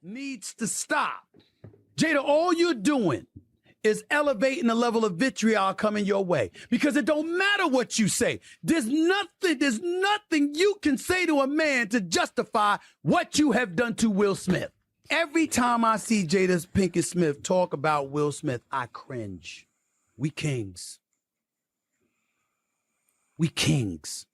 needs to stop. Jada, all you're doing is elevating the level of vitriol coming your way, because it don't matter what you say. There's nothing you can say to a man to justify what you have done to Will Smith. Every time I see Jada's Pinkett Smith talk about Will Smith, I cringe. We kings. We kings.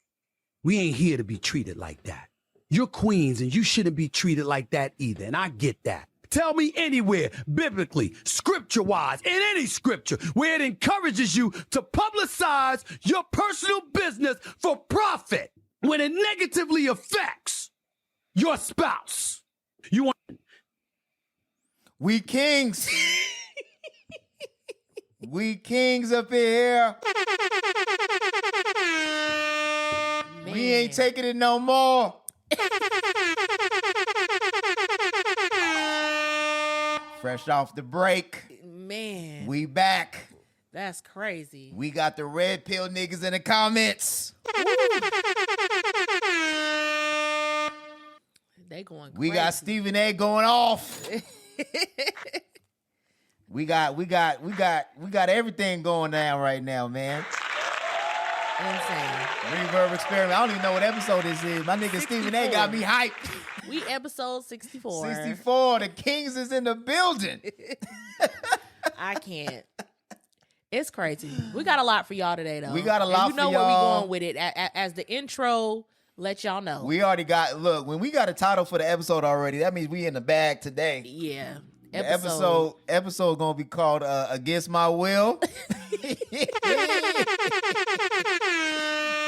We ain't here to be treated like that. You're queens and you shouldn't be treated like that either, and I get that. Tell me anywhere, biblically, scripture-wise, in any scripture, where it encourages you to publicize your personal business for profit when it negatively affects your spouse. You want... We kings. We kings up in here. Man. We ain't taking it no more. Fresh off the break. Man. We back. That's crazy. We got the red pill niggas in the comments. They going crazy. We got Stephen A going off. we got everything going down right now, man. Insane. Reverb experiment. I don't even know what episode this is. My nigga 64. Stephen A got me hyped. We episode 64. 64. The Kings is in the building. I can't. It's crazy. We got a lot for y'all today, though. We got a lot for y'all. You know where we going with it. As the intro, let y'all know. We already got, look, when we got a title for the episode already, that means we in the bag today. Yeah. The episode gonna be called Against My Will.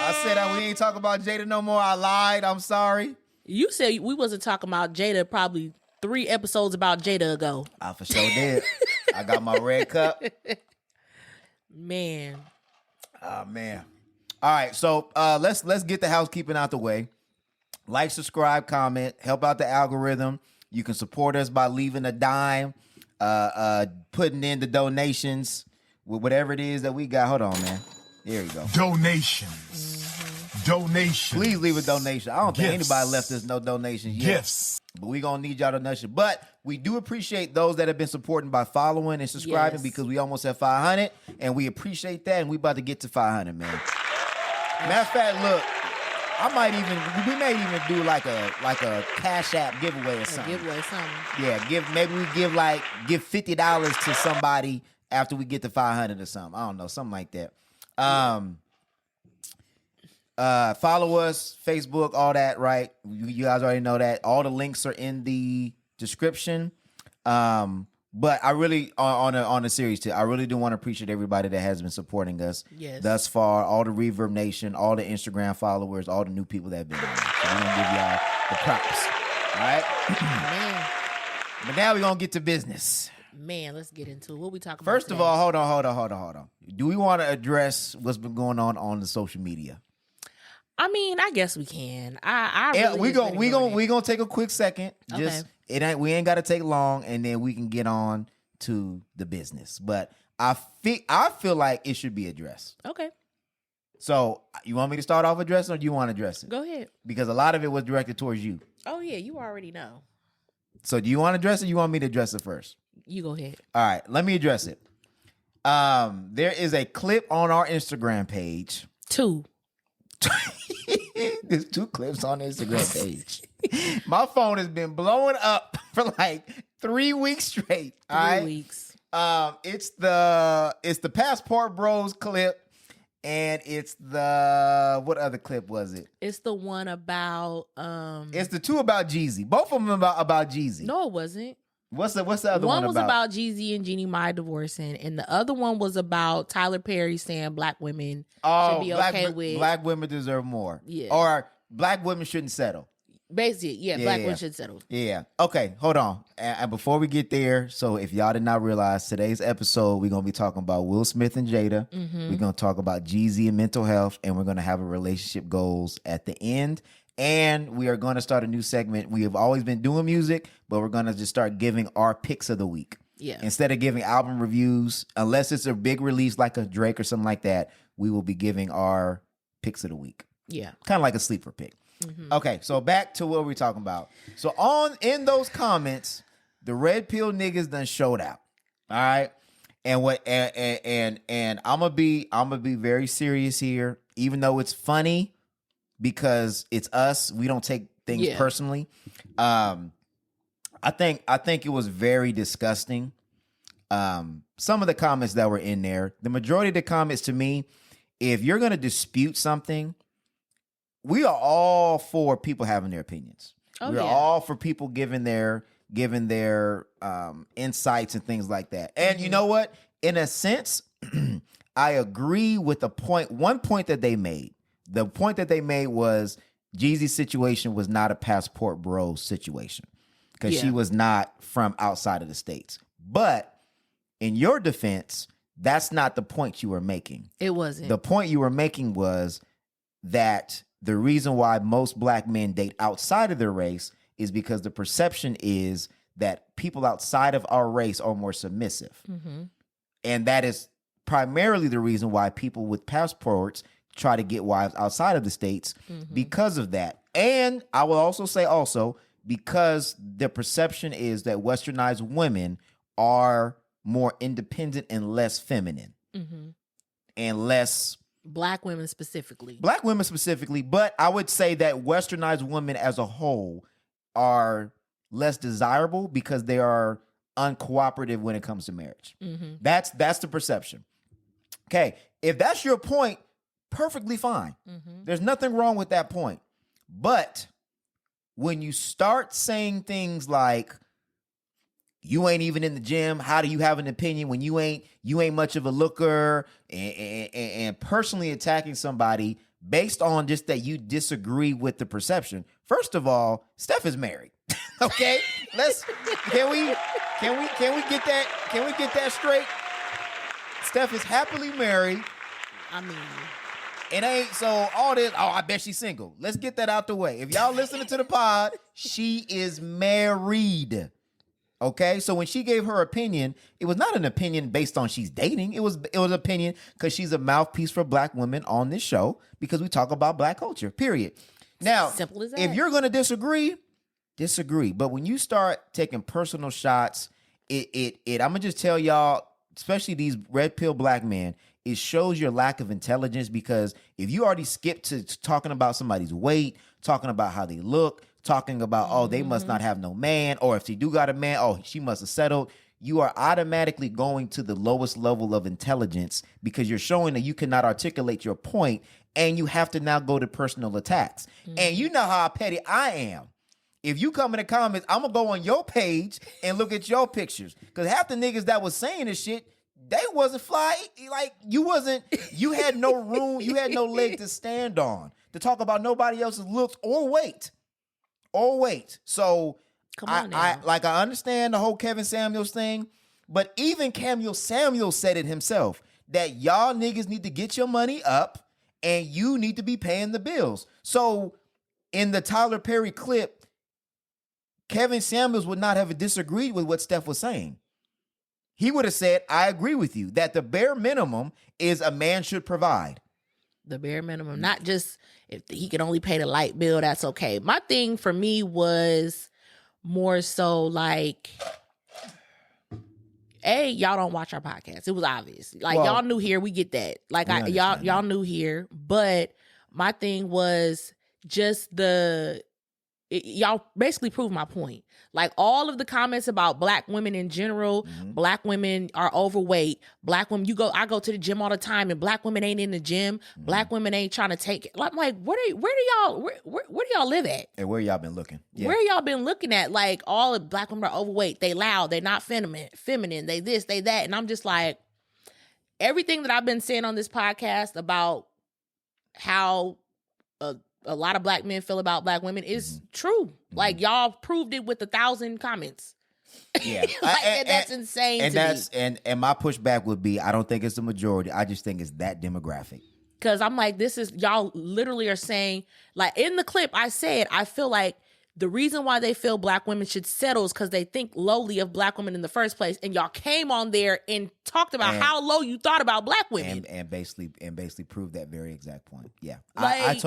I said we ain't talking about Jada no more. I lied. I'm sorry. You said we wasn't talking about Jada probably 3 episodes about Jada ago. I for sure did. I got my red cup. Man. Oh, man. All right, so let's get the housekeeping out the way. Like, subscribe, comment, help out the algorithm. You can support us by leaving a dime, putting in the donations with whatever it is that we got. Hold on, man. There you go. Donations. Donations. Please leave a donation. I don't think anybody left us no donations yet. Yes. But we're going to need y'all donation. But we do appreciate those that have been supporting by following and subscribing because we almost have 500. And we appreciate that. And we about to get to 500, man. Matter of fact, look, we may even do like a Cash App giveaway or something. Yeah, maybe we give $50 to somebody after we get to 500 or something. I don't know, something like that. Follow us, Facebook, all that, right? You guys already know that. All the links are in the description. But I really, on a serious tip, I really do want to appreciate everybody that has been supporting us thus far. All the Reverb Nation, all the Instagram followers, all the new people that have been on. So we're going to give y'all the props. All right? Man. But now we're going to get to business. Man, let's get into it. What we talking about First today? of all, hold on. Do we want to address what's been going on the social media? I mean, I guess we can. We gonna take a quick second. Just we ain't gotta take long, and then we can get on to the business. But I feel like it should be addressed. Okay. So you want me to start off addressing, or do you want to address it? Go ahead. Because a lot of it was directed towards you. Oh yeah, you already know. So do you want to address it? Or you want me to address it first? You go ahead. All right, let me address it. There is a clip on our Instagram page. 2. There's 2 clips on the Instagram page. My phone has been blowing up for like 3 weeks straight. 3 weeks. It's the Passport Bros clip, and it's the what other clip was it? It's the one about It's the 2 about Jeezy. Both of them about Jeezy. No, it wasn't. What's the other one about? One was about Jeezy and Jeannie Mai divorcing, and the other one was about Tyler Perry saying black women should be okay with black women deserve more. Yeah. Or black women shouldn't settle. Basically, black women should settle. Yeah. Okay, hold on. And before we get there, so if y'all did not realize, today's episode, we're going to be talking about Will Smith and Jada. Mm-hmm. We're going to talk about Jeezy and mental health, and we're going to have a relationship goals at the end. And we are going to start a new segment. We have always been doing music, but we're going to just start giving our picks of the week. Yeah. Instead of giving album reviews, unless it's a big release like a Drake or something like that, we will be giving our picks of the week. Yeah. Kind of like a sleeper pick. Mm-hmm. Okay, so back to what we're talking about. So in those comments, The red pill niggas done showed out. All right. And I'm gonna be very serious here, even though it's funny because it's us. We don't take things personally. I think it was very disgusting. Some of the comments that were in there, the majority of the comments to me, if you're gonna dispute something, we are all for people having their opinions. We're all for people giving their insights and things like that. And you know what? In a sense, I agree with one point that they made. The point that they made was Jeezy's situation was not a passport bro situation because she was not from outside of the States. But in your defense, that's not the point you were making. It wasn't. The point you were making was that the reason why most black men date outside of their race is because the perception is that people outside of our race are more submissive. Mm-hmm. And that is primarily the reason why people with passports try to get wives outside of the States because of that. And I will also say because the perception is that westernized women are more independent and less feminine and less... Black women specifically. But I would say that westernized women as a whole are less desirable because they are uncooperative when it comes to marriage. That's the perception. Okay, if that's your point, perfectly fine. There's nothing wrong with that point. But when you start saying things like, you ain't even in the gym, how do you have an opinion when you ain't much of a looker, and personally attacking somebody based on just that you disagree with the perception. First of all, Steph is married. Okay? Can we get that straight? Steph is happily married. I mean, it ain't so all this, I bet she's single. Let's get that out the way. If y'all listening to the pod, she is married. Okay, so when she gave her opinion, it was not an opinion based on she's dating. It was opinion because she's a mouthpiece for black women on this show because we talk about black culture, period. Now, simple as that. If you're going to disagree. But when you start taking personal shots, I'm going to just tell y'all, especially these red pill black men, it shows your lack of intelligence because if you already skipped to talking about somebody's weight, talking about how they look, talking about, they must not have no man, or if she do got a man, she must have settled. You are automatically going to the lowest level of intelligence because you're showing that you cannot articulate your point and you have to now go to personal attacks. And you know how petty I am. If you come in the comments, I'm going to go on your page and look at your pictures because half the niggas that was saying this shit, they wasn't fly. Like, you had no room, you had no leg to stand on to talk about nobody else's looks or weight. So I understand the whole Kevin Samuels thing, but even Kevin Samuels said it himself that y'all niggas need to get your money up and you need to be paying the bills. So in the Tyler Perry clip, Kevin Samuels would not have disagreed with what Steph was saying. He would have said, I agree with you that the bare minimum is a man should provide. The bare minimum, not just if he could only pay the light bill, that's okay. My thing for me was more so like, y'all don't watch our podcast. It was obvious. Like, y'all new here, we get that. Like, y'all new here. But my thing was just y'all basically proved my point. Like, all of the comments about black women in general, black women are overweight, black women, I go to the gym all the time and black women ain't in the gym, black women ain't trying to take, I'm like, where do y'all live at? And where y'all been looking? Yeah. Where y'all been looking at? Like, all of black women are overweight, they loud, they not feminine, they this, they that. And I'm just like, everything that I've been saying on this podcast about how a lot of black men feel about black women is true. Like, y'all proved it with 1,000 comments. Yeah. That's insane to me. And my pushback would be, I don't think it's the majority. I just think it's that demographic. Because I'm like, y'all literally are saying, like, in the clip I said, I feel like the reason why they feel black women should settle is because they think lowly of black women in the first place. And y'all came on there and talked about how low you thought about black women. And basically proved that very exact point. Yeah. Like,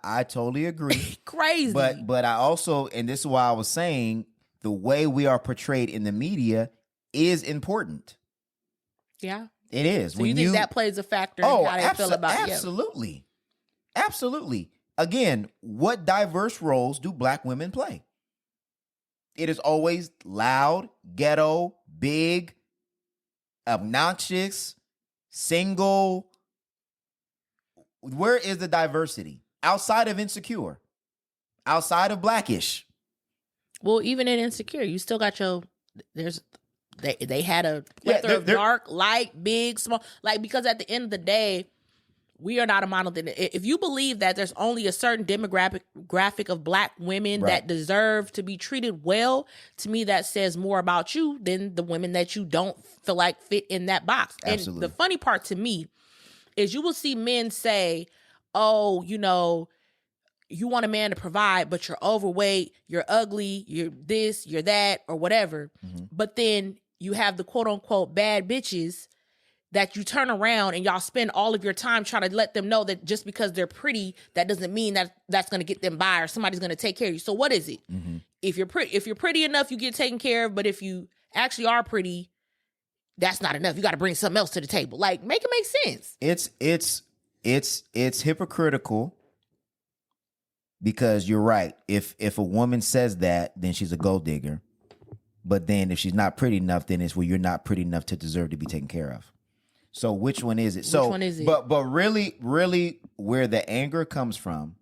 I totally agree. Crazy. But I also, and this is why I was saying, the way we are portrayed in the media is important. Yeah. It is. So you think that plays a factor in how they feel about you? Absolutely. Absolutely. Again, what diverse roles do black women play? It is always loud, ghetto, big, obnoxious, single. Where is the diversity? Outside of Insecure, outside of Blackish. Well, even in Insecure, you still got they had a plethora of dark, light, big, small. Like, because at the end of the day, we are not a monolith. If you believe that there's only a certain demographic of black women that deserve to be treated well, to me that says more about you than the women that you don't feel like fit in that box. Absolutely. And the funny part to me is you will see men say, oh, you know, you want a man to provide, but you're overweight, you're ugly, you're this, you're that, or whatever. Mm-hmm. But then you have the quote unquote bad bitches that you turn around and y'all spend all of your time trying to let them know that just because they're pretty, that doesn't mean that that's going to get them by or somebody's going to take care of you. So what is it? Mm-hmm. If you're pretty enough, you get taken care of. But if you actually are pretty, that's not enough. You got to bring something else to the table. Like, make it make sense. It's hypocritical, because you're right. If a woman says that, then she's a gold digger. But then if she's not pretty enough, then it's, well, you're not pretty enough to deserve to be taken care of. So which one is it? Which one is it? But really where the anger comes from,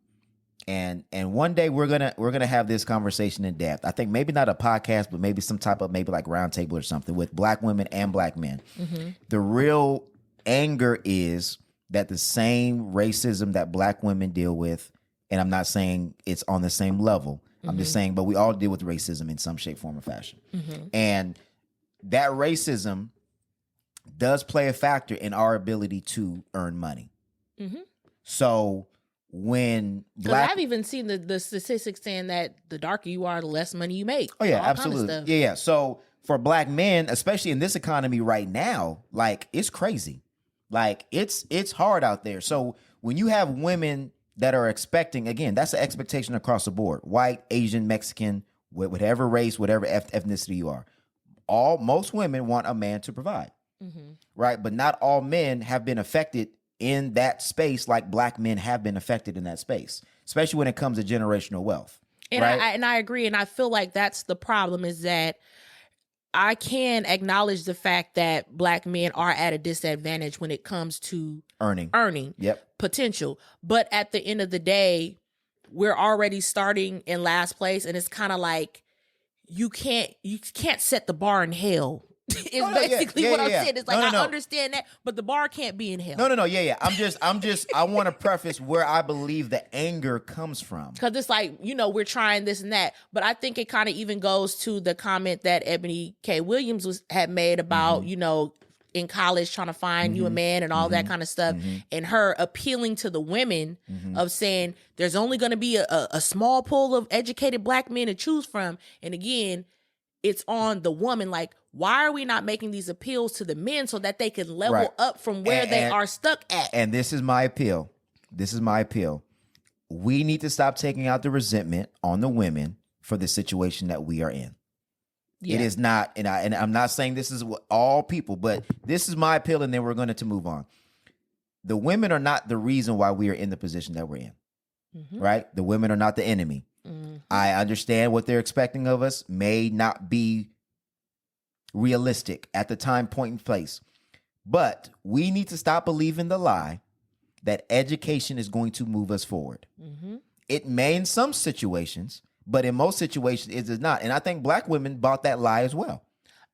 and one day we're gonna have this conversation in depth. I think maybe not a podcast, but maybe some type of maybe like round table or something with black women and black men. Mm-hmm. The real anger is that the same racism that black women deal with, and I'm not saying it's on the same level. Mm-hmm. I'm just saying, but we all deal with racism in some shape, form, or fashion. Mm-hmm. And that racism does play a factor in our ability to earn money. Mm-hmm. So when black... I've even seen the statistics saying that the darker you are, the less money you make. Oh, yeah, absolutely. Yeah. So for black men, especially in this economy right now, like, it's crazy. Like, it's hard out there. So when you have women that are expecting, again, that's an expectation across the board. White, Asian, Mexican, whatever race, whatever ethnicity you are. Most women want a man to provide. Mm-hmm. Right? But not all men have been affected in that space like black men have been affected in that space, especially when it comes to generational wealth. And right? I agree. And I feel like that's the problem, is that I can acknowledge the fact that black men are at a disadvantage when it comes to earning potential. But at the end of the day, we're already starting in last place. And it's kind of like, you can't set the bar in hell. Is basically what I'm saying. It's like, I understand that, but the bar can't be in hell. No. Yeah. I want to preface where I believe the anger comes from. Because it's like, we're trying this and that. But I think it kind of even goes to the comment that Ebony K. Williams had made about, in college trying to find you a man and all that kind of stuff. Mm-hmm. And her appealing to the women of saying there's only going to be a small pool of educated black men to choose from. And again, it's on the woman. Like, why are we not making these appeals to the men so that they can level up from where they are stuck at? And this is my appeal. We need to stop taking out the resentment on the women for the situation that we are in. Yeah. It is not, and I'm not saying this is what all people, but this is my appeal, and then we're going to move on. The women are not the reason why we are in the position that we're in, right? The women are not the enemy. Mm-hmm. I understand what they're expecting of us may not be realistic at the time, point, and place. But we need to stop believing the lie that education is going to move us forward. Mm-hmm. It may in some situations, but in most situations it does not. And I think black women bought that lie as well.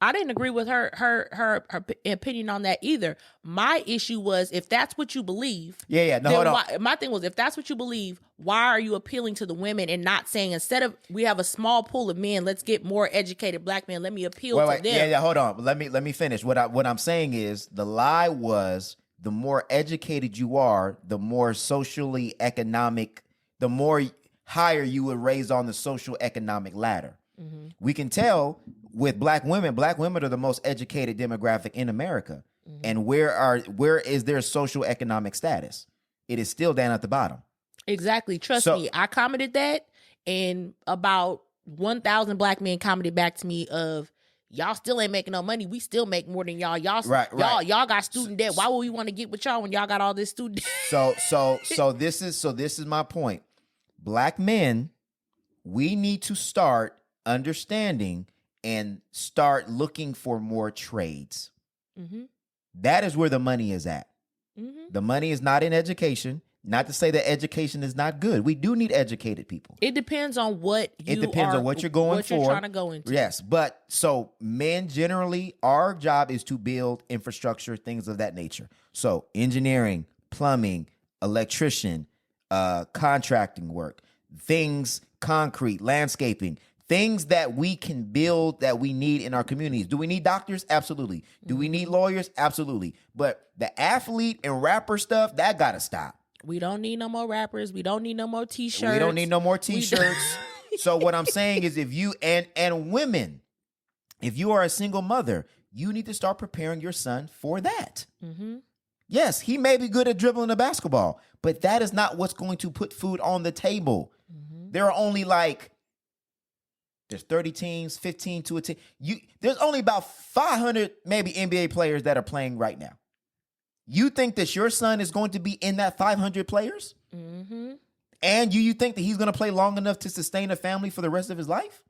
I didn't agree with her opinion on that either. My issue was, if that's what you believe. No, hold on. My thing was, if that's what you believe, why are you appealing to the women and not saying, instead of we have a small pool of men, let's get more educated black men. Let me appeal to them. Yeah, hold on. Let me finish. What I'm saying is, the lie was, the more educated you are, the more socially economic, the more higher you would raise on the social economic ladder. Mm-hmm. We can tell with black women are the most educated demographic in America. Mm-hmm. And where is their social economic status? It is still down at the bottom. Exactly. Trust me. I commented that, and about 1,000 black men commented back to me of, y'all still ain't making no money. We still make more than y'all. Y'all got student debt. Why would we want to get with y'all when y'all got all this student debt? So this is my point. Black men, we need to start understanding and start looking for more trades. Mm-hmm. That is where the money is at. Mm-hmm. The money is not in education. Not to say that education is not good. We do need educated people. It depends on what you're going for. What you're trying to go into. Yes, but so men generally, our job is to build infrastructure, things of that nature. So engineering, plumbing, electrician, contracting work, things, concrete, landscaping, things that we can build that we need in our communities. Do we need doctors? Absolutely. Do we need lawyers? Absolutely. But the athlete and rapper stuff, that gotta stop. We don't need no more rappers. We don't need no more t-shirts. We don't need no more t-shirts. So what I'm saying is, if you and women, if you are a single mother, you need to start preparing your son for that. Mm-hmm. Yes, he may be good at dribbling a basketball, but that is not what's going to put food on the table. Mm-hmm. There are only there's 30 teams, 15 to a team. There's only about 500 maybe NBA players that are playing right now. You think that your son is going to be in that 500 players? Mm-hmm. And you think that he's going to play long enough to sustain a family for the rest of his life?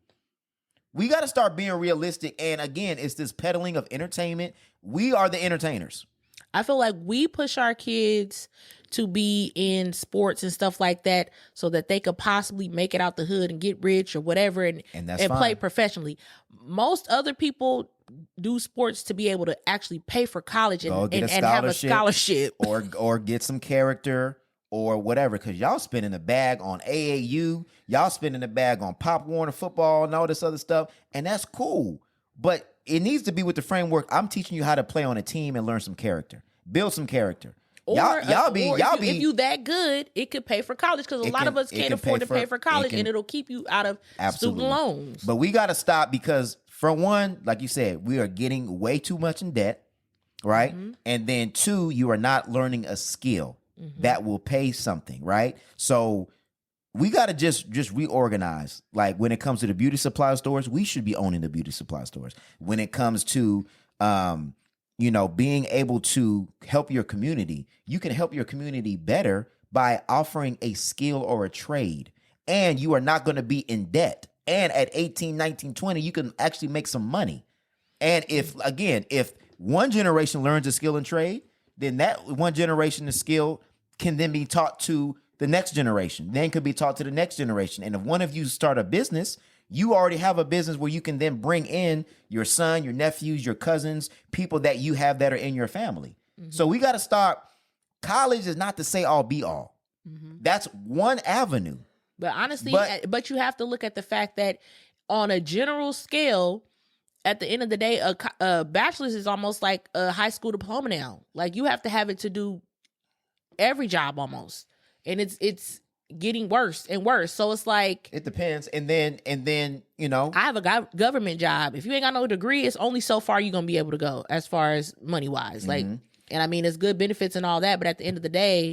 We got to start being realistic. And again, it's this peddling of entertainment. We are the entertainers. I feel like we push our kids to be in sports and stuff like that so that they could possibly make it out the hood and get rich or whatever and play professionally. Most other people do sports to be able to actually pay for college and have a scholarship. or get some character or whatever, because y'all spending a bag on AAU, y'all spending a bag on Pop Warner football and all this other stuff, and that's cool. But it needs to be with the framework. I'm teaching you how to play on a team and learn some character, build some character. If you that good, it could pay for college, because a lot of us can't afford to pay for college, and it'll keep you out of student loans. But we got to stop, because for one, like you said, we are getting way too much in debt, right? Mm-hmm. And then two, you are not learning a skill that will pay something, right? So we got to just reorganize. Like when it comes to the beauty supply stores, we should be owning the beauty supply stores. When it comes to being able to help your community, you can help your community better by offering a skill or a trade. And you are not going to be in debt. And at 18, 19, 20, you can actually make some money. And if one generation learns a skill and trade, then that one generation of skill can then be taught to the next generation, then could be taught to the next generation. And if one of you start a business, you already have a business where you can then bring in your son, your nephews, your cousins, people that you have that are in your family. Mm-hmm. So we got to start. College is not to say all be all. Mm-hmm. That's one avenue. But honestly, but you have to look at the fact that on a general scale, at the end of the day, a bachelor's is almost like a high school diploma now. Like you have to have it to do every job almost. And it's getting worse and worse. So it's like, it depends. And then I have a government job. If you ain't got no degree, it's only so far you're gonna be able to go as far as money wise. Mm-hmm. Like, and I mean, it's good benefits and all that, but at the end of the day,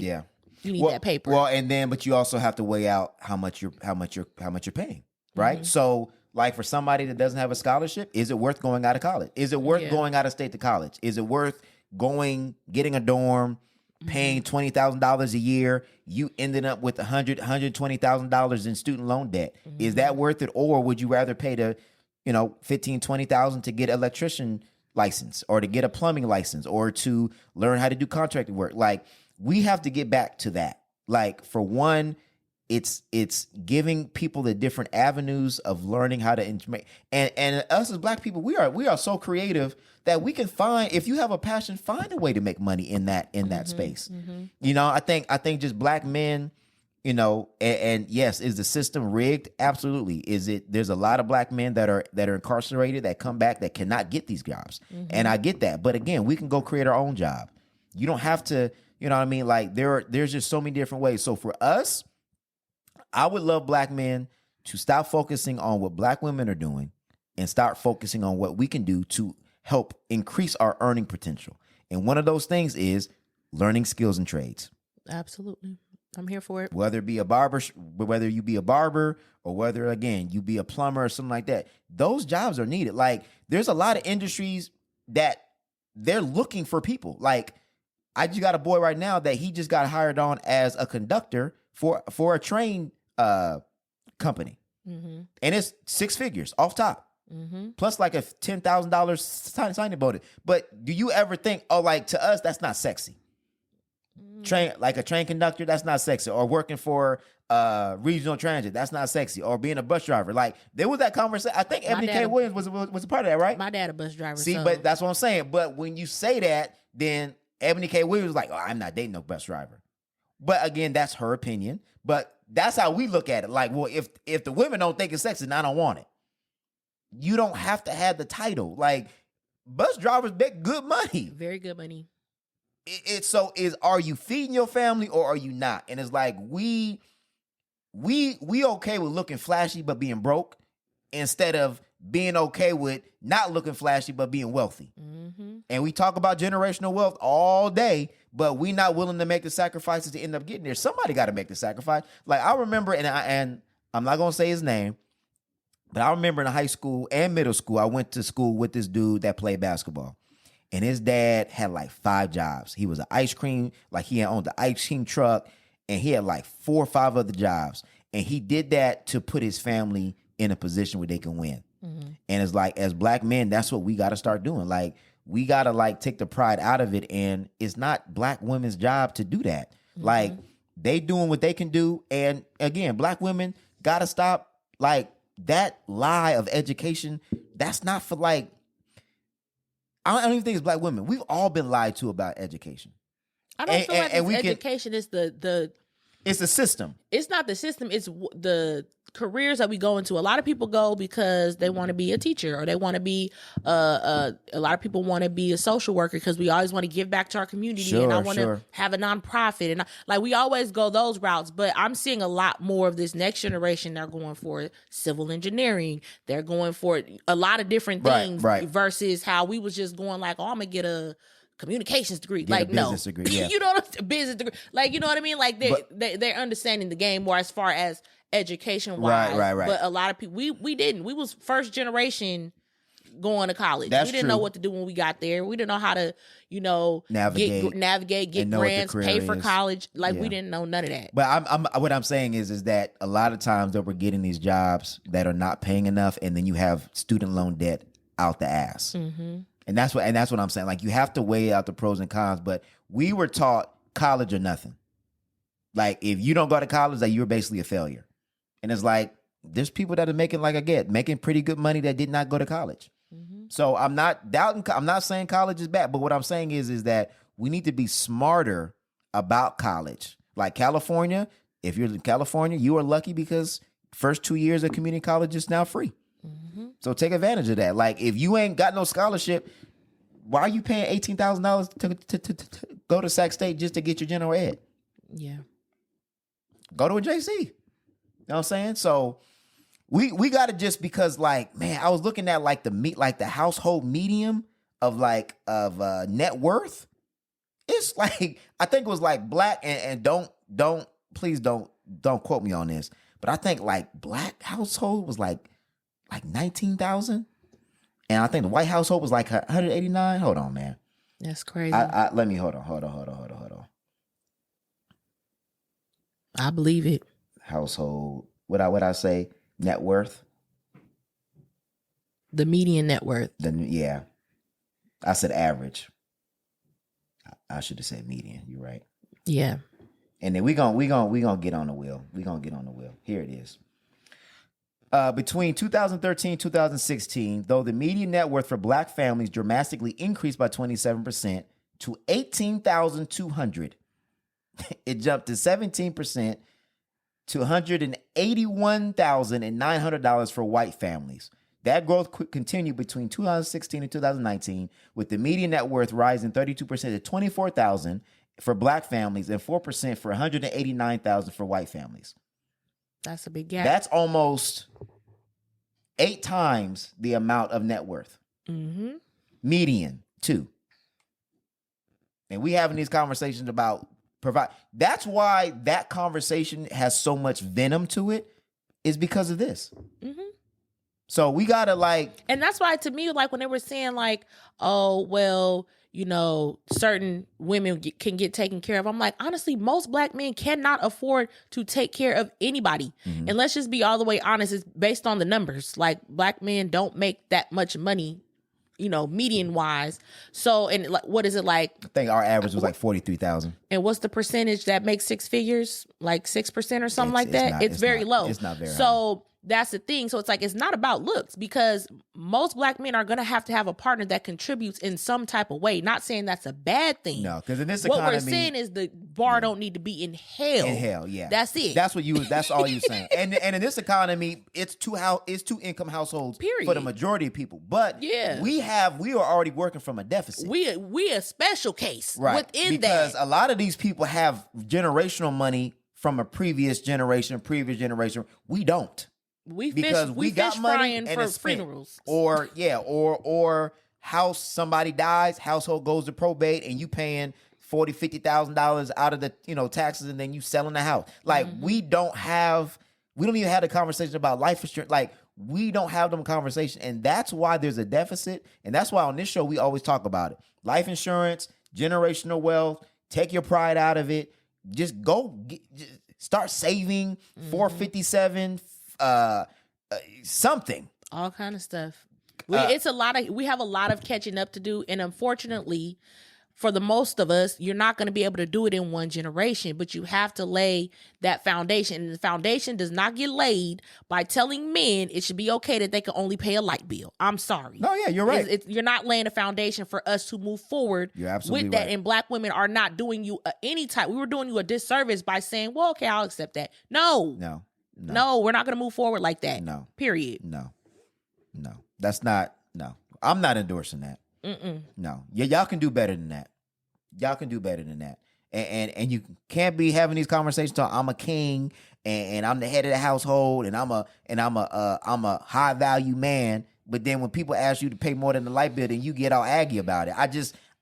you need that paper. Well, but you also have to weigh out how much you're paying, right? Mm-hmm. So like for somebody that doesn't have a scholarship, is it worth going out of college? Is it worth going out of state to college? Is it worth getting a dorm, paying $20,000 a year, you ended up with $120,000 in student loan debt? Mm-hmm. Is that worth it? Or would you rather pay $15,000, $20,000 to get an electrician license, or to get a plumbing license, or to learn how to do contracting work? Like, we have to get back to that. Like, for one, it's giving people the different avenues of learning how to and us as Black people, we are so creative that we can find, if you have a passion, find a way to make money in that space. Mm-hmm. I think just Black men, and yes, is the system rigged? Absolutely. There's a lot of Black men that are incarcerated, that come back, that cannot get these jobs. Mm-hmm. And I get that. But again, we can go create our own job. You don't have to, you know what I mean? Like there's just so many different ways. So for us, I would love Black men to stop focusing on what Black women are doing and start focusing on what we can do to help increase our earning potential. And one of those things is learning skills and trades. Absolutely. I'm here for it. Whether you be a barber or whether, again, you be a plumber or something like that. Those jobs are needed. Like, there's a lot of industries that they're looking for people. Like, I just got a boy right now that he just got hired on as a conductor for a train company. And it's 6 figures off top. Plus like a $10,000 signing bonus. But do you ever think, oh, like, to us, that's not sexy? Like a train conductor, that's not sexy. Or working for regional transit, that's not sexy. Or being a bus driver. Like, there was that conversation. I think Ebony K. Williams was a part of that, right? My dad a bus driver. See, but that's what I'm saying. But when you say that, then Ebony K. Williams was like, oh, I'm not dating no bus driver. But again, that's her opinion. But that's how we look at it. Like, well, if the women don't think it's sexy, then I don't want it. You don't have to have the title. Like, bus drivers make good money. Very good money. Are you feeding your family or are you not? And it's like, we okay with looking flashy but being broke instead of being okay with not looking flashy but being wealthy. And we talk about generational wealth all day, but we not willing to make the sacrifices to end up getting there. Somebody got to make the sacrifice. Like, I remember, and I'm not gonna say his name, but I remember in high school and middle school, I went to school with this dude that played basketball. And his dad had like 5 jobs. He was an ice cream, like he had owned the ice cream truck, and he had like 4 or 5 other jobs. And he did that to put his family in a position where they can win. And it's like, as black men, that's what we got to start doing. Like, we got to like take the pride out of it. And it's not black women's job to do that. Like, they doing what they can do. And again, black women got to stop like that lie of education. That's not for like, I don't even think it's black women. We've all been lied to about education. I don't feel like it's education is the it's the system. It's not the system. It's the careers that we go into. A lot of people go because they want to be a teacher, or they want to be a lot of people want to be a social worker because we always want to give back to our community, and I want to have a nonprofit, and like we always go those routes. But I'm seeing a lot more of this next generation. They're going for civil engineering. They're going for a lot of different things versus how we was just going like, oh, I'm gonna get a communications degree. Like, no. Business degree, yeah. You know what I'm business degree. Like, you know what I mean? Like, they're understanding the game more as far as education wise. Right. But a lot of people, we didn't. We was first generation going to college. That's we didn't know what to do when we got there. We didn't know how to, navigate, get grants, pay for college. Like, we didn't know none of that. But what I'm saying is that a lot of times that we're getting these jobs that are not paying enough, and then you have student loan debt out the ass. And that's what I'm saying. Like, you have to weigh out the pros and cons, but we were taught college or nothing. Like, if you don't go to college, like, you're basically a failure. And it's like, there's people that are making pretty good money that did not go to college. So I'm not saying college is bad, but what I'm saying is that we need to be smarter about college. Like California, if you're in California, you are lucky because first 2 years of community college is now free. So take advantage of that. Like, if you ain't got no scholarship, why are you paying $18,000 to go to Sac State just to get your general ed? Yeah. Go to a JC. You know what I'm saying? So we got to just, because like, man, I was looking at like the household medium of net worth. It's like, I think it was like black and please don't quote me on this, but I think like black household was like 19,000, and I think the white household was like 189. Hold on, man. That's crazy. Let me hold on. I believe it. Household. What I say? Net worth. The median net worth. Yeah. I said average. I should have said median. You're right. Yeah. And then we gonna get on the wheel. Here it is. Between 2013 and 2016, though the median net worth for black families dramatically increased by 27% to $18,200, it jumped to 17% to $181,900 for white families. That growth continued between 2016 and 2019, with the median net worth rising 32% to $24,000 for black families and 4% for $189,000 for white families. That's a big gap. That's almost 8 times the amount of net worth. Median, 2. And we having these conversations about provide. That's why that conversation has so much venom to it, is because of this. Mm-hmm. So we gotta and that's why to me, like when they were saying like, oh, well, you know, certain women can get taken care of. I'm like, honestly, most black men cannot afford to take care of anybody. Mm-hmm. And let's just be all the way honest, it's based on the numbers. Like black men don't make that much money, you know, median wise. So, and what is it like? I think our average was like 43,000. And what's the percentage that makes six figures? Like 6% or something like that? It's very low. It's not very so high. That's the thing. So it's like, it's not about looks, because most black men are going to have a partner that contributes in some type of way. Not saying that's a bad thing. No, because in this economy, what we're saying is the bar don't need to be in hell. In hell, yeah. That's it. That's all you saying. And in this economy, it's two income households. Period. For the majority of people. But we are already working from a deficit. We a special case within because that. a lot of these people have generational money from a previous generation. We don't. We got money and for funerals, or house, somebody dies, household goes to probate, and you paying $40,000-$50,000 out of the taxes, and then you selling the house. Like we don't even have the conversation about life insurance. Like we don't have them conversation, and that's why there's a deficit, and that's why on this show we always talk about it: life insurance, generational wealth. Take your pride out of it. Just start saving. 457. Something, all kind of stuff. We have a lot of catching up to do, and unfortunately, for the most of us, you're not going to be able to do it in one generation. But you have to lay that foundation, and the foundation does not get laid by telling men it should be okay that they can only pay a light bill. I'm sorry. No, yeah, you're right. You're not laying a foundation for us to move forward. You're absolutely with that, right. and black women are not doing you we were doing you a disservice by saying, well, okay, I'll accept that. No, we're not going to move forward like that. No. Period. No. That's not, no. I'm not endorsing that. No. Yeah, y'all can do better than that. And you can't be having these conversations talking, I'm a king and I'm the head of the household and I'm a high value man. But then when people ask you to pay more than the light bill, then you get all aggy about it.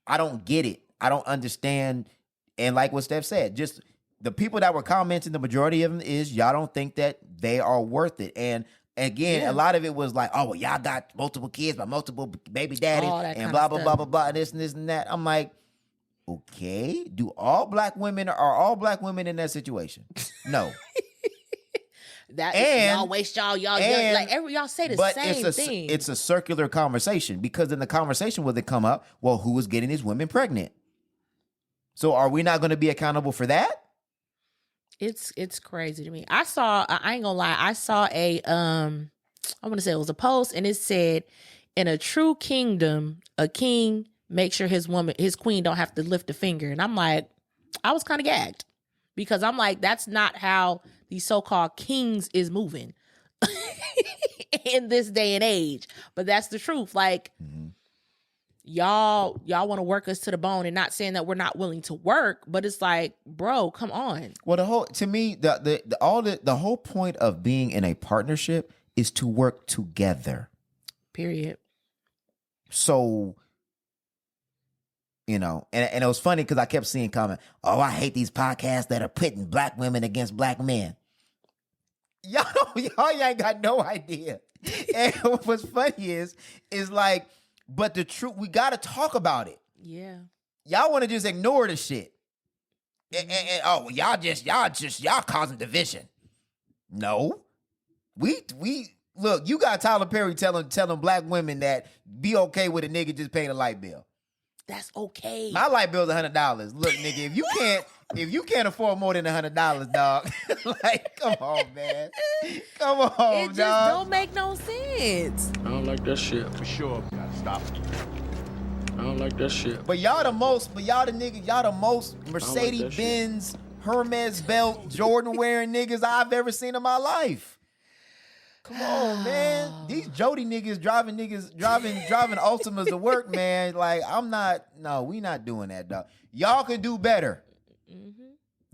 I don't get it. I don't understand. And like what Steph said, just the people that were commenting, the majority of them is y'all don't think that they are worth it. And again, a lot of it was like, oh, well, y'all got multiple kids by multiple baby daddies and blah, blah, blah, blah, blah, and this and that. I'm like, okay, are all black women in that situation? No. Y'all waste y'all say the same thing. It's a circular conversation, because then the conversation will then come up, well, who is getting these women pregnant? So are we not going to be accountable for that? It's crazy to me. I ain't gonna lie, I saw I want to say it was a post, and it said, in a true kingdom, a king makes sure his queen don't have to lift a finger. And I'm like, I was kind of gagged, because I'm like, that's not how these so-called kings is moving in this day and age. But that's the truth. Like, y'all want to work us to the bone, and not saying that we're not willing to work, but it's like, bro, come on. Well, the whole point of being in a partnership is to work together. Period. So, and it was funny because I kept seeing comment, oh, I hate these podcasts that are pitting black women against black men. Y'all ain't got no idea. And what's funny is like, but the truth, we got to talk about it. Yeah. Y'all want to just ignore the shit. And y'all causing division. No. We look, you got Tyler Perry telling black women that be okay with a nigga just paying a light bill. That's okay. My light bill's $100. Look, nigga, if you can't afford more than $100, dog, like, come on, man. Come on, it just don't make no sense. I don't like that shit. For sure, gotta stop. I don't like that shit. But y'all the most Mercedes-Benz, Hermes belt, Jordan wearing niggas I've ever seen in my life. Come on, man. These Jody niggas driving Ultimas to work, man. Like, we not doing that, dog. Y'all can do better.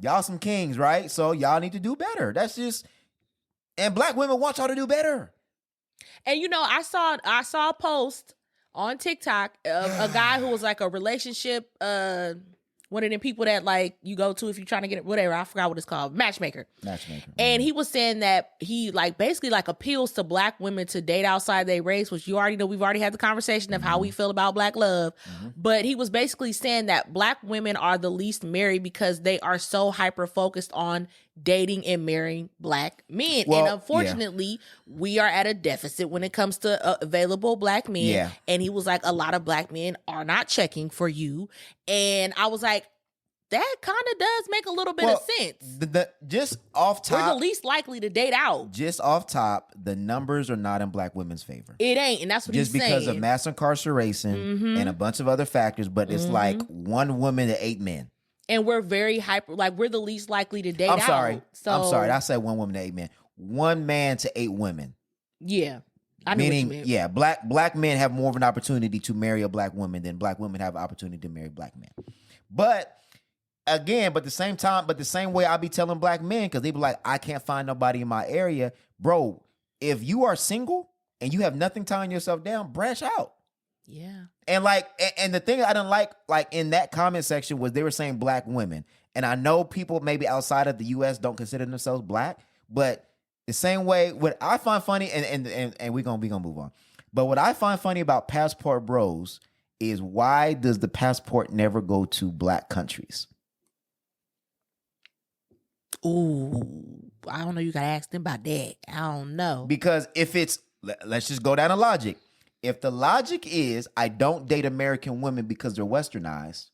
Y'all some kings, right? So y'all need to do better. That's just, and black women want y'all to do better. And I saw a post on TikTok of a guy who was like a relationship One of them people that like you go to if you're trying to get whatever. I forgot what it's called. Matchmaker. And he was saying that he like basically like appeals to black women to date outside their race, which you already know. We've already had the conversation of how we feel about black love. But he was basically saying that black women are the least married because they are so hyper focused on dating and marrying black men. Well, and unfortunately, we are at a deficit when it comes to available black men. Yeah. And he was like, a lot of black men are not checking for you. And I was like, that kind of does make a little bit of sense. Just off top, we're the least likely to date out. Just off top, the numbers are not in black women's favor. It ain't, and that's what he's saying. Just because of mass incarceration and a bunch of other factors, but it's like 1 woman to 8 men. And we're very hyper, like we're the least likely to date out. I'm sorry. So, I'm sorry. I said 1 woman to 8 men. 1 man to 8 women. Yeah. I know Meaning, what you mean. yeah, black men have more of an opportunity to marry a black woman than black women have an opportunity to marry black men. But again, but the same way I be telling black men, because they be like, I can't find nobody in my area. Bro, if you are single and you have nothing tying yourself down, branch out. Yeah. And like, and the thing I didn't like in that comment section was they were saying black women. And I know people maybe outside of the US don't consider themselves black, but the same way, what I find funny, and we gonna move on. But what I find funny about Passport Bros is, why does the passport never go to black countries? Ooh, I don't know. You gotta ask them about that. I don't know. Because if it's, let's just go down the logic. If the logic is I don't date American women because they're westernized,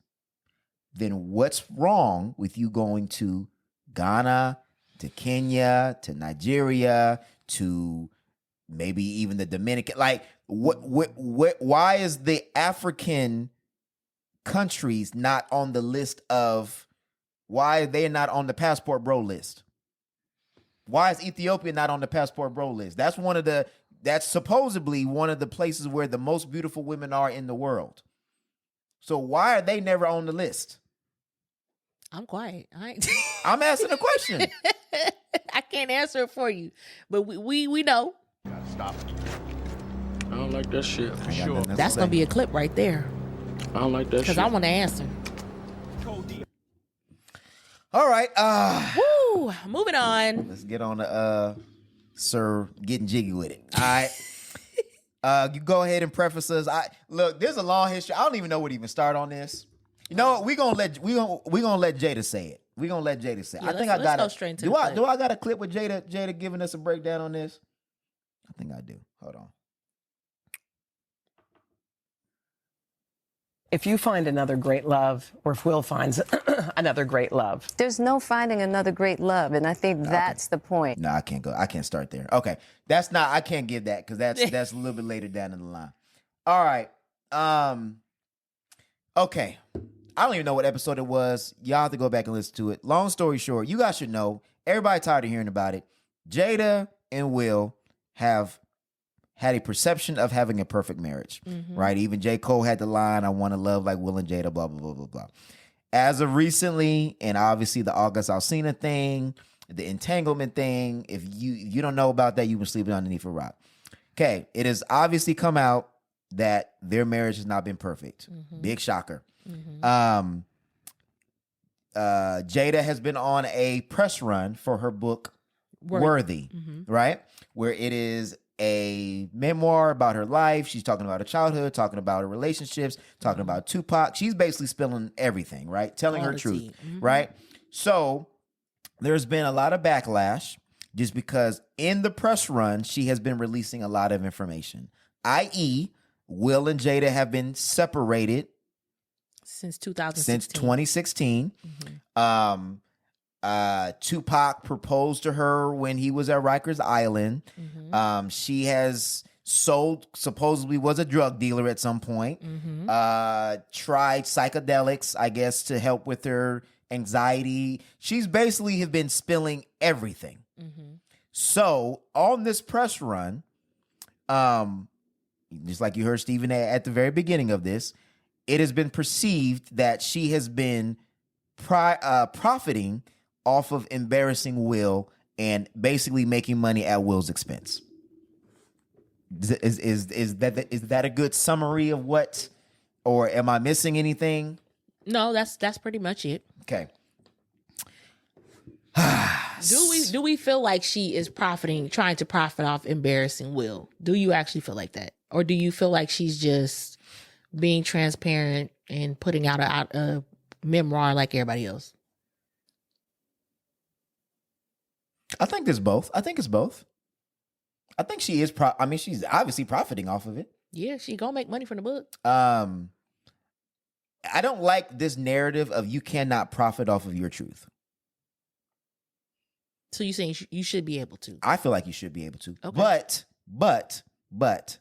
then what's wrong with you going to Ghana, to Kenya, to Nigeria, to maybe even the Dominican? Like, why is the African countries not on the list of, why are they not on the Passport Bro list? Why is Ethiopia not on the Passport Bro list? That's supposedly one of the places where the most beautiful women are in the world. So why are they never on the list? I'm quiet. I'm asking a question. I can't answer it for you, but we know. Stop. I don't like that shit. For sure. That's gonna be a clip right there. I don't like that shit. Because I want to answer. All right. Woo! Moving on. Let's get on the Sir getting jiggy with it. All right. You go ahead and preface us. Look, there's a long history. I don't even know where to even start on this. You know what? We're gonna let Jada say it. We're gonna let Jada say it. Yeah, I think I got go it. straight into Do the I clip. do I got a clip with Jada giving us a breakdown on this? I think I do. Hold on. If you find another great love, or if Will finds another great love. There's no finding another great love, and I think that's the point. No, I can't go. I can't start there. Okay. I can't give that, because that's a little bit later down in the line. All right. Okay. I don't even know what episode it was. Y'all have to go back and listen to it. Long story short, you guys should know, everybody tired of hearing about it. Jada and Will have had a perception of having a perfect marriage, right? Even J. Cole had the line, I want to love like Will and Jada, blah, blah, blah, blah, blah. As of recently, and obviously the August Alsina thing, the entanglement thing, if you don't know about that, you've been sleeping underneath a rock. Okay, it has obviously come out that their marriage has not been perfect. Big shocker. Jada has been on a press run for her book, Worthy, right? Where it is a memoir about her life. She's talking about her childhood, talking about her relationships, talking about Tupac. She's basically spilling everything, right? Telling her truth, right? So there's been a lot of backlash just because in the press run, she has been releasing a lot of information, i.e., Will and Jada have been separated since 2016. Since 2016. Tupac proposed to her when he was at Rikers Island. She has supposedly was a drug dealer at some point. Tried psychedelics, I guess, to help with her anxiety. She's basically have been spilling everything. So on this press run, just like you heard Stephen at the very beginning of this, it has been perceived that she has been profiting off of embarrassing Will and basically making money at Will's expense. Is that a good summary of what, or am I missing anything? No, that's pretty much it. Okay. Do we feel like she is trying to profit off embarrassing Will? Do you actually feel like that? Or do you feel like she's just being transparent and putting out a memoir like everybody else? I think it's both. I think she is she's obviously profiting off of it. Yeah, she gonna make money from the book. I don't like this narrative of you cannot profit off of your truth. So you saying you should be able to? I feel like you should be able to. Okay. But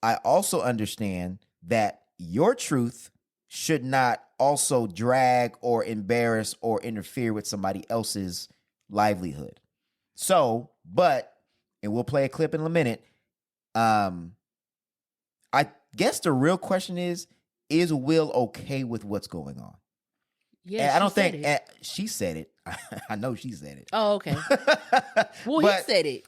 I also understand that your truth should not also drag or embarrass or interfere with somebody else's livelihood. So, and we'll play a clip in a minute. I guess the real question is Will okay with what's going on? Yeah, and I don't think it. She said it. I know she said it. Oh, okay. Well, he said it.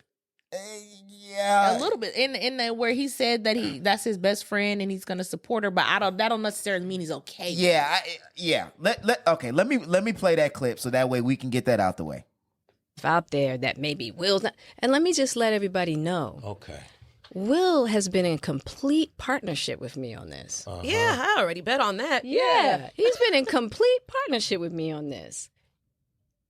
Yeah, a little bit in the, where he said that that's his best friend and he's gonna support her, but that don't necessarily mean he's okay. Yeah, Let me play that clip so that way we can get that out the way. Out there that maybe Will's not, and let me just let everybody know. Okay. Will has been in complete partnership with me on this. Uh-huh. Yeah, I already bet on that. Yeah, he's been in complete partnership with me on this.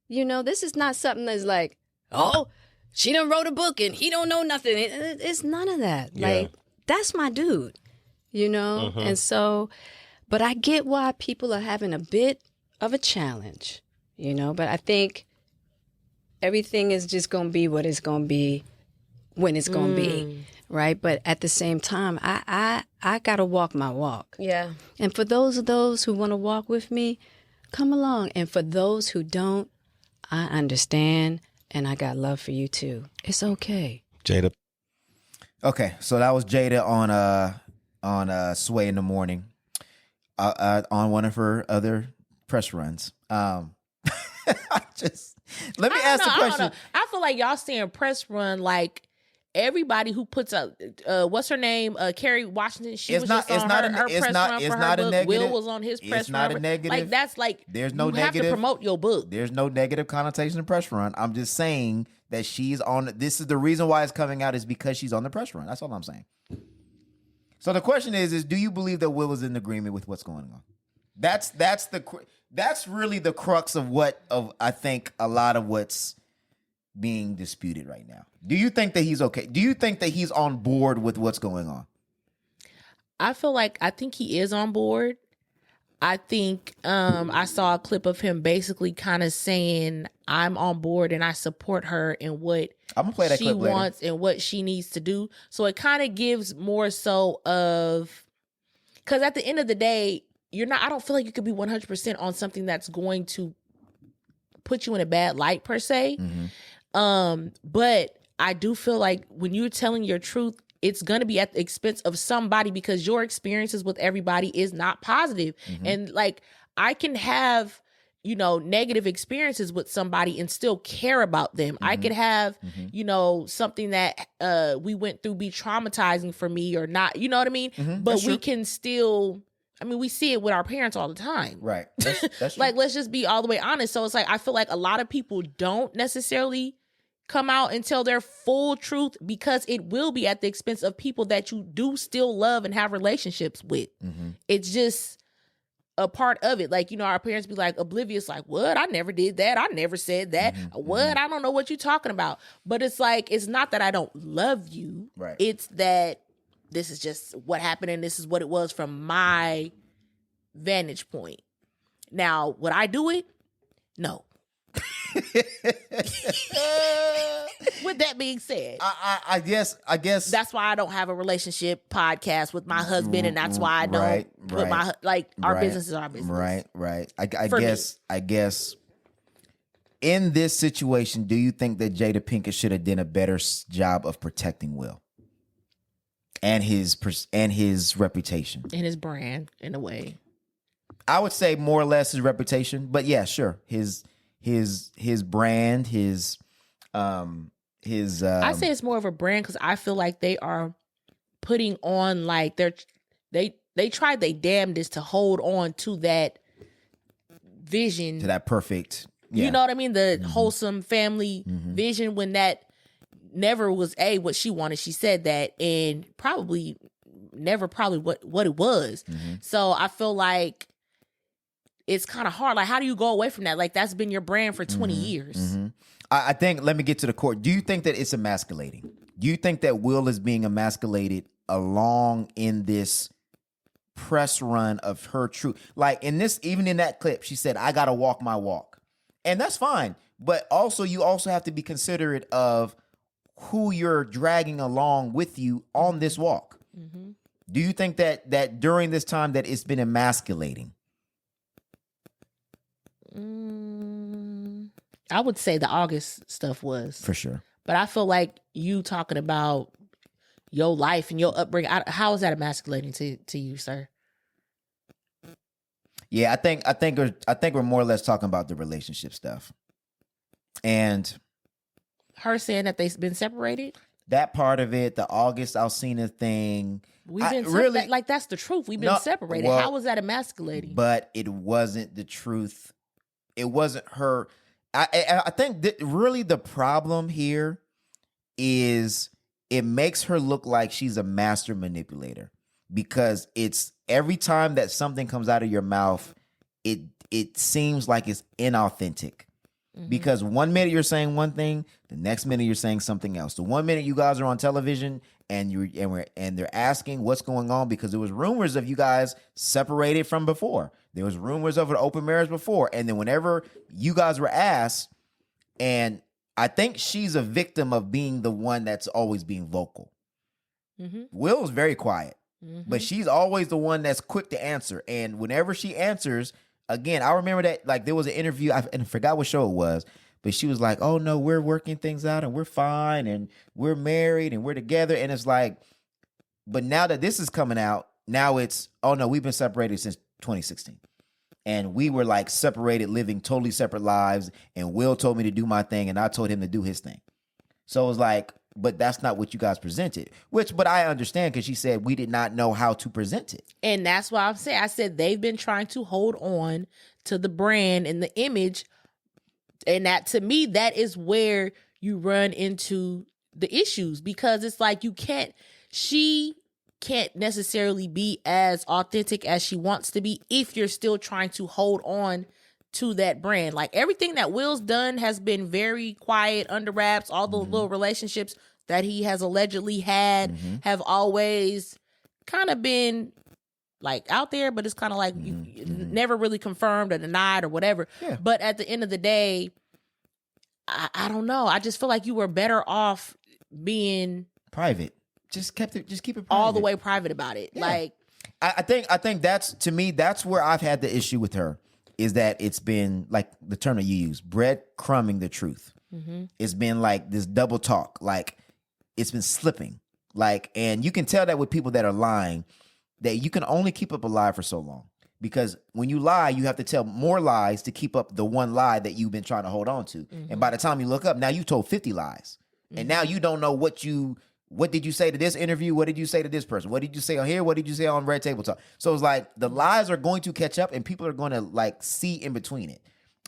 You know, this is not something that's like, oh, she done wrote a book and he don't know nothing. It's none of that. Yeah. Like, that's my dude, you know? Mm-hmm. And so, but I get why people are having a bit of a challenge, you know? But I think everything is just going to be what it's going to be when it's going to be, right? But at the same time, I got to walk my walk. Yeah. And for those who want to walk with me, come along. And for those who don't, I understand, and I got love for you too. It's okay. Jada. Okay, so that was Jada on Sway in the Morning, on one of her other press runs. Let me ask the question. I feel like y'all saying press run like everybody who puts up what's her name, Kerry Washington. She was just on her press run for her book. Will was on his press run. It's not a negative. Like that's like there's no you negative. have to promote your book. There's no negative connotation of press run. I'm just saying that she's on. This is the reason why it's coming out is because she's on the press run. That's all I'm saying. So the question is do you believe that Will is in agreement with what's going on? That's really the crux of I think a lot of what's being disputed right now. Do you think that he's okay? Do you think that he's on board with what's going on? I think he is on board. I think I saw a clip of him basically kind of saying, I'm on board and I support her in what I'm gonna play that she clip later. wants and what she needs to do. So it kind of gives more so of, because at the end of the day, I don't feel like you could be 100% on something that's going to put you in a bad light per se. Mm-hmm. But I do feel like when you're telling your truth, it's going to be at the expense of somebody because your experiences with everybody is not positive. Mm-hmm. And like, I can have, negative experiences with somebody and still care about them. Mm-hmm. I could have, something that we went through be traumatizing for me or not, you know what I mean? Mm-hmm. But we can still, we see it with our parents all the time. Right. That's true. Like, let's just be all the way honest. So it's like, I feel like a lot of people don't necessarily come out and tell their full truth because it will be at the expense of people that you do still love and have relationships with. Mm-hmm. It's just a part of it. Like, our parents be like oblivious, like, what? I never did that. I never said that. Mm-hmm. What? Mm-hmm. I don't know what you're talking about. But it's like, it's not that I don't love you. Right. It's that this is just what happened and this is what it was from my vantage point. Now, would I do it? No. With that being said, I guess that's why I don't have a relationship podcast with my husband, and that's why I don't put our business is our business. Right. I guess in this situation, do you think that Jada Pinkett should have done a better job of protecting Will and his reputation and his brand in a way? I would say more or less his reputation, but yeah, sure, his brand, I say it's more of a brand because I feel like they are putting on like they tried their damnedest to hold on to that vision, to that perfect. Yeah. You know what I mean? The wholesome family vision, when that never was what she wanted. She said that, and probably never what it was. So I feel like it's kind of hard. Like, how do you go away from that? Like, that's been your brand for 20 years. I think, let me get to the core. Do you think that it's emasculating? Do you think that Will is being emasculated along in this press run of her truth? Like in this, even in that clip, she said, I got to walk my walk. And that's fine. But also, you also have to be considerate of who you're dragging along with you on this walk. Do you think that during this time that it's been emasculating? I would say the August stuff was. For sure. But I feel like you talking about your life and your upbringing, how is that emasculating to you, sir? Yeah, I think we're more or less talking about the relationship stuff. And her saying that they've been separated? That part of it, the August Alsina thing. We've been really like that's the truth. We've been separated. How was that emasculating? But it wasn't the truth. It wasn't her. I think that really the problem here is it makes her look like she's a master manipulator, because it's every time that something comes out of your mouth, it seems like it's inauthentic. Because 1 minute you're saying one thing, the next minute you're saying something else. The 1 minute you guys are on television and they're asking what's going on, because there was rumors of you guys separated from before. There was rumors of an open marriage before. And then whenever you guys were asked, and I think she's a victim of being the one that's always being vocal. Will's very quiet, but she's always the one that's quick to answer. And whenever she answers, again, I remember that, like, there was an interview, and I forgot what show it was, but she was like, oh no, we're working things out and we're fine and we're married and we're together. And it's like, but now that this is coming out, now it's, oh no, we've been separated since 2016. And we were like separated, living totally separate lives. And Will told me to do my thing and I told him to do his thing. So it was like, but that's not what you guys presented. But I understand, because she said we did not know how to present it. And that's why I said they've been trying to hold on to the brand and the image. And that, to me, that is where you run into the issues, because it's like she can't necessarily be as authentic as she wants to be if you're still trying to hold on to that brand. Like, everything that Will's done has been very quiet, under wraps. All the little relationships that he has allegedly had have always kind of been like out there, but it's kind of like never really confirmed or denied or whatever. Yeah. But at the end of the day, I don't know. I just feel like you were better off being private. Just keep it private. All the way private about it. Yeah. Like, I think that's, to me, that's where I've had the issue with her, is that it's been, like the term that you use, breadcrumbing the truth. It's been like this double talk, like it's been slipping. Like, and you can tell that with people that are lying, that you can only keep up a lie for so long. Because when you lie, you have to tell more lies to keep up the one lie that you've been trying to hold on to. And by the time you look up, now you told 50 lies. And now you don't know what did you say to this interview? What did you say to this person? What did you say on here? What did you say on Red Table Talk? So it's like the lies are going to catch up and people are going to like see in between it.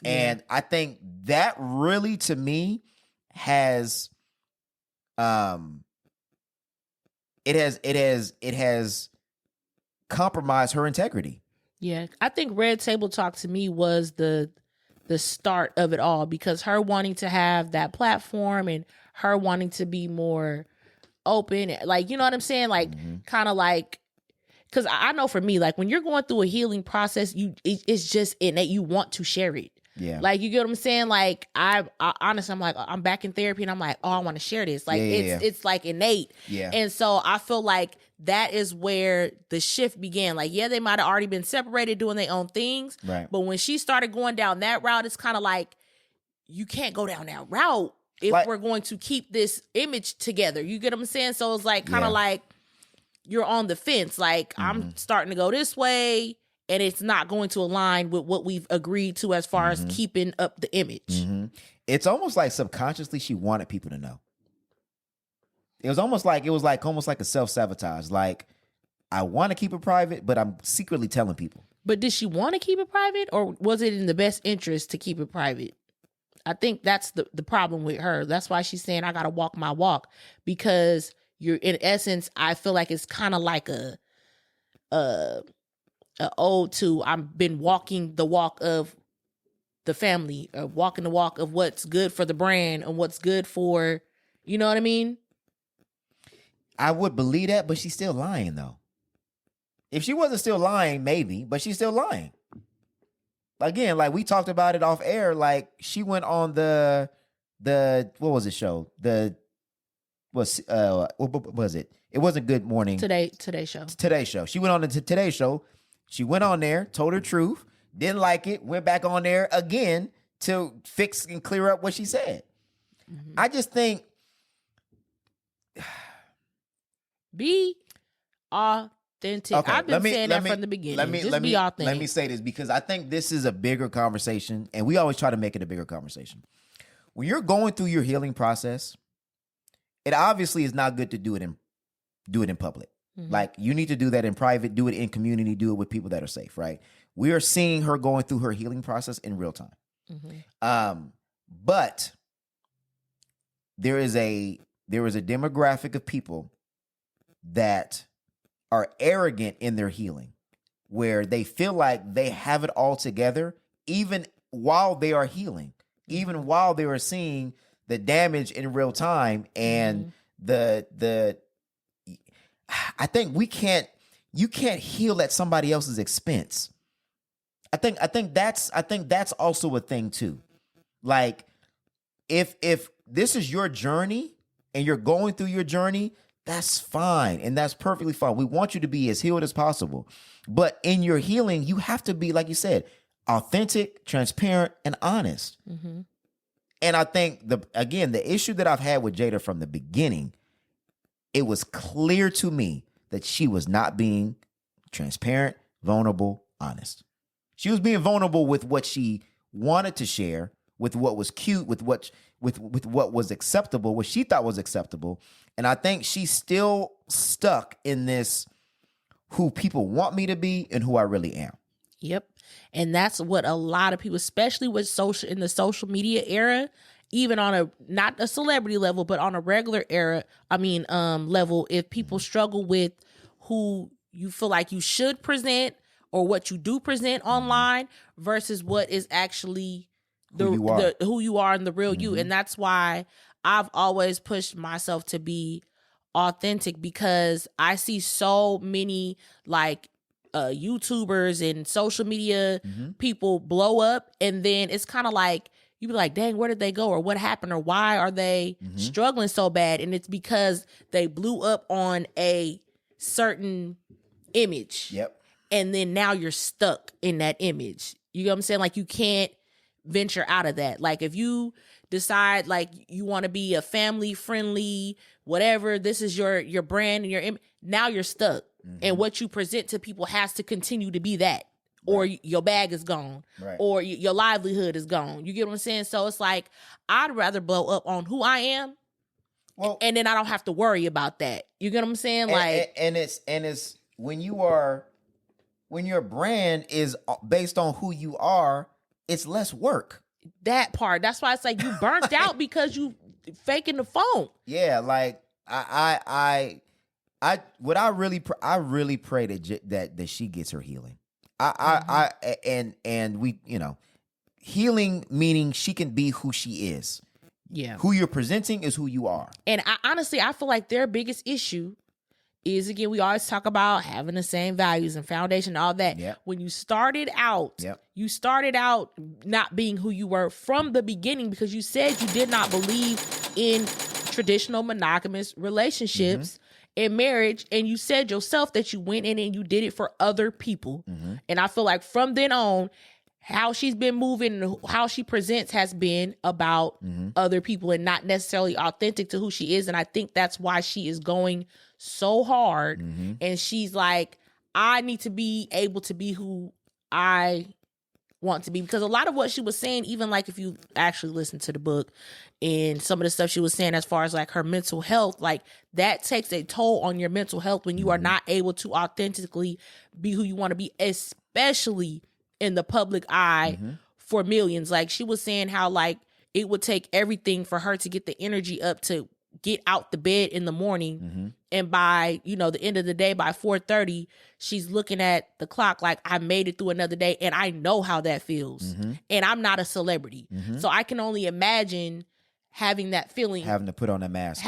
And I think that really, to me, has it has compromised her integrity. Yeah, I think Red Table Talk to me was the start of it all, because her wanting to have that platform and her wanting to be more open, like, you know what I'm saying? Like, kind of like, because I know for me, like, when you're going through a healing process, it's just innate. You want to share it. Yeah. Like, you get what I'm saying? Like, I honestly, I'm like, I'm back in therapy and I'm like, oh, I want to share this. Like, it's like innate. Yeah. And so I feel like that is where the shift began. Like, yeah, they might have already been separated doing their own things. Right. But when she started going down that route, it's kind of like, you can't go down that route if we're going to keep this image together. You get what I'm saying? So it's like, kind of like you're on the fence. Like, I'm starting to go this way, and it's not going to align with what we've agreed to as far as keeping up the image. It's almost like subconsciously she wanted people to know. It was almost like a self-sabotage. Like, I want to keep it private, but I'm secretly telling people. But did she want to keep it private, or was it in the best interest to keep it private? I think that's the problem with her. That's why she's saying I gotta walk my walk, because you're, in essence, I feel like it's kind of like a ode to, I've been walking the walk of the family, or walking the walk of what's good for the brand and what's good for, you know what I mean? I would believe that, but she's still lying though. If she wasn't still lying, maybe, but she's still lying. Again, like we talked about it off air, like she went on the what was it show? What was it? It wasn't Good Morning. Today show. Today show. She went on the Today show. She went on there, told her truth, didn't like it, went back on there again to fix and clear up what she said. Mm-hmm. I just think be authentic. Okay, I've been saying that from the beginning. Just be authentic. Let me say this, because I think this is a bigger conversation, and we always try to make it a bigger conversation. When you're going through your healing process, it obviously is not good to do it in public. Mm-hmm. Like, you need to do that in private, do it in community, do it with people that are safe, right? We are seeing her going through her healing process in real time. Mm-hmm. But there is a demographic of people that are arrogant in their healing, where they feel like they have it all together, even while they are healing, even while they are seeing the damage in real time. And the I think you can't heal at somebody else's expense. I think that's also a thing too. Like, if this is your journey and you're going through your journey, that's fine, and that's perfectly fine. We want you to be as healed as possible. But in your healing, you have to be, like you said, authentic, transparent, and honest. Mm-hmm. And I think, the issue that I've had with Jada from the beginning, it was clear to me that she was not being transparent, vulnerable, honest. She was being vulnerable with what she wanted to share, with what was cute, with what was acceptable, what she thought was acceptable. And I think she's still stuck in this, who people want me to be and who I really am. Yep. And that's what a lot of people, especially with in the social media era, even on a, not a celebrity level, but on a regular level, if people struggle with who you feel like you should present or what you do present online versus what is actually who you are and the real you. And that's why I've always pushed myself to be authentic, because I see so many YouTubers and social media people blow up, and then it's kind of like you be like, dang, where did they go, or what happened, or why are they struggling so bad? And it's because they blew up on a certain image. Yep. And then now you're stuck in that image. You know what I'm saying? Like, you can't venture out of that. Like, if you decide like you want to be a family friendly, whatever, this is your brand and your image, now you're stuck. And what you present to people has to continue to be that, or your bag is gone, or your livelihood is gone. You get what I'm saying? So it's like, I'd rather blow up on who I am, and then I don't have to worry about that. You get what I'm saying? And it's when your brand is based on who you are, it's less work. That part. That's why it's like you burnt out because you faking the phone. Yeah, like I really pray that she gets her healing. And we, healing meaning she can be who she is. Yeah. Who you're presenting is who you are. And I feel like their biggest issue is, again, we always talk about having the same values and foundation and all that. Yep. When you started out, you started out not being who you were from the beginning, because you said you did not believe in traditional monogamous relationships and marriage. And you said yourself that you went in and you did it for other people. And I feel like from then on, how she's been moving and how she presents has been about other people and not necessarily authentic to who she is. And I think that's why she is going so hard. And she's like, I need to be able to be who I want to be, because a lot of what she was saying, even like if you actually listen to the book and some of the stuff she was saying as far as like her mental health, like that takes a toll on your mental health when you are not able to authentically be who you want to be, especially in the public eye for millions. Like she was saying how like it would take everything for her to get the energy up to get out the bed in the morning, and by the end of the day, by 4:30, she's looking at the clock like, I made it through another day, and I know how that feels, and I'm not a celebrity, so I can only imagine having that feeling, having to put on a mask,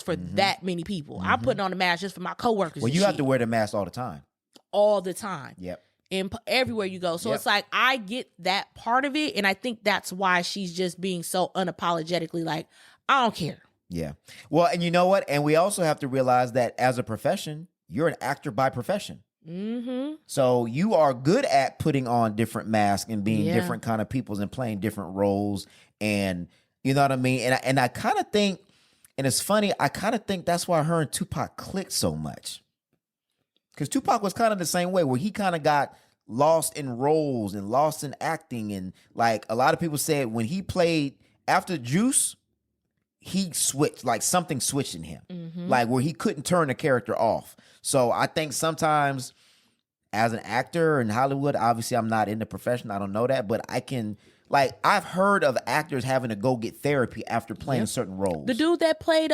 for that many people. I'm putting on a mask just for my coworkers. Well, you have to wear the mask all the time. Yep. And everywhere you go. So it's like, I get that part of it, and I think that's why she's just being so unapologetically like, I don't care. Yeah. Well, and you know what? And we also have to realize that as a profession, you're an actor by profession. So you are good at putting on different masks and being different kind of peoples and playing different roles. And you know what I mean? And I kind of think, and it's funny, I kind of think that's why her and Tupac clicked so much. Because Tupac was kind of the same way, where he kind of got lost in roles and lost in acting. And like a lot of people said, when he played after Juice, he switched, like something switched in him, like where he couldn't turn the character off. So I think sometimes as an actor in Hollywood, obviously I'm not in the profession, I don't know that, but I can, like, I've heard of actors having to go get therapy after playing certain roles. The dude that played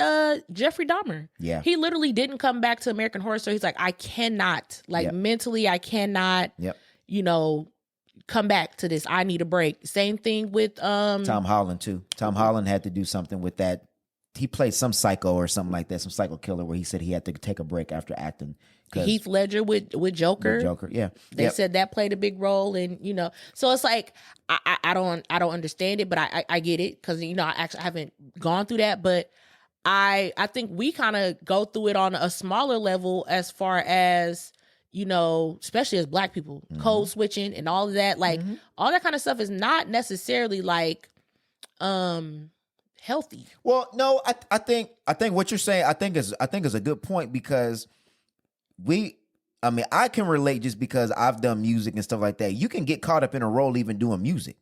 Jeffrey Dahmer, he literally didn't come back to American Horror Story. He's like, I cannot, like mentally, I cannot, come back to this. I need a break. Same thing with Tom Holland too. Tom Holland had to do something with that. He played some psycho or something like that, some psycho killer, where he said he had to take a break after acting. Heath Ledger with Joker. They said that played a big role, and so it's like I don't understand it, but I get it, because I actually haven't gone through that, but I think we kind of go through it on a smaller level as far as especially as Black people, code switching and all of that, like all that kind of stuff is not necessarily like healthy. Well, no, I think what you're saying, I think is a good point, because I can relate just because I've done music and stuff like that. You can get caught up in a role even doing music,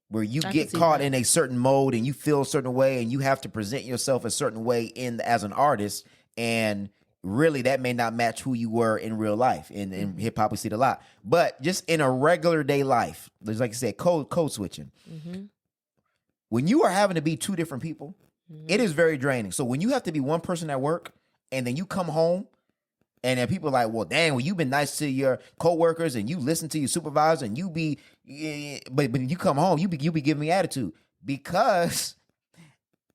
where you get caught in a certain mode and you feel a certain way and you have to present yourself a certain way as an artist, and really that may not match who you were in real life. In hip hop we see it a lot, but just in a regular day life, there's, like you said, code switching. When you are having to be two different people, it is very draining. So when you have to be one person at work and then you come home and then people are like, well, dang, well, you've been nice to your coworkers and you listen to your supervisor and but when you come home, you be giving me attitude, because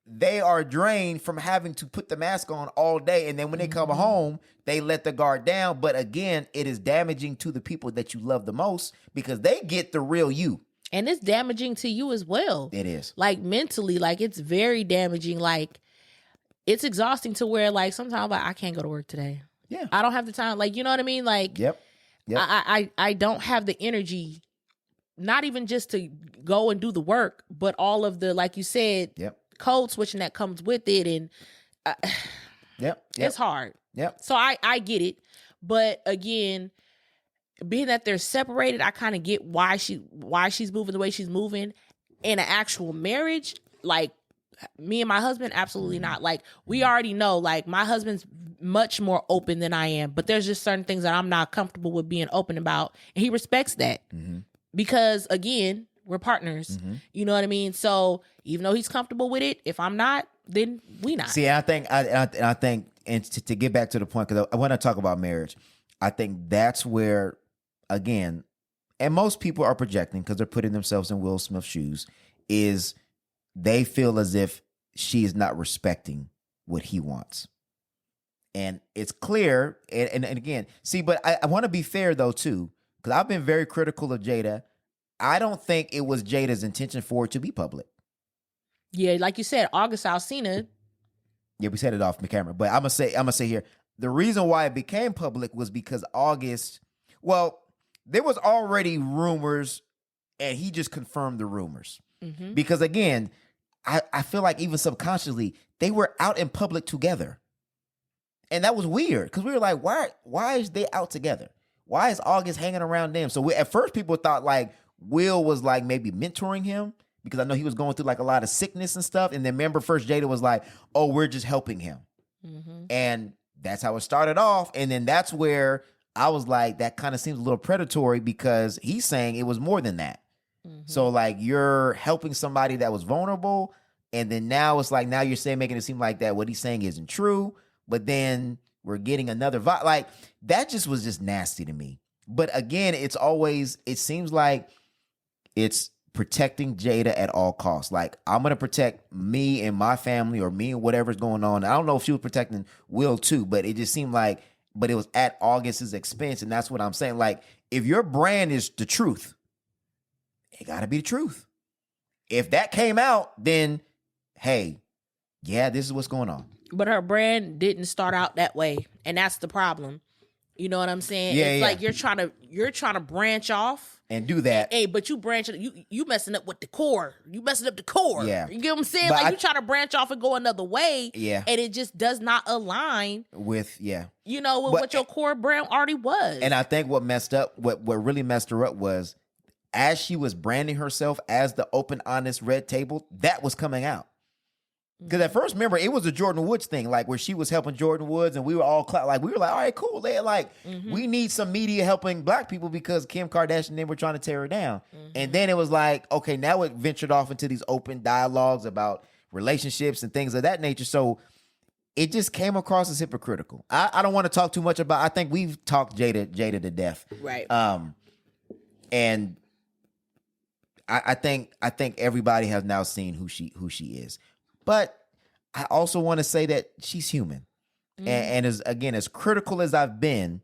they are drained from having to put the mask on all day. And then when they come home, they let the guard down. But again, it is damaging to the people that you love the most, because they get the real you. And it's damaging to you as well. It is. Like mentally, like it's very damaging. Like it's exhausting to where like sometimes like, I can't go to work today. Yeah. I don't have the time. Like, you know what I mean? Like, yep. I don't have the energy, not even just to go and do the work, but all of the, like you said, code switching that comes with it. And it's hard. Yep. So I get it. But again, being that they're separated, I kind of get why she's moving the way she's moving. In an actual marriage, like me and my husband, absolutely not. Like we already know, like my husband's much more open than I am, but there's just certain things that I'm not comfortable with being open about, and he respects that because again, we're partners. You know what I mean? So even though he's comfortable with it, if I'm not, then we not. See, I think, and to get back to the point, because I want to talk about marriage, I think that's where, again, and most people are projecting because they're putting themselves in Will Smith's shoes, is they feel as if she is not respecting what he wants. And it's clear, and again, see, but I want to be fair though too, because I've been very critical of Jada. I don't think it was Jada's intention for it to be public. Yeah, like you said, August Alsina. Yeah, we said it off the camera, but I'm gonna say here, the reason why it became public was because August, well, there was already rumors, and he just confirmed the rumors. Because again, I feel like even subconsciously, they were out in public together. And that was weird, because we were like, why is they out together? Why is August hanging around them? So at first people thought like, Will was like maybe mentoring him because I know he was going through like a lot of sickness and stuff. And then remember, first Jada was like, "Oh, we're just helping him," and that's how it started off. And then that's where I was like, that kind of seems a little predatory because he's saying it was more than that. So like you're helping somebody that was vulnerable, and then now it's like now you're saying making it seem like that what he's saying isn't true, but then we're getting another vibe. Like that just was just nasty to me. But again, it seems like it's protecting Jada at all costs. Like I'm gonna protect me and my family or me and whatever's going on. I don't know if she was protecting Will too, but it just seemed like, but it was at August's expense, and that's what I'm saying. Like if your brand is the truth, it gotta be the truth. If that came out, then hey, yeah, this is what's going on. But her brand didn't start out that way, and that's the problem. You know what I'm saying? Yeah, it's yeah. like you're trying to branch off And do that. Hey, but you you messing up with the core. You messing up the core. Yeah. You get what I'm saying? But like you trying to branch off and go another way. Yeah. And it just does not align With what your core brand already was. And I think what really messed her up was as she was branding herself as the open, honest red table, that was coming out. Because at first, remember, it was a Jordan Woods thing, like where she was helping Jordan Woods, and we were all all right, cool. They like, we need some media helping black people because Kim Kardashian and they were trying to tear her down. And then it was like, okay, now it ventured off into these open dialogues about relationships and things of that nature. So it just came across as hypocritical. I don't want to talk too much about. I think we've talked Jada to death, right? And I think everybody has now seen who she is. But I also want to say that she's human. And as critical as I've been,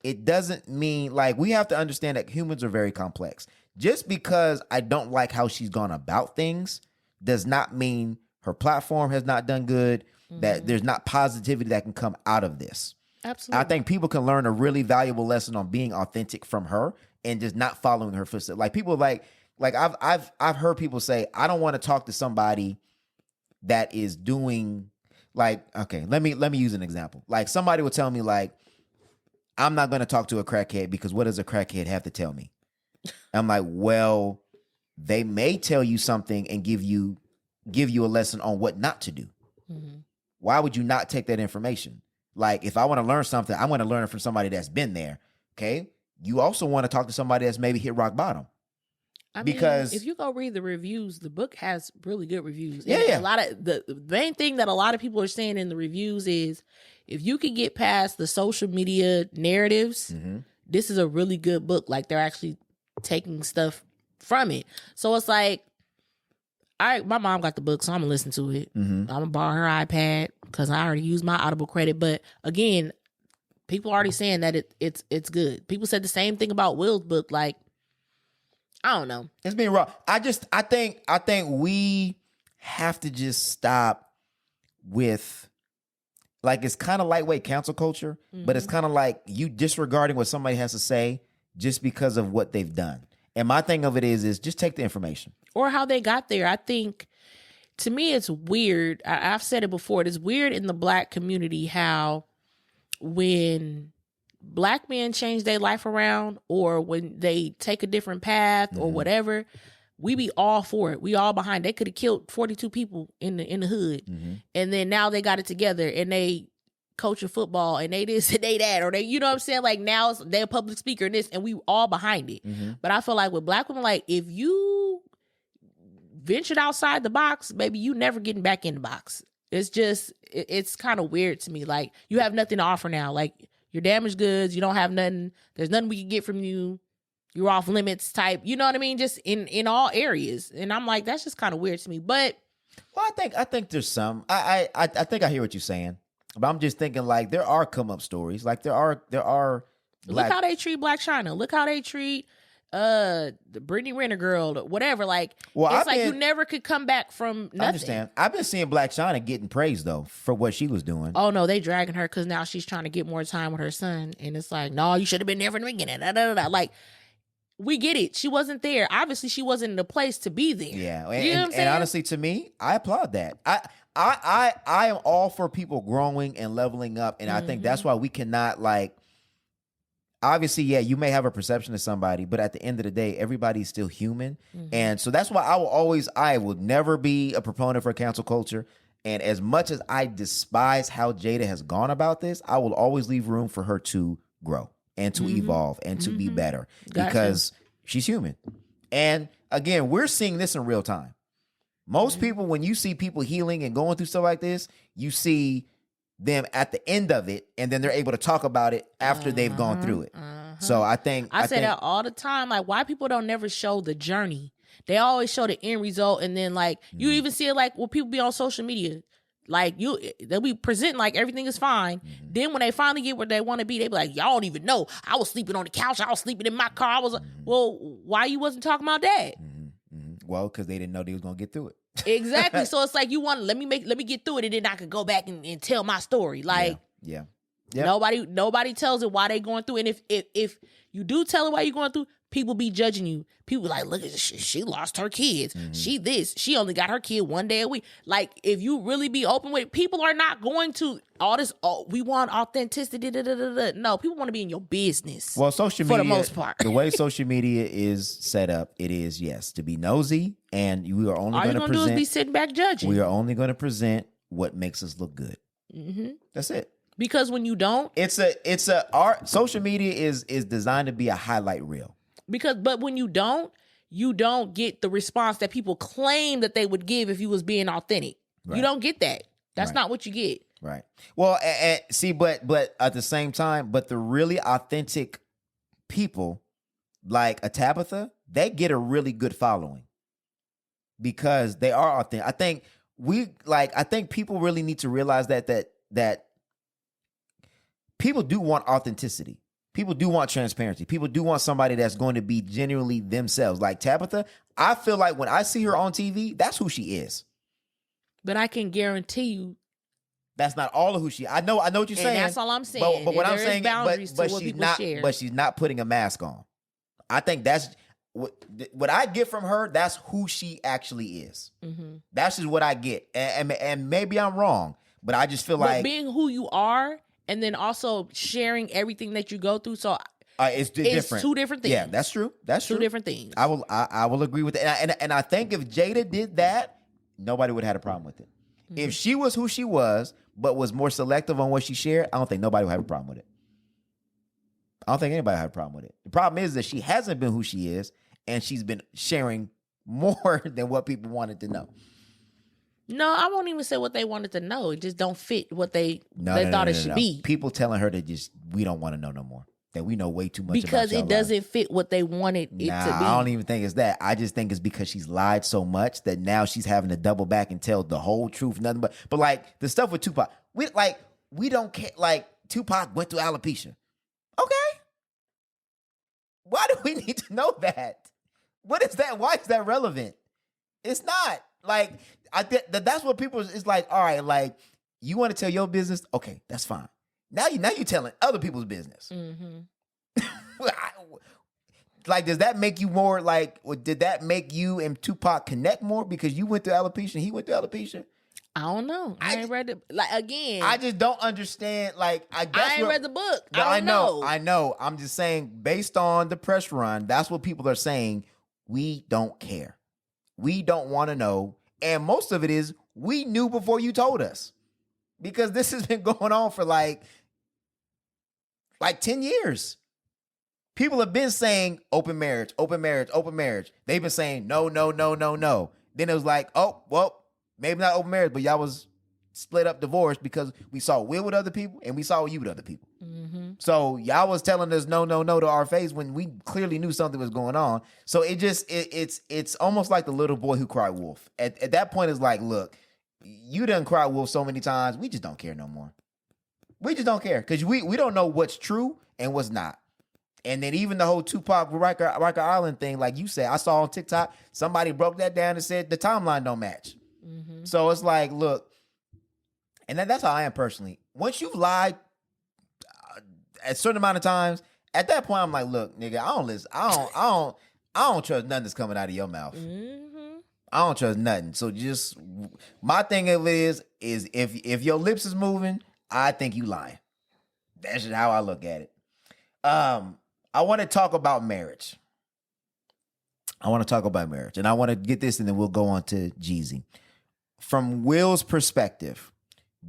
it doesn't mean, like, we have to understand that humans are very complex. Just because I don't like how she's gone about things does not mean her platform has not done good, that there's not positivity that can come out of this. Absolutely. I think people can learn a really valuable lesson on being authentic from her and just not following her footsteps. Like people like I've heard people say, I don't want to talk to somebody that is doing, like, okay, let me use an example. Like somebody would tell me, like, I'm not going to talk to a crackhead because what does a crackhead have to tell me? I'm like, well, they may tell you something and give you a lesson on what not to do. Why would you not take that information? Like, if I want to learn something, I want to learn it from somebody that's been there. Okay. You also want to talk to somebody that's maybe hit rock bottom. Because if you go read the reviews, the book has really good reviews. Yeah, And yeah. a lot of the main thing that a lot of people are saying in the reviews is if you can get past the social media narratives, this is a really good book. Like they're actually taking stuff from it. So it's like, all right, my mom got the book, so I'm gonna listen to it. I'm gonna borrow her iPad because I already used my Audible credit. But again, people are already saying that it's good. People said the same thing about Will's book. Like, I don't know. It's being raw. I think we have to just stop with, like, it's kind of lightweight cancel culture, but it's kind of like you disregarding what somebody has to say just because of what they've done. And my thing of it is just take the information. Or how they got there. I think, to me, it's weird. I've said it before. It's weird in the black community how when black men change their life around or when they take a different path or whatever, we be all for it. We all behind. They could have killed 42 people in the hood. And then now they got it together and they coaching football and they this and they that, or they, you know what I'm saying? Like now they're a public speaker and this, and we all behind it. But I feel like with black women, like if you ventured outside the box, baby, you never getting back in the box. It's just, it's kind of weird to me. Like you have nothing to offer now. Like you're damaged goods. You don't have nothing. There's nothing we can get from you. You're off limits type. You know what I mean? Just in all areas. And I'm like, that's just kind of weird to me. But well, I think there's some. I think I hear what you're saying, but I'm just thinking like there are come up stories. Like there are. Look how they treat Black China. Look how they treat the Brittany Renner girl, or whatever. Like you never could come back from nothing. I understand. I've been seeing Black China getting praised though for what she was doing. Oh no, they dragging her because now she's trying to get more time with her son, and it's like, no, you should have been there from the beginning. Da, da, da, da. Like, we get it. She wasn't there. Obviously, she wasn't in the place to be there. Yeah, you know what I'm saying? And honestly, to me, I applaud that. I am all for people growing and leveling up, and I think that's why we cannot like. obviously, yeah, you may have a perception of somebody, but at the end of the day, everybody's still human. And so that's why I will never be a proponent for cancel culture. And as much as I despise how Jada has gone about this, I will always leave room for her to grow and to evolve and to be better because she's human. And again, we're seeing this in real time. Most people, when you see people healing and going through stuff like this, you see them at the end of it, and then they're able to talk about it after they've gone through it. So I think I say that all the time. Like, why people don't never show the journey? They always show the end result, and then like you even see it like when people be on social media, like they'll be presenting like everything is fine. Then when they finally get where they want to be, they be like, y'all don't even know. I was sleeping on the couch. I was sleeping in my car. I was well, why you wasn't talking about that? Well, because they didn't know they was gonna get through it. Exactly. So it's like you want let me get through it, and then I could go back and tell my story. Like Yep. nobody tells it why they going through. And if you do tell it why you're going through, people be judging you. People like, look at this, she lost her kids. She only got her kid one day a week. Like, if you really be open with it, people are not going to all this. Oh, we want authenticity. No, people want to be in your business. Well, social media, for the most part, the way social media is set up, it is to be nosy, and we are only all going you're to gonna present. do is be sitting back judging. We are only going to present what makes us look good. That's it. Because when you don't, our social media is designed to be a highlight reel. But when you don't get the response that people claim that they would give if you was being authentic. Right. You don't get that. That's not what you get. Right. Well, see, but at the same time, but the really authentic people like a Tabitha, they get a really good following because they are authentic. I think people really need to realize that people do want authenticity. People do want transparency. People do want somebody that's going to be genuinely themselves. Like Tabitha, I feel like when I see her on TV, that's who she is. But I can guarantee you, that's not all of who she. I know what you're saying. That's all I'm saying. But what I'm saying, but she's not putting a mask on. I think that's what I get from her. That's who she actually is. That's just what I get, and maybe I'm wrong, but I just feel like being who you are. And then also sharing everything that you go through. So it's different. Two different things. Yeah, that's true. That's two true. different things. I will agree with that. And I think if Jada did that, nobody would have had a problem with it. If she was who she was, but was more selective on what she shared, I don't think nobody would have a problem with it. I don't think anybody had a problem with it. The problem is that she hasn't been who she is, and she's been sharing more than what people wanted to know. No, I won't even say what they wanted to know. It just don't fit what they thought it should be. People telling her that we don't want to know no more. That we know way too much because about it doesn't fit what they wanted it to be. I don't even think it's that. I just think it's because she's lied so much that now she's having to double back and tell the whole truth, nothing but like the stuff with Tupac. We don't care. Like Tupac went through alopecia. Okay. Why do we need to know that? What is that? Why is that relevant? It's not. Like, that's what people is like, all right, like, you want to tell your business? Okay, that's fine. Now you're telling other people's business. Like, does that make you more like, or did that make you and Tupac connect more because you went through alopecia and he went through alopecia? I don't know. I ain't read it. Like, again, I just don't understand. Like, I ain't read the book. I know. I'm just saying, based on the press run, that's what people are saying. We don't care. We don't want to know. And most of it is we knew before you told us. Because this has been going on for like 10 years. People have been saying open marriage, open marriage, open marriage. They've been saying no, no, no, no, no. Then it was like, oh, well, maybe not open marriage, but y'all was split up, divorced because we saw Will with other people and we saw you with other people. So y'all was telling us no, no, no to our face when we clearly knew something was going on. So it's almost like the little boy who cried wolf. At that point, it's like, look, you done cried wolf so many times, we just don't care no more. We just don't care because we don't know what's true and what's not. And then even the whole Tupac Riker Island thing, like you said, I saw on TikTok, somebody broke that down and said the timeline don't match. So it's like, look, and that's how I am personally. Once you've lied a certain amount of times, at that point, I'm like, look, nigga, I don't listen. I don't trust nothing that's coming out of your mouth. I don't trust nothing. So just my thing of it is if your lips is moving, I think you lying. That's just how I look at it. I want to talk about marriage. And I want to get this, and then we'll go on to Jeezy. From Will's perspective,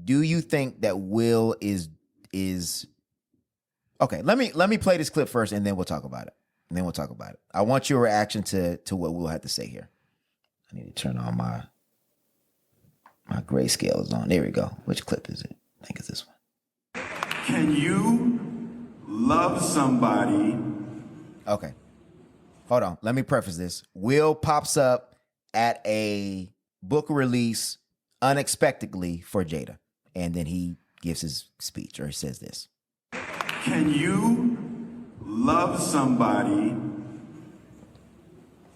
do you think that Will is okay? Let me play this clip first, and then we'll talk about it. I want your reaction to what Will had to say here. I need to turn on my grayscale is on. There we go. Which clip is it? I think it's this one. Can you love somebody? Okay. Hold on. Let me preface this. Will pops up at a book release unexpectedly for Jada. And then he gives his speech, or he says this. Can you love somebody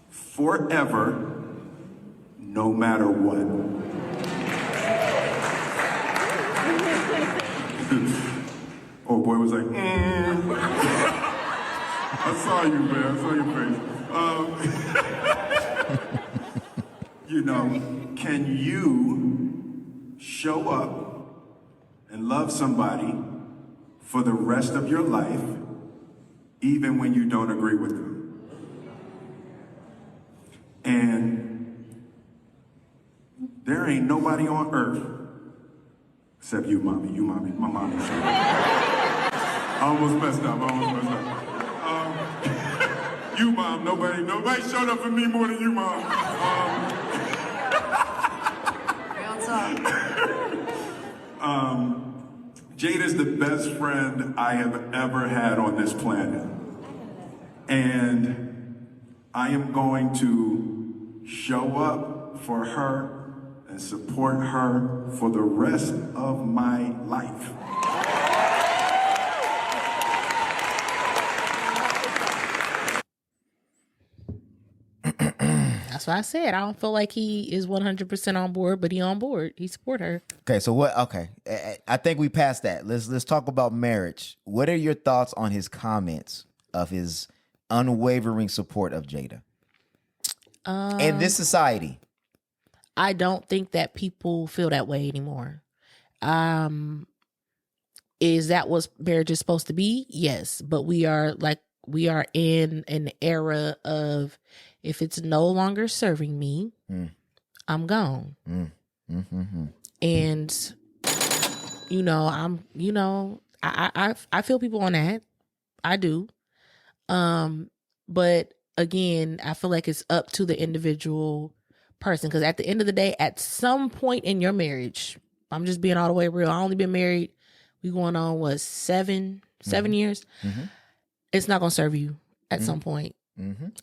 forever, no matter what? Oh, boy was like, I saw you, man. I saw your face. Can you show up and love somebody for the rest of your life, even when you don't agree with them? And there ain't nobody on earth except you, mommy. My mommy. I almost messed up. You, mom. Nobody showed up for me more than you, mom. Jada's the best friend I have ever had on this planet. And I am going to show up for her and support her for the rest of my life. That's what I said. I don't feel like he is 100% on board, but he on board. He support her. Okay, so what? Okay, I think we passed that. Let's talk about marriage. What are your thoughts on his comments of his unwavering support of Jada in this society? I don't think that people feel that way anymore. Is that what marriage is supposed to be? Yes, but we are in an era of, if it's no longer serving me, I'm gone. And I feel people on that. I do. But again, I feel like it's up to the individual person, because at the end of the day, at some point in your marriage, I'm just being all the way real. I only been married, we going on 7 years. It's not gonna serve you at some point.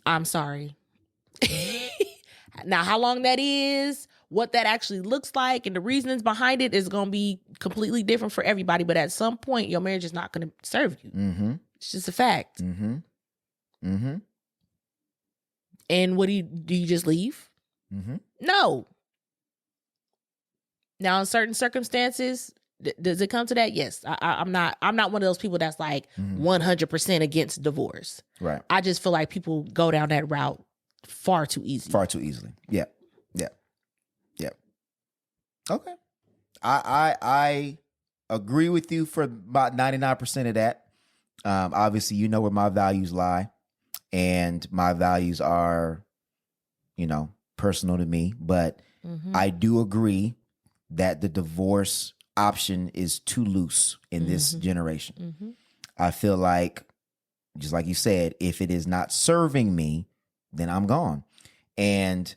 I'm sorry. Now, how long that is, what that actually looks like, and the reasons behind it is gonna be completely different for everybody. But at some point, your marriage is not gonna serve you. It's just a fact. And what do you just leave? No. Now, in certain circumstances, does it come to that? Yes. I'm not one of those people that's like 100% against divorce. Right. I just feel like people go down that route far too easily. Yeah. Okay. I agree with you for about 99% of that. Obviously, you know where my values lie, and my values are, personal to me, but I do agree that the divorce option is too loose in this generation. I feel like, just like you said, if it is not serving me, then I'm gone. And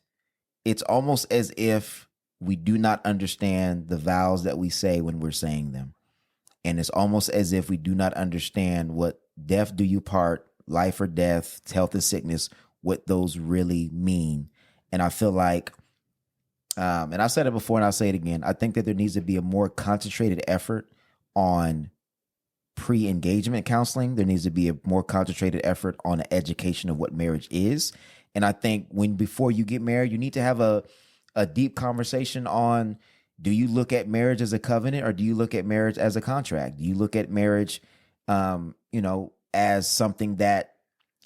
it's almost as if we do not understand the vows that we say when we're saying them. And it's almost as if we do not understand what death do you part, life or death, health and sickness, what those really mean. And I feel like, and I said it before and I'll say it again, I think that there needs to be a more concentrated effort on pre-engagement counseling. There needs to be a more concentrated effort on the education of what marriage is. And I think before you get married, you need to have a deep conversation on, do you look at marriage as a covenant, or do you look at marriage as a contract? Do you look at marriage, as something that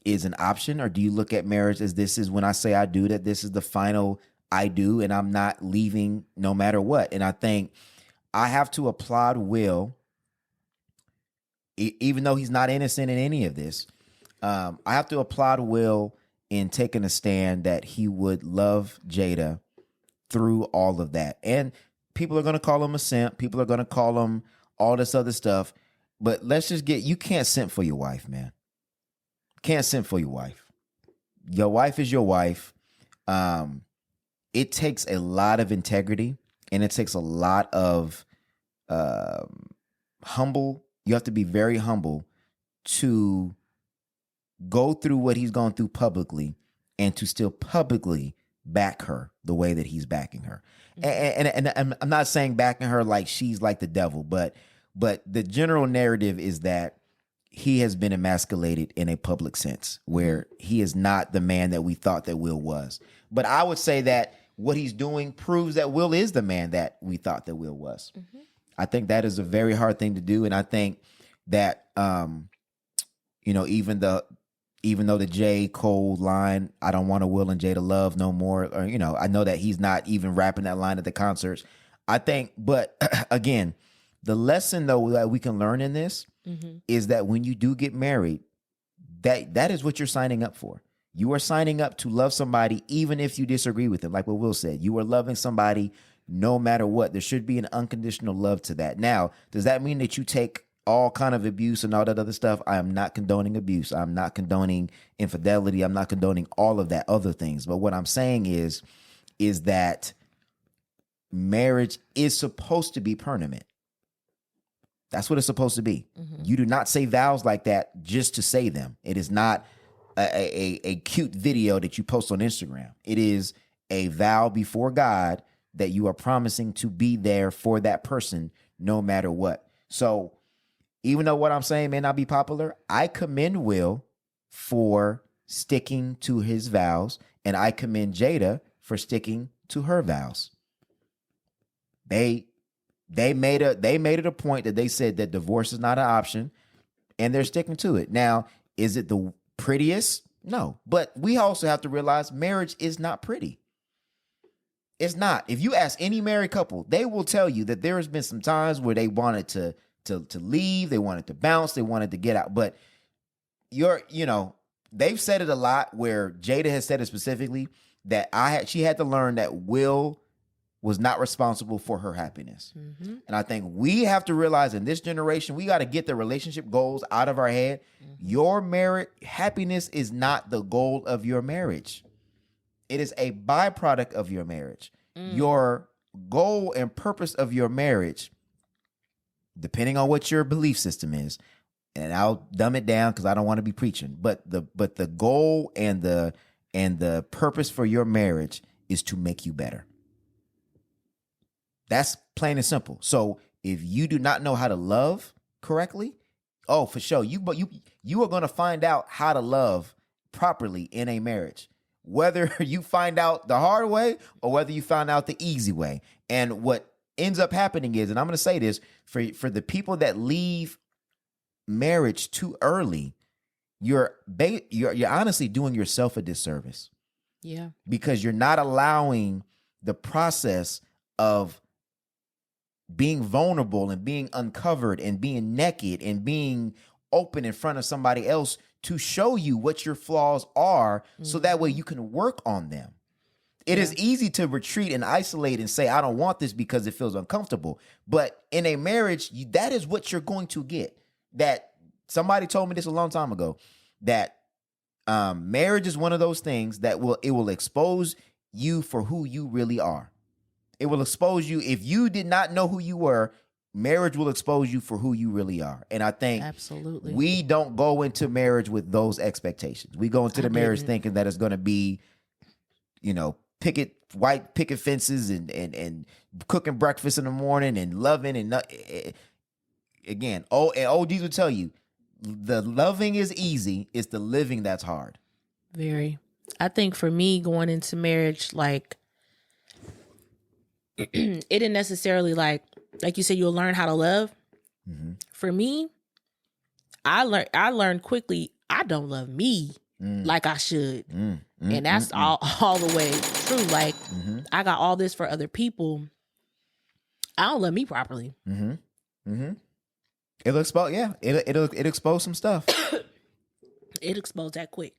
is an option, or do you look at marriage as, this is when I say I do, that this is the final I do, and I'm not leaving no matter what? And I think I have to applaud Will even though he's not innocent in any of this, I have to applaud Will in taking a stand that he would love Jada through all of that. And people are going to call him a simp. People are going to call him all this other stuff. But let's just you can't simp for your wife, man. Can't simp for your wife. Your wife is your wife. It takes a lot of integrity, and it takes a lot of humble. You have to be very humble to go through what he's gone through publicly and to still publicly back her the way that he's backing her. And I'm not saying backing her like she's like the devil, but the general narrative is that he has been emasculated in a public sense where he is not the man that we thought that Will was. But I would say that what he's doing proves that Will is the man that we thought that Will was. Mm-hmm. I think that is a very hard thing to do. And I think that, even though the J. Cole line, I don't want to Will and Jada love no more, or, I know that he's not even rapping that line at the concerts. I think, but again, the lesson though that we can learn in this is that when you do get married, that is what you're signing up for. You are signing up to love somebody even if you disagree with them. Like what Will said, you are loving somebody no matter what. There should be an unconditional love to that. Now, does that mean that you take all kind of abuse and all that other stuff? I am not condoning abuse. I'm not condoning infidelity. I'm not condoning all of that other things. But what I'm saying is that marriage is supposed to be permanent. That's what it's supposed to be. Mm-hmm. You do not say vows like that just to say them. It is not a cute video that you post on Instagram. It is a vow before God that you are promising to be there for that person no matter what. So even though what I'm saying may not be popular, I commend Will for sticking to his vows, and I commend Jada for sticking to her vows. They made it a point that they said that divorce is not an option, and they're sticking to it. Now, is it the prettiest? No, but we also have to realize marriage is not pretty. It's not. If you ask any married couple, they will tell you that there has been some times where they wanted to leave, they wanted to bounce, they wanted to get out. But they've said it a lot where Jada has said it specifically that she had to learn that Will was not responsible for her happiness. Mm-hmm. And I think we have to realize in this generation, we got to get the relationship goals out of our head. Mm-hmm. Your marriage happiness is not the goal of your marriage. It is a byproduct of your marriage. Mm. Your goal and purpose of your marriage, depending on what your belief system is, and I'll dumb it down because I don't want to be preaching, but the goal and the purpose for your marriage is to make you better. That's plain and simple. So if you do not know how to love correctly, oh, for sure, you are going to find out how to love properly in a marriage, whether you find out the hard way or whether you find out the easy way. And what ends up happening is, and I'm going to say this, for the people that leave marriage too early, you're honestly doing yourself a disservice. Yeah. Because you're not allowing the process of being vulnerable and being uncovered and being naked and being open in front of somebody else to show you what your flaws are, so that way you can work on them. It is easy to retreat and isolate and say, I don't want this because it feels uncomfortable. But in a marriage, that is what you're going to get. That somebody told me this a long time ago, that marriage is one of those things that will expose you for who you really are. It will expose you. If you did not know who you were, marriage will expose you for who you really are. And I think absolutely we don't go into marriage with those expectations. We go into the marriage thinking that it's going to be, white picket fences and cooking breakfast in the morning and loving and again. And OGs will tell you, the loving is easy. It's the living that's hard. Very. I think for me, going into marriage, like it didn't necessarily like you said, you'll learn how to love. Mm-hmm. For me, I learned quickly, I don't love me like I should. And that's all the way true. Like, I got all this for other people. I don't love me properly. It'll expose. Yeah, it'll expose some stuff. It exposed that quick.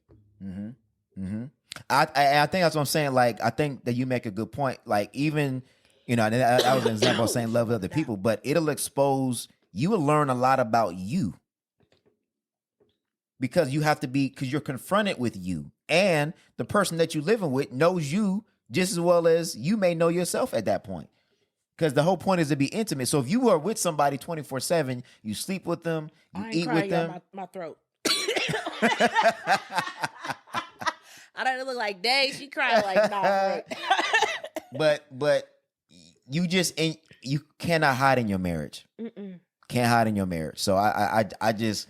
I think that's what I'm saying. Like, I think that you make a good point. Like, even, and that was an example of saying love other people, but it'll expose. You will learn a lot about you because you're confronted with you, and the person that you're living with knows you just as well as you may know yourself at that point. Because the whole point is to be intimate. So if you are with somebody 24/7, you sleep with them, you eat with them. My throat. I don't look like, dang, she cried like, nah. But you you cannot hide in your marriage. Can't hide in your marriage. So I just,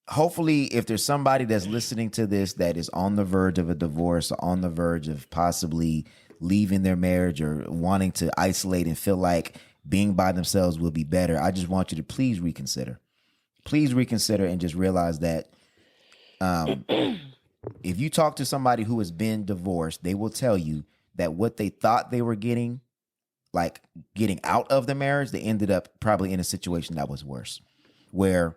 hopefully, if there's somebody that's listening to this that is on the verge of a divorce or on the verge of possibly leaving their marriage or wanting to isolate and feel like being by themselves will be better, I just want you to please reconsider. Please reconsider and just realize that if you talk to somebody who has been divorced, they will tell you that what they thought they were getting out of the marriage, they ended up probably in a situation that was worse, where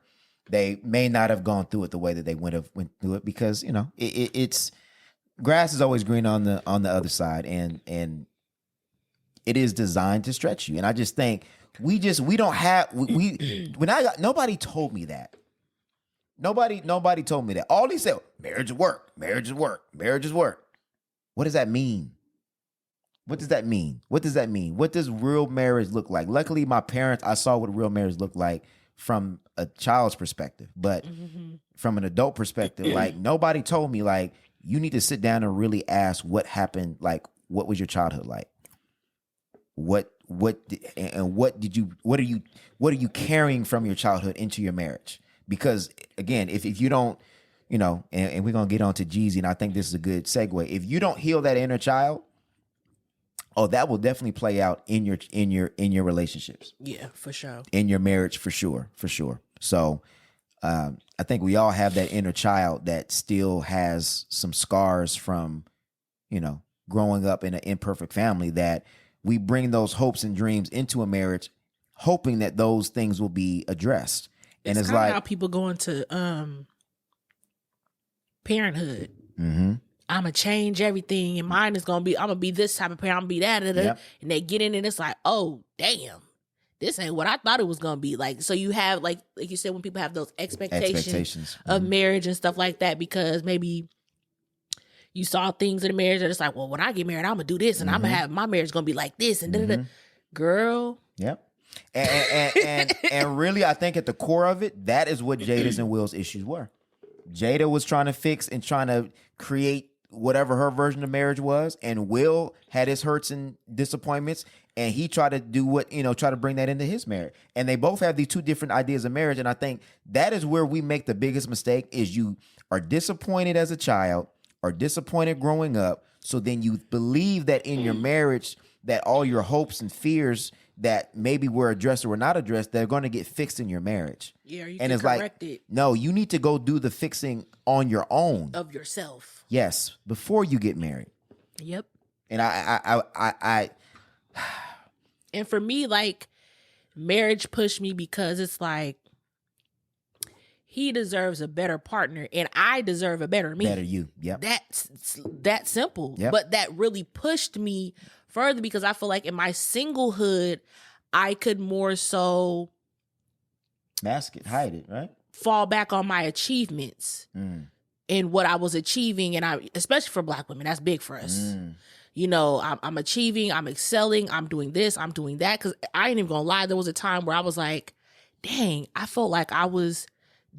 they may not have gone through it the way that they went through it, because it's grass is always green on the other side, and it is designed to stretch you. And I just think nobody told me that. Nobody told me that. All they said, marriage is work, marriage is work, marriage is work. What does that mean? What does that mean? What does that mean? What does real marriage look like? Luckily, my parents, I saw what real marriage looked like from a child's perspective, but from an adult perspective, like, nobody told me, like, you need to sit down and really ask what happened. Like, what was your childhood like? What are you carrying from your childhood into your marriage? Because again, if you don't, and we're going to get on to Jeezy, and I think this is a good segue. If you don't heal that inner child, that will definitely play out in your relationships. Yeah, for sure. In your marriage, for sure. So I think we all have that inner child that still has some scars from, growing up in an imperfect family, that we bring those hopes and dreams into a marriage, hoping that those things will be addressed. And it's like how people go into parenthood. I'm gonna change everything, and mine is gonna be, I'm gonna be this type of parent, I'm gonna be that, Yep. And they get in and it's like, oh damn, this ain't what I thought it was gonna be. Like, so you have like you said, when people have those expectations of marriage and stuff like that, because maybe you saw things in the marriage that it's like, well, when I get married, I'm gonna do this, and I'm gonna have my marriage gonna be like this, and da-da-da. Girl. Yep. And really, I think at the core of it, that is what Jada's and Will's issues were. Jada was trying to fix and trying to create whatever her version of marriage was, and Will had his hurts and disappointments, and he tried to do try to bring that into his marriage. And they both have these two different ideas of marriage, and I think that is where we make the biggest mistake, is you are disappointed as a child or disappointed growing up, so then you believe that in your marriage that all your hopes and fears that maybe were addressed or were not addressed, they're going to get fixed in your marriage. Yeah, you and can it's correct like, it. No, you need to go do the fixing on your own. Of yourself. Yes, before you get married. Yep. And I and for me, like, marriage pushed me because it's like, he deserves a better partner, and I deserve a better me. Better you. Yep. That's that simple. Yep. But that really pushed me further, because I feel like in my singlehood, I could more so mask it, hide it, right? Fall back on my achievements and what I was achieving. And especially for Black women, that's big for us. I'm achieving, I'm excelling, I'm doing this, I'm doing that. Because I ain't even gonna lie, there was a time where I was like, dang, I felt like I was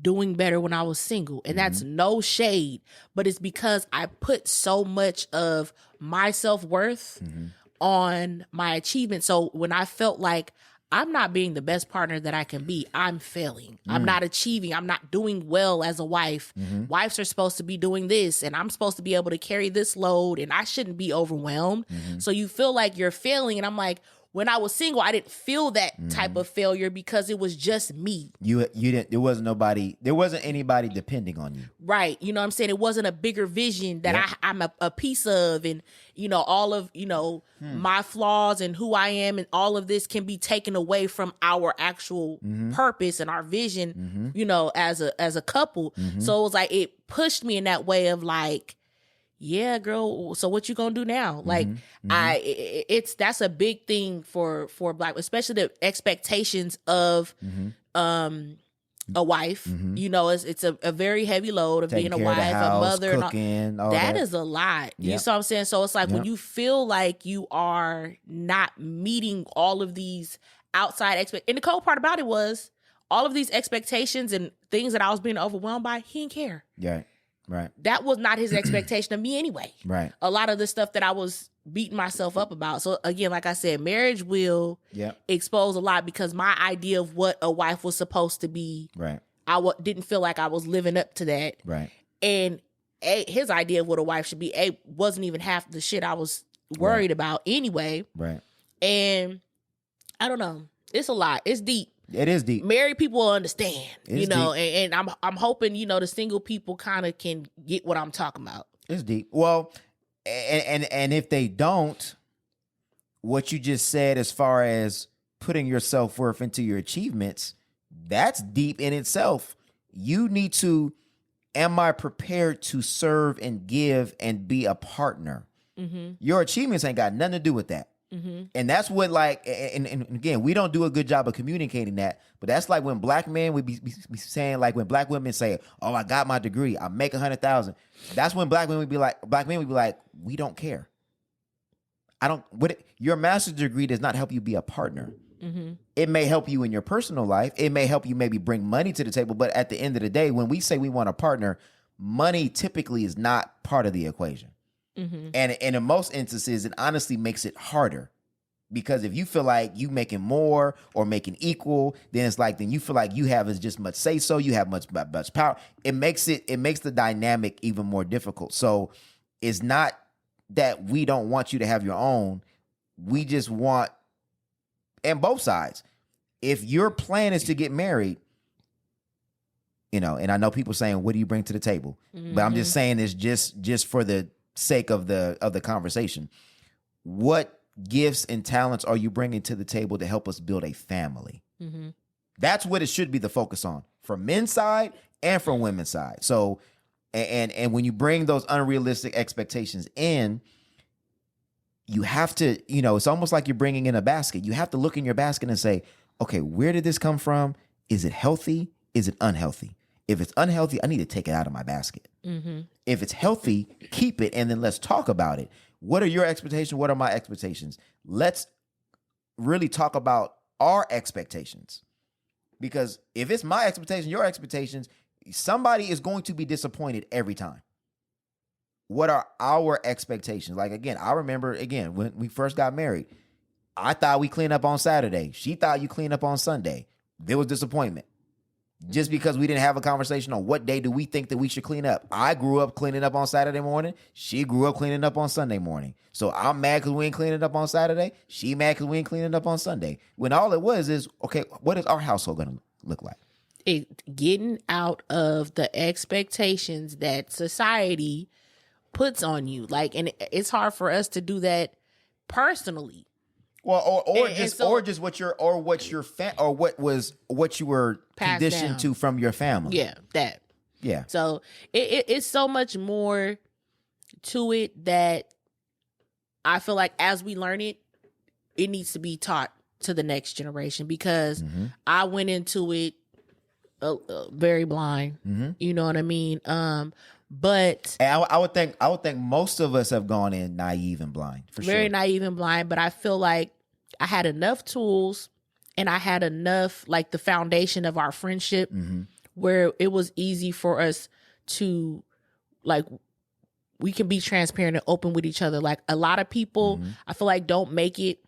doing better when I was single. And that's no shade, but it's because I put so much of my self-worth on my achievement. So when I felt like I'm not being the best partner that I can be, I'm failing. I'm not achieving. I'm not doing well as a wife. Wives are supposed to be doing this, and I'm supposed to be able to carry this load, and I shouldn't be overwhelmed. So you feel like you're failing, and I'm like, when I was single, I didn't feel that type of failure because it was just me. You didn't. There wasn't anybody depending on you. Right. You know what I'm saying? It wasn't a bigger vision that I'm a piece of, and all of my flaws and who I am, and all of this can be taken away from our actual purpose and our vision, as a couple. So it was like, it pushed me in that way of like, yeah, girl, so what you gonna do now? Like, that's a big thing for Black, especially the expectations of a wife. It's a very heavy load of Taking being a care of the wife, house, a mother, cooking, all that that is a lot. You Yep. see what I'm saying? So it's like when Yep. you feel like you are not meeting all of these outside and the cold part about it was all of these expectations and things that I was being overwhelmed by, he didn't care. Yeah. Right. That was not his expectation of me anyway. Right. A lot of the stuff that I was beating myself up about. So again, like I said, marriage will expose a lot because my idea of what a wife was supposed to be, Right. I didn't feel like I was living up to that. Right. And his idea of what a wife should be, wasn't even half the shit I was worried about anyway. Right. And I don't know. It's a lot. It's deep. It is deep. Married people will understand, It's deep. deep. And I'm hoping, the single people kind of can get what I'm talking about. It's deep. Well, and if they don't, what you just said as far as putting your self-worth into your achievements, that's deep in itself. You need to, am I prepared to serve and give and be a partner? Your achievements ain't got nothing to do with that. And that's what, like, and again, we don't do a good job of communicating that, but that's like when black men would be saying, like when black women say, oh, I got my degree, I make 100,000. That's when black men would be like, we don't care. Your master's degree does not help you be a partner. It may help you in your personal life. It may help you maybe bring money to the table. But at the end of the day, when we say we want a partner, money typically is not part of the equation. And in most instances, it honestly makes it harder because if you feel like you making more or making equal, then it's like, then you feel like you have as just much say so, you have much power. It makes the dynamic even more difficult. So it's not that we don't want you to have your own. We just want, and both sides, if your plan is to get married, and I know people saying, what do you bring to the table? But I'm just saying this just for the sake of the conversation. What gifts and talents are you bringing to the table to help us build a family? That's what it should be the focus on, from men's side and from women's side. So, and when you bring those unrealistic expectations in, you have to, it's almost like you're bringing in a basket. You have to look in your basket and say, okay, where did this come from? Is it healthy? Is it unhealthy? If it's unhealthy, I need to take it out of my basket. If it's healthy, keep it, and then let's talk about it. What are your expectations? What are my expectations? Let's really talk about our expectations. Because if it's my expectation, your expectations, somebody is going to be disappointed every time. What are our expectations? Like, again, I remember, when we first got married, I thought we clean up on Saturday. She thought you clean up on Sunday. There was disappointment. Just because we didn't have a conversation on what day do we think that we should clean up. I grew up cleaning up on Saturday morning. She grew up cleaning up on Sunday morning. So I'm mad because we ain't cleaning up on Saturday. She mad because we ain't cleaning up on Sunday. When all it was is, okay, what is our household going to look like? Getting out of the expectations that society puts on you. Like, and it's hard for us to do that personally. Well, or just what you were conditioned down to from your family. Yeah, that. Yeah. So it's so much more to it that I feel like as we learn it, it needs to be taught to the next generation because I went into it very blind. You know what I mean? But and I would think most of us have gone in naive and blind, for sure. Very naive and blind, but I feel like I had enough tools and I had enough, like, the foundation of our friendship where it was easy for us to, like, we can be transparent and open with each other. Like, a lot of people, I feel like, don't make it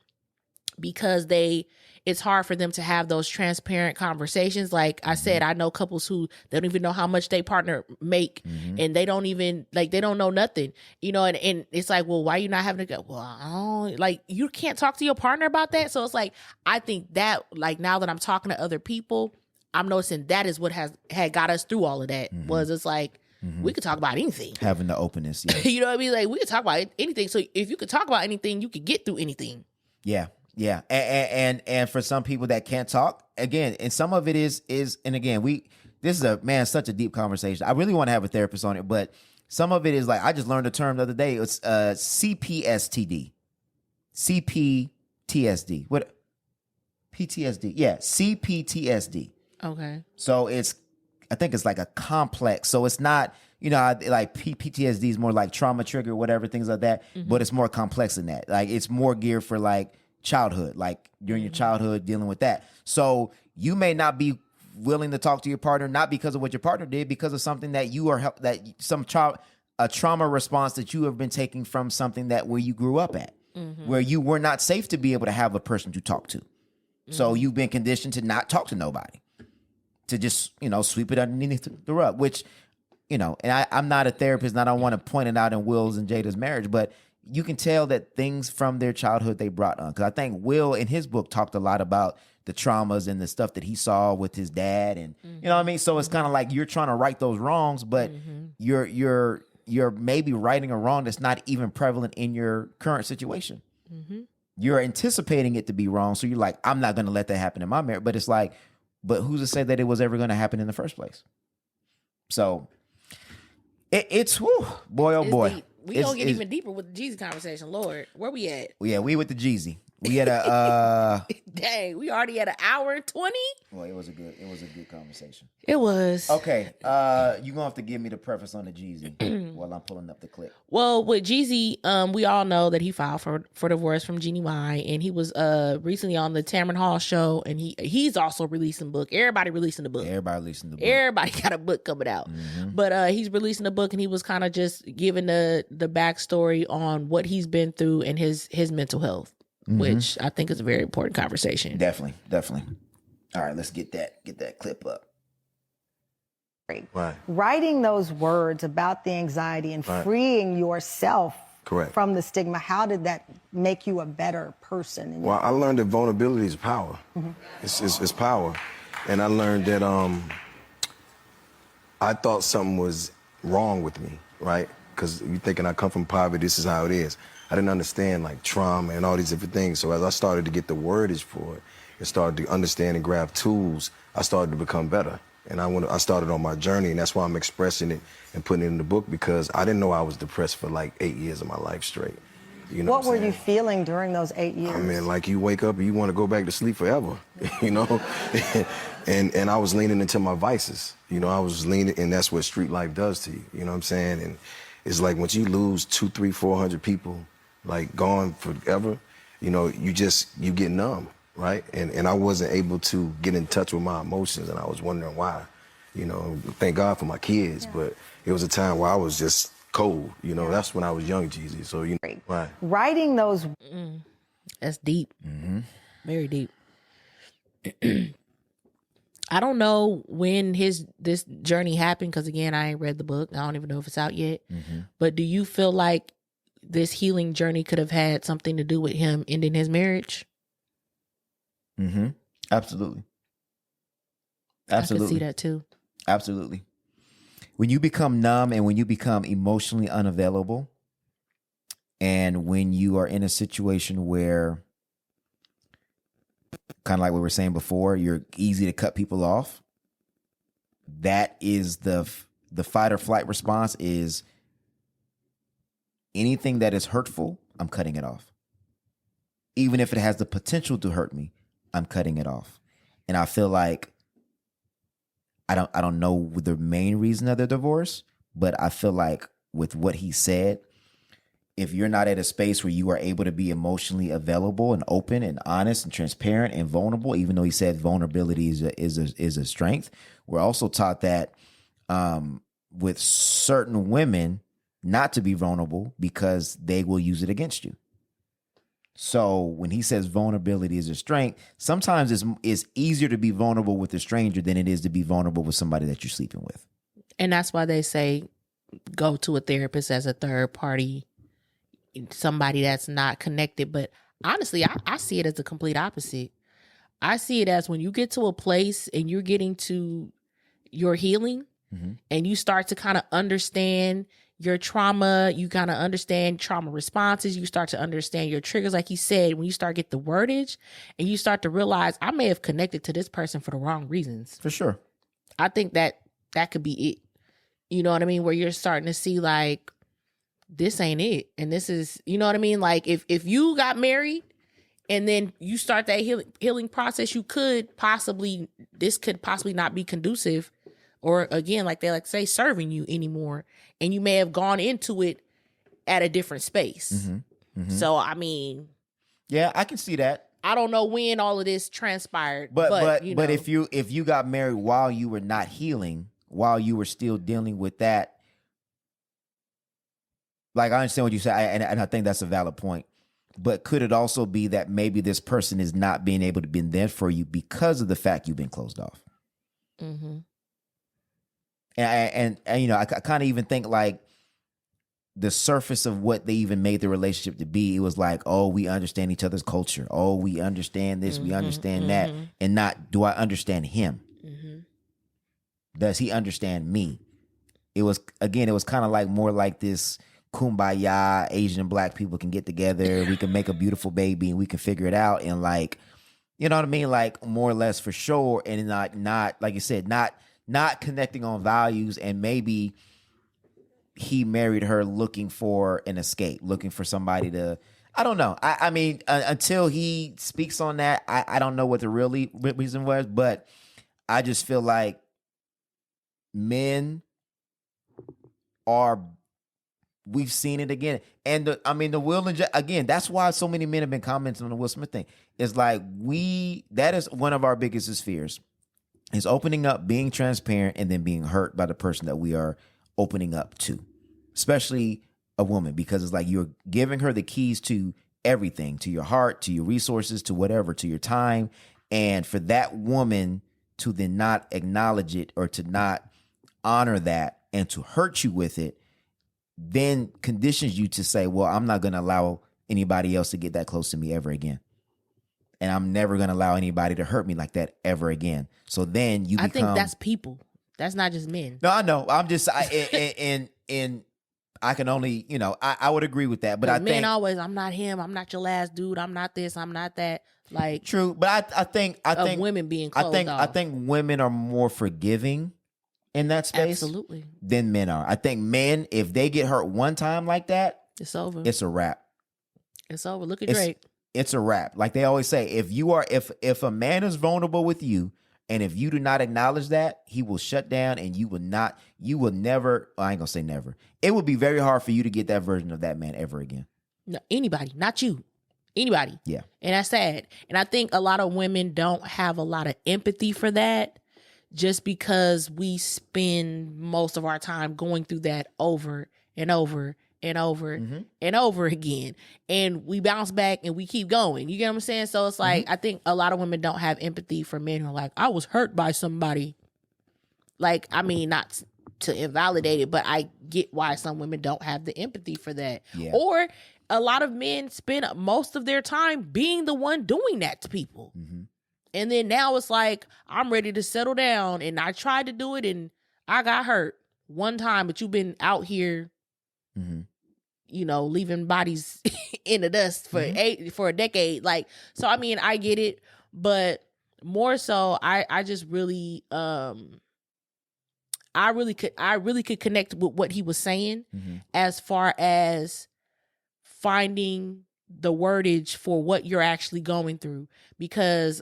because they, it's hard for them to have those transparent conversations. Like I said, I know couples who they don't even know how much they partner make, and they don't even like they don't know nothing, you know. And it's like, well, why are you not having to go? Well, I don't, like you can't talk to your partner about that. So it's like I think that like now that I'm talking to other people, I'm noticing that is what had got us through all of that. Was it's like we could talk about anything, having the openness. Yeah. You know what I mean? Like we could talk about anything. So if you could talk about anything, you could get through anything. Yeah. Yeah. And for some people that can't talk, again, and some of it is, and again, this is such a deep conversation. I really want to have a therapist on it, but some of it is like, I just learned a term the other day. It's CPSTD. CPTSD. What? PTSD. Yeah. CPTSD. Okay. So I think it's like a complex. So it's not, like PTSD is more like trauma trigger, whatever, things like that. But it's more complex than that. Like it's more geared for like childhood, like during your childhood dealing with that. So you may not be willing to talk to your partner, not because of what your partner did, because of something that a trauma response that you have been taking from something that where you grew up at, where you were not safe to be able to have a person to talk to. So you've been conditioned to not talk to nobody, to just, sweep it underneath the rug, which, and I'm not a therapist and I don't want to point it out in Will's and Jada's marriage, but you can tell that things from their childhood they brought on. Because I think Will in his book talked a lot about the traumas and the stuff that he saw with his dad. And you know what I mean? So it's kind of like you're trying to right those wrongs, but you're maybe righting a wrong that's not even prevalent in your current situation. You're anticipating it to be wrong. So you're like, I'm not going to let that happen in my marriage. But it's like, but who's to say that it was ever going to happen in the first place? So it's whew, boy, oh boy. Deep. We gonna get even deeper with the Jeezy conversation. Lord, where we at? Yeah, we with the Jeezy. We had a dang, we already at an hour and 20. Well, it was a good conversation. It was. Okay. You gonna have to give me the preface on the Jeezy while I'm pulling up the clip. Well, with Jeezy, we all know that he filed for divorce from Jeannie Mai, and he was recently on the Tamron Hall show, and he's also releasing a book. Everybody releasing the book. Everybody got a book coming out. But he's releasing a book, and he was kind of just giving the backstory on what he's been through and his mental health. Which I think is a very important conversation. Definitely. All right, let's get that clip up. Right. Writing those words about the anxiety and freeing yourself from the stigma, how did that make you a better person? Well, I learned that vulnerability is power. It's power. And I learned that I thought something was wrong with me, right? Because you're thinking I come from poverty, this is how it is. I didn't understand like trauma and all these different things. So as I started to get the wordage for it and started to understand and grab tools, I started to become better. And I started on my journey, and that's why I'm expressing it and putting it in the book, because I didn't know I was depressed for like 8 years of my life straight. You know what were you feeling during those 8 years? I mean, like you wake up and you want to go back to sleep forever, you know? and I was leaning into my vices. I was leaning, and that's what street life does to you, you know what I'm saying? And it's like once you lose 200, 300, 400 people, like gone forever, you get numb, right? And I wasn't able to get in touch with my emotions, and I was wondering why. Thank God for my kids, but it was a time where I was just cold. That's when I was young, Jeezy. So right. Writing those. That's deep. Very deep. I don't know when this journey happened, because again, I ain't read the book. I don't even know if it's out yet. But do you feel like this healing journey could have had something to do with him ending his marriage? Absolutely. I can see that too. Absolutely. When you become numb and when you become emotionally unavailable, and when you are in a situation where, kind of like we were saying before, you're easy to cut people off, that is the fight or flight response is anything that is hurtful, I'm cutting it off. Even if it has the potential to hurt me, I'm cutting it off. And I feel like I don't know the main reason of the divorce, but I feel like with what he said, if you're not at a space where you are able to be emotionally available and open and honest and transparent and vulnerable, even though he said vulnerability is a strength, we're also taught that with certain women not to be vulnerable because they will use it against you. So when he says vulnerability is a strength, sometimes it's easier to be vulnerable with a stranger than it is to be vulnerable with somebody that you're sleeping with. And that's why they say go to a therapist as a third party, somebody that's not connected. But honestly, I see it as the complete opposite. I see it as when you get to a place and you're getting to your healing and you start to kind of understand your trauma, you kind of understand trauma responses, you start to understand your triggers. Like you said, when you start get the wordage and you start to realize I may have connected to this person for the wrong reasons. For sure. I think that could be it. You know what I mean? Where you're starting to see like, this ain't it. And this is, you know what I mean? Like if you got married and then you start that healing process, this could possibly not be conducive, or again, like they like to say, serving you anymore. And you may have gone into it at a different space. So, I mean. Yeah, I can see that. I don't know when all of this transpired. But you know. if you got married while you were not healing, while you were still dealing with that, like I understand what you say, and I think that's a valid point. But could it also be that maybe this person is not being able to be there for you because of the fact you've been closed off? And you know, I kind of even think like the surface of what they even made the relationship to be, it was like, oh, we understand each other's culture. Oh, we understand this, we understand that. And not, do I understand him? Does he understand me? It was kind of like more like this kumbaya, Asian and black people can get together. We can make a beautiful baby and we can figure it out. And like, you know what I mean? Like more or less for sure. And not like you said, not connecting on values, and maybe he married her looking for an escape, looking for somebody to, I don't know. I mean, until he speaks on that, I don't know what the real reason was, but I just feel like men we've seen it again. And the Will and again, that's why so many men have been commenting on the Will Smith thing. It's like that is one of our biggest fears. Is opening up, being transparent, and then being hurt by the person that we are opening up to, especially a woman, because it's like you're giving her the keys to everything, to your heart, to your resources, to whatever, to your time. And for that woman to then not acknowledge it or to not honor that and to hurt you with it, then conditions you to say, well, I'm not going to allow anybody else to get that close to me ever again. And I'm never going to allow anybody to hurt me like that ever again. So then I think that's people. That's not just men. No, I know. I'm just, and I can only, you know, I would agree with that. But I think men always, I'm not him. I'm not your last dude. I'm not this. I'm not that. Like true. But I think women being closed off. I think women are more forgiving in that space. Absolutely. Than men are. I think men, if they get hurt one time like that, it's over. It's a wrap. It's over. Look at Drake. It's a wrap. Like they always say, if a man is vulnerable with you, and if you do not acknowledge that, he will shut down, and you will never, I ain't gonna say never. It would be very hard for you to get that version of that man ever again. No, anybody, not you. Anybody. Yeah. And that's sad. And I think a lot of women don't have a lot of empathy for that, just because we spend most of our time going through that over and over and over and over again. And we bounce back and we keep going. You get what I'm saying? So it's like, I think a lot of women don't have empathy for men who are like, I was hurt by somebody. Like, I mean, not to invalidate it, but I get why some women don't have the empathy for that. Yeah. Or a lot of men spend most of their time being the one doing that to people. And then now it's like, I'm ready to settle down, and I tried to do it and I got hurt one time, but you've been out here, you know, leaving bodies in the dust for a decade. Like, so, I mean, I get it, but more so, I just really, I really could connect with what he was saying as far as finding the wordage for what you're actually going through. Because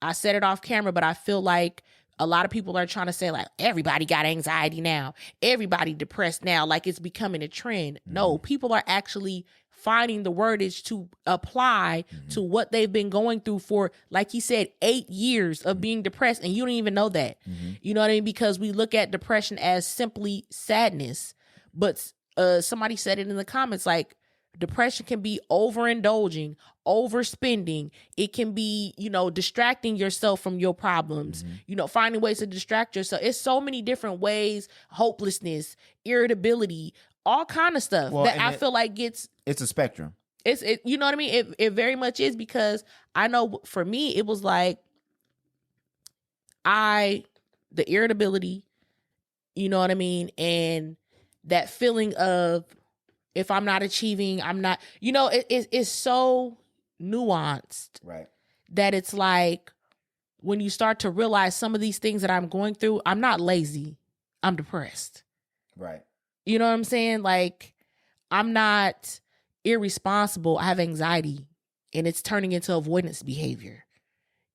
I said it off camera, but I feel like a lot of people are trying to say like, everybody got anxiety now, everybody depressed now, like it's becoming a trend. No, people are actually finding the wordage to apply to what they've been going through for, like he said, 8 years of being depressed, and you don't even know that. You know what I mean? Because we look at depression as simply sadness, but somebody said it in the comments, like, Depression can be overindulging, overspending. It can be, distracting yourself from your problems, finding ways to distract yourself. It's so many different ways, hopelessness, irritability, all kind of stuff that I feel like it's a spectrum. You know what I mean? It very much is, because I know for me, it was like the irritability, you know what I mean? And that feeling of, if I'm not achieving, I'm not, it's so nuanced. Right. That it's like, when you start to realize some of these things that I'm going through, I'm not lazy, I'm depressed. Right. You know what I'm saying? Like, I'm not irresponsible, I have anxiety, and it's turning into avoidance behavior.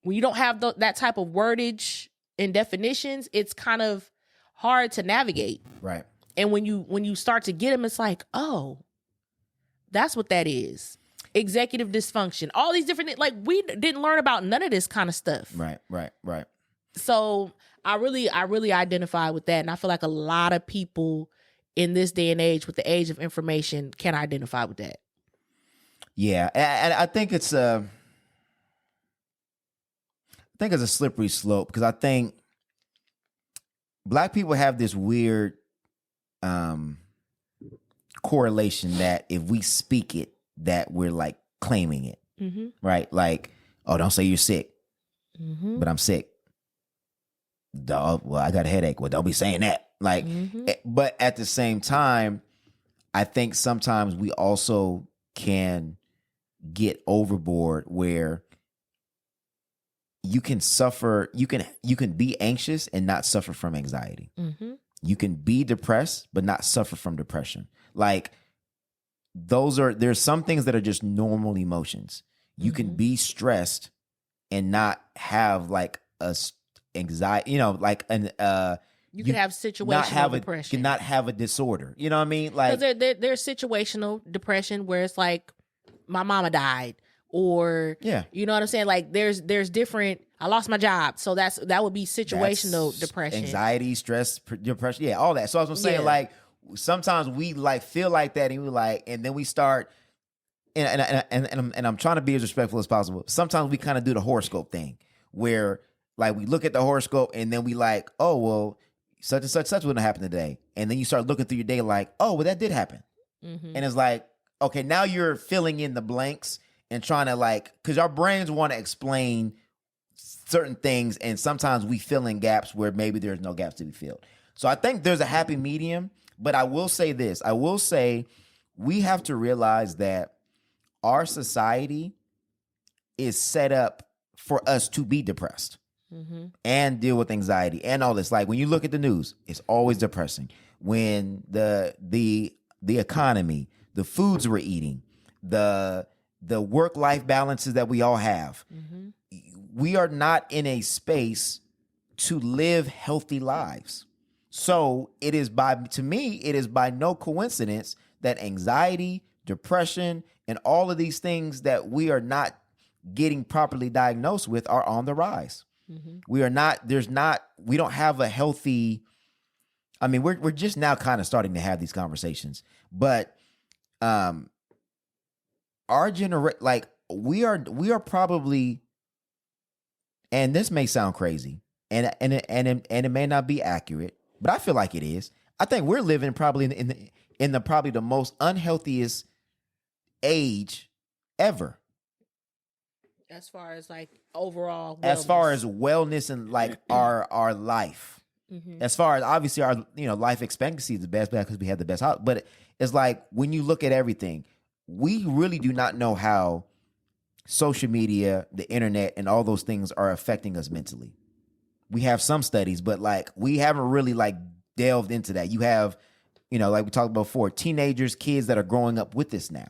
When you don't have that type of wordage and definitions, it's kind of hard to navigate. Right. And when you start to get them, it's like, oh, that's what that is. Executive dysfunction, all these different things. Like, we didn't learn about none of this kind of stuff. Right. So I really identify with that. And I feel like a lot of people in this day and age, with the age of information, can identify with that. Yeah. And I think it's a slippery slope, because I think Black people have this weird correlation that if we speak it, that we're like claiming it, right? Like, oh, don't say you're sick, but I'm sick. Dog, well, I got a headache. Well, don't be saying that. Like, but at the same time, I think sometimes we also can get overboard where you can suffer, you can be anxious and not suffer from anxiety. You can be depressed, but not suffer from depression. Like, there's some things that are just normal emotions. You can be stressed and not have like a anxiety, you can have situational depression. Not have a disorder. You know what I mean? Like, there's situational depression where it's like, my mama died, or you know what I'm saying? Like, there's different, I lost my job. So that would be situational depression. Anxiety, stress, depression. Yeah, all that. So I was saying, like, sometimes we like feel like that, and we like, and then we start, and I'm trying to be as respectful as possible. Sometimes we kind of do the horoscope thing where, like, we look at the horoscope and then we like, oh, well, such and such wouldn't happen today. And then you start looking through your day like, oh, well, that did happen. And it's like, okay, now you're filling in the blanks and trying to, like, because our brains want to explain certain things, and sometimes we fill in gaps where maybe there's no gaps to be filled. So I think there's a happy medium, but I will say this. I will say we have to realize that our society is set up for us to be depressed and deal with anxiety and all this. Like, when you look at the news, it's always depressing. When the economy, the foods we're eating, the work-life balances that we all have, we are not in a space to live healthy lives. So it is by no coincidence that anxiety, depression, and all of these things that we are not getting properly diagnosed with are on the rise. We don't have a healthy, I mean, we're just now kind of starting to have these conversations, but our generation, like, we are probably, and this may sound crazy, and it may not be accurate, but I feel like it is. I think we're living probably in the probably the most unhealthiest age ever. As far as, like, overall wellness. As far as wellness and, like, our life. As far as, obviously, our life expectancy is the best because we have the best house. But it's like, when you look at everything, we really do not know how social media, the internet, and all those things are affecting us mentally. We have some studies, but, like, we haven't really, like, delved into that. You have, like we talked about before, teenagers, kids that are growing up with this now.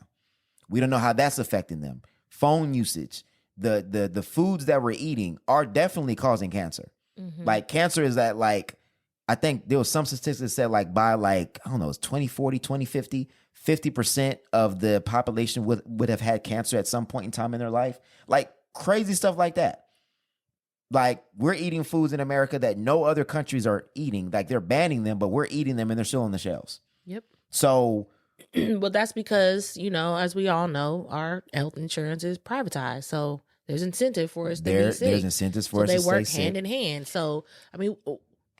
We don't know how that's affecting them. Phone usage, the foods that we're eating are definitely causing cancer. Like, cancer is that, like, I think there was some statistics that said, like, by, like, I don't know, it's 2040, 2050, 50% of the population would have had cancer at some point in time in their life. Like, crazy stuff like that. Like, we're eating foods in America that no other countries are eating. Like, they're banning them, but we're eating them and they're still on the shelves. Yep. So Well, that's because, as we all know, our health insurance is privatized. So there's incentive for us to be sick. There's incentives for us to stay sick. They work hand in hand. So, I mean...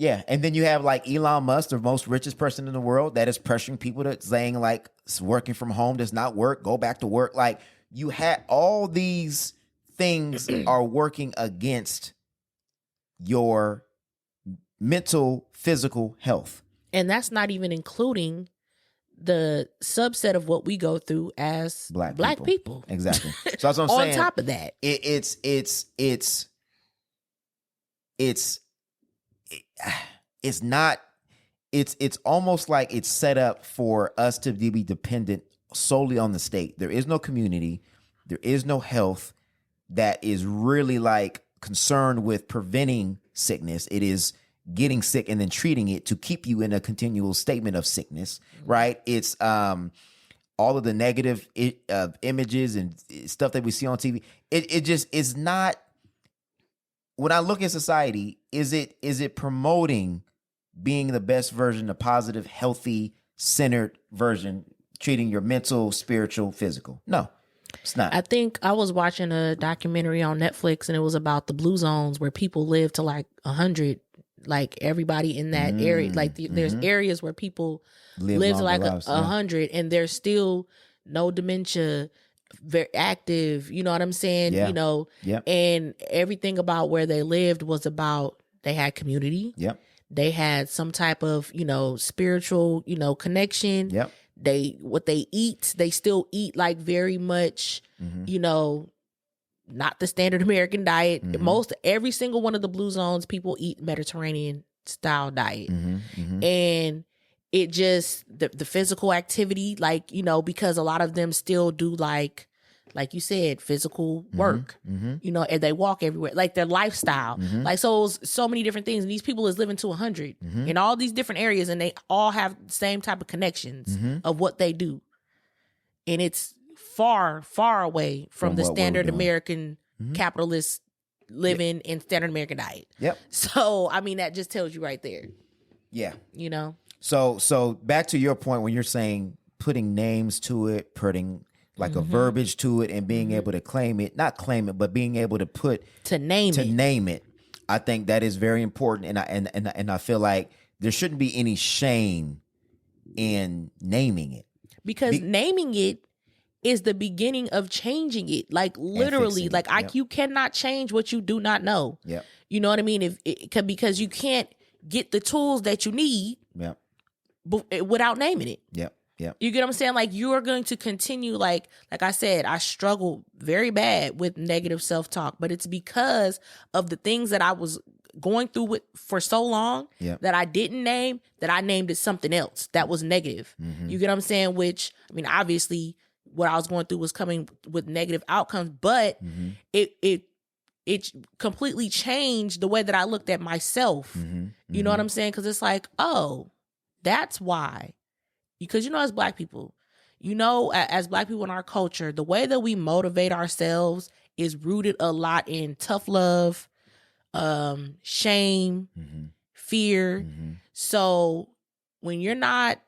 Yeah, and then you have like Elon Musk, the most richest person in the world, that is pressuring people to saying like working from home does not work, go back to work. Like you had all these things are working against your mental, physical health. And that's not even including the subset of what we go through as black people. Exactly. So that's what I'm saying. On top of that, it's almost like it's set up for us to be dependent solely on the state. There is no community, there is no health that is really like concerned with preventing sickness. It is getting sick and then treating it to keep you in a continual statement of sickness, right? It's all of the negative images and stuff that we see on TV. It just is not. When I look at society, is it promoting being the best version, the positive, healthy, centered version, treating your mental, spiritual, physical? No, it's not. I think I was watching a documentary on Netflix and it was about the blue zones where people live to like 100, like everybody in that area. Like there's areas where people live to like 100 and there's still no dementia, very active, you know what I'm saying? Yeah. And everything about where they lived was about they had community. Yep. They had some type of, spiritual, connection. Yep. What they eat, they still eat like very much, not the standard American diet. Every single one of the blue zones, people eat Mediterranean style diet. And it just, the physical activity, because a lot of them still do like you said, physical work, and they walk everywhere, like their lifestyle. Like, so it was so many different things. And these people is living to 100 in all these different areas and they all have the same type of connections of what they do. And it's far, far away from the standard American capitalist living and standard American diet. Yep. So, I mean, that just tells you right there. Yeah. So back to your point when you're saying putting names to it, putting like a verbiage to it and being able to not claim it, but being able to name it. I think that is very important. And I feel like there shouldn't be any shame in naming it. Because naming it is the beginning of changing it. Like literally, you cannot change what you do not know. Yeah. You know what I mean? Because you can't get the tools that you need without naming it. Yep. Yep. You get what I'm saying? Like you are going to continue, like I said, I struggle very bad with negative self-talk, but it's because of the things that I was going through with for so long that I didn't name, that I named it something else that was negative. You get what I'm saying? Which, I mean, obviously what I was going through was coming with negative outcomes, but it completely changed the way that I looked at myself. You know what I'm saying? Because it's like, oh, that's why. Because, as Black people, as Black people in our culture, the way that we motivate ourselves is rooted a lot in tough love, shame, fear. So when you're not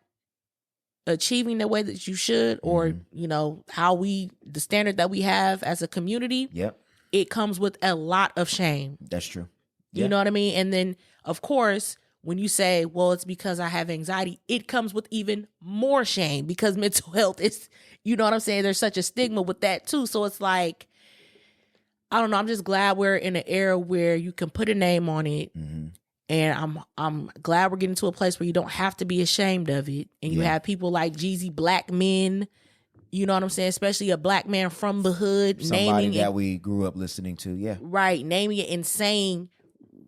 achieving the way that you should, or, the standard that we have as a community, it comes with a lot of shame. That's true. You know what I mean? And then, of course, when you say, well, it's because I have anxiety, it comes with even more shame because mental health is, you know what I'm saying? There's such a stigma with that too. So it's like, I don't know. I'm just glad we're in an era where you can put a name on it. And I'm glad we're getting to a place where you don't have to be ashamed of it. And you have people like Jeezy, Black men, you know what I'm saying? Especially a Black man from the hood. Somebody that we grew up listening to. Right. Naming it and saying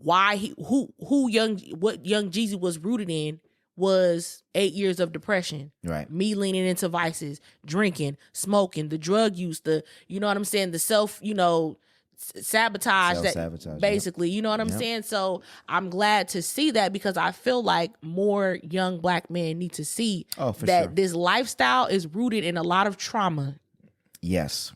why what young Jeezy was rooted in was 8 years of depression. Right. Me leaning into vices, drinking, smoking, the drug use, you know what I'm saying? The sabotage that basically, you know what I'm saying? So I'm glad to see that because I feel like more young Black men need to see that this lifestyle is rooted in a lot of trauma. Yes.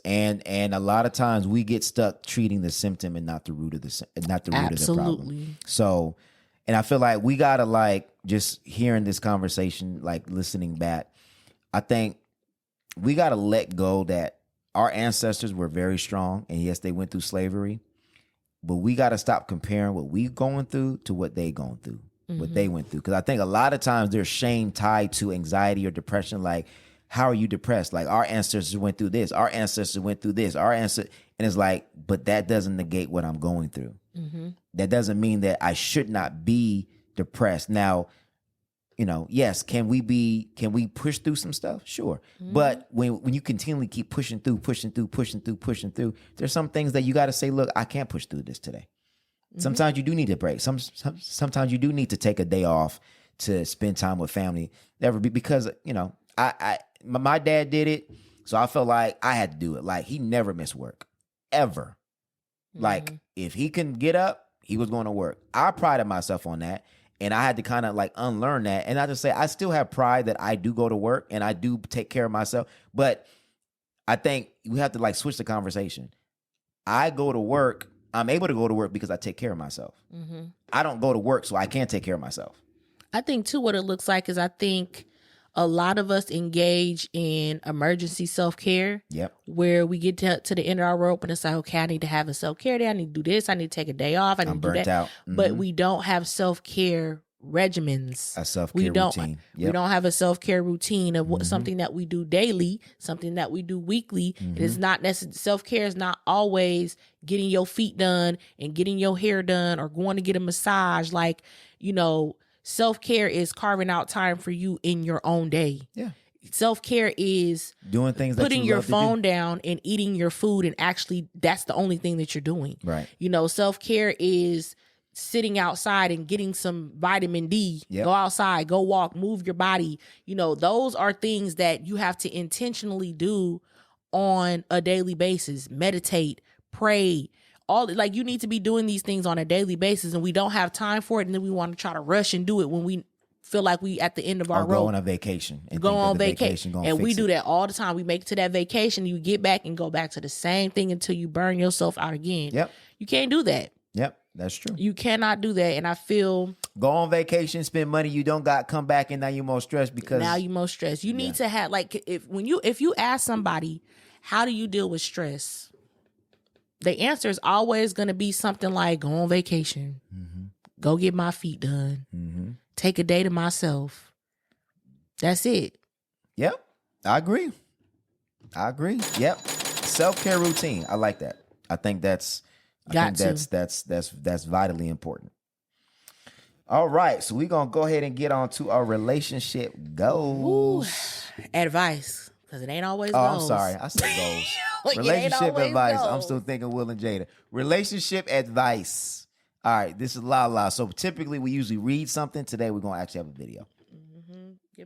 And a lot of times we get stuck treating the symptom and not the root of the problem. So, and I feel like we gotta just hearing this conversation, like listening back, I think we got to let go that our ancestors were very strong, and yes, they went through slavery, but we got to stop comparing what we going through to what they going through, what they went through. Because I think a lot of times there's shame tied to anxiety or depression. Like, how are you depressed? Like, our ancestors went through this. Our ancestors went through this. And it's like, but that doesn't negate what I'm going through. That doesn't mean that I should not be depressed. Now, you know, yes, can we push through some stuff? Sure. But when you continually keep pushing through, there's some things that you got to say, look, I can't push through this today. Sometimes you do need a break. Sometimes you do need to take a day off to spend time with family. Because, you know, my dad did it, so I felt like I had to do it. Like, he never missed work, ever. Like, if he can get up, he was going to work. I prided myself on that, and I had to kind of like unlearn that. And I just say, I still have pride that I do go to work and I do take care of myself. But I think we have to like switch the conversation. I go to work. I'm able to go to work because I take care of myself. I don't go to work so I can't take care of myself. I think too, what it looks like is I think a lot of us engage in emergency self-care. Where we get to the end of our rope and it's like, okay, I need to have a self-care day. I need to do this. I need to take a day off. I need to do that. Out. But we don't have self-care regimens. A self-care routine. We don't have a self-care routine of something that we do daily, something that we do weekly. It is not necessarily, self-care is not always getting your feet done and getting your hair done or going to get a massage. Like, you know, self-care is carving out time for you in your own day. Self-care is doing things, putting that you your love phone to do. down and eating your food, and actually that's the only thing that you're doing. Right. You know, self-care is sitting outside and getting some vitamin D. Go outside, go walk, move your body. You know, those are things that you have to intentionally do on a daily basis. Meditate, pray, all, like, you need to be doing these things on a daily basis, and we don't have time for it, and then we want to try to rush and do it when we feel like we at the end of our rope. Go on a vacation. And go on vacation. And we do it. that all the time. We make it to that vacation, you get back and go back to the same thing until you burn yourself out again. You can't do that. That's true. You cannot do that. And I feel, go on vacation, spend money you don't got, come back, and now you're more stressed because now you're more stressed. You need to have, like, if you ask somebody, how do you deal with stress? The answer is always going to be something like, go on vacation, go get my feet done, take a day to myself. That's it. I agree. Self-care routine. I like that. I think that's vitally important. All right, so we're gonna go ahead and get on to our relationship goals. Advice, because it ain't always goals. I'm sorry, I said goals. Like, relationship advice. Goals. I'm still thinking Will and Jada. Relationship advice. All right, this is La. So typically we usually read something. Today we're gonna actually have a video.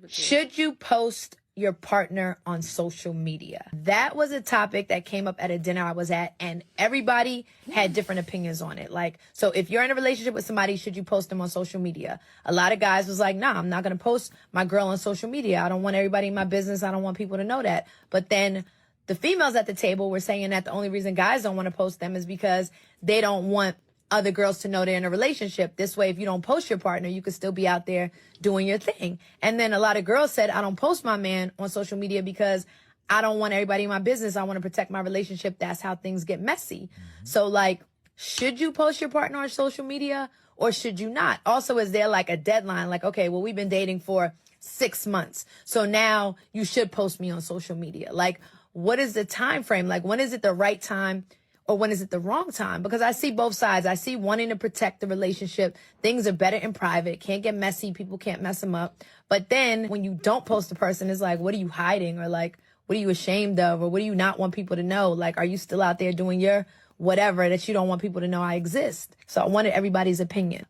Should you post your partner on social media? That was a topic that came up at a dinner I was at, and everybody had different opinions on it. Like, so if you're in a relationship with somebody, should you post them on social media? A lot of guys was like, nah, I'm not going to post my girl on social media. I don't want everybody in my business. I don't want people to know that. But then the females at the table were saying that the only reason guys don't want to post them is because they don't want other girls to know they're in a relationship. This way, if you don't post your partner, you could still be out there doing your thing. And then a lot of girls said, I don't post my man on social media because I don't want everybody in my business. I want to protect my relationship. That's how things get messy. So, like, should you post your partner on social media or should you not? Also, is there like a deadline? Like, okay, well, we've been dating for 6 months, so now you should post me on social media. Like, what is the time frame? Like, when is it the right time? Or when is it the wrong time? Because I see both sides. I see wanting to protect the relationship. Things are better in private. Can't get messy. People can't mess them up. But then when you don't post a person, it's like, what are you hiding? Or like, what are you ashamed of? Or what do you not want people to know? Like, are you still out there doing your whatever that you don't want people to know I exist? So I wanted everybody's opinion.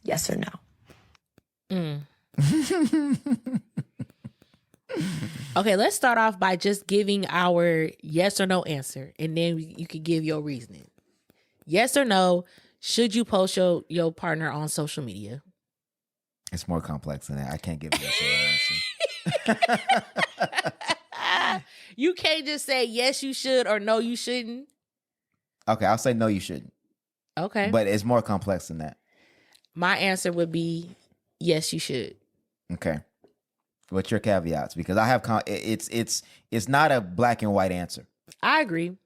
Yes or no? Okay, let's start off by just giving our yes or no answer, and then you could give your reasoning. Yes or no, should you post your partner on social media? It's more complex than that. I can't give a yes or no answer. You can't just say yes, you should, or no, you shouldn't. Okay, I'll say no, you shouldn't. Okay. But it's more complex than that. My answer would be yes, you should. Okay. What's your caveats? Because I have it's not a black and white answer. I agree.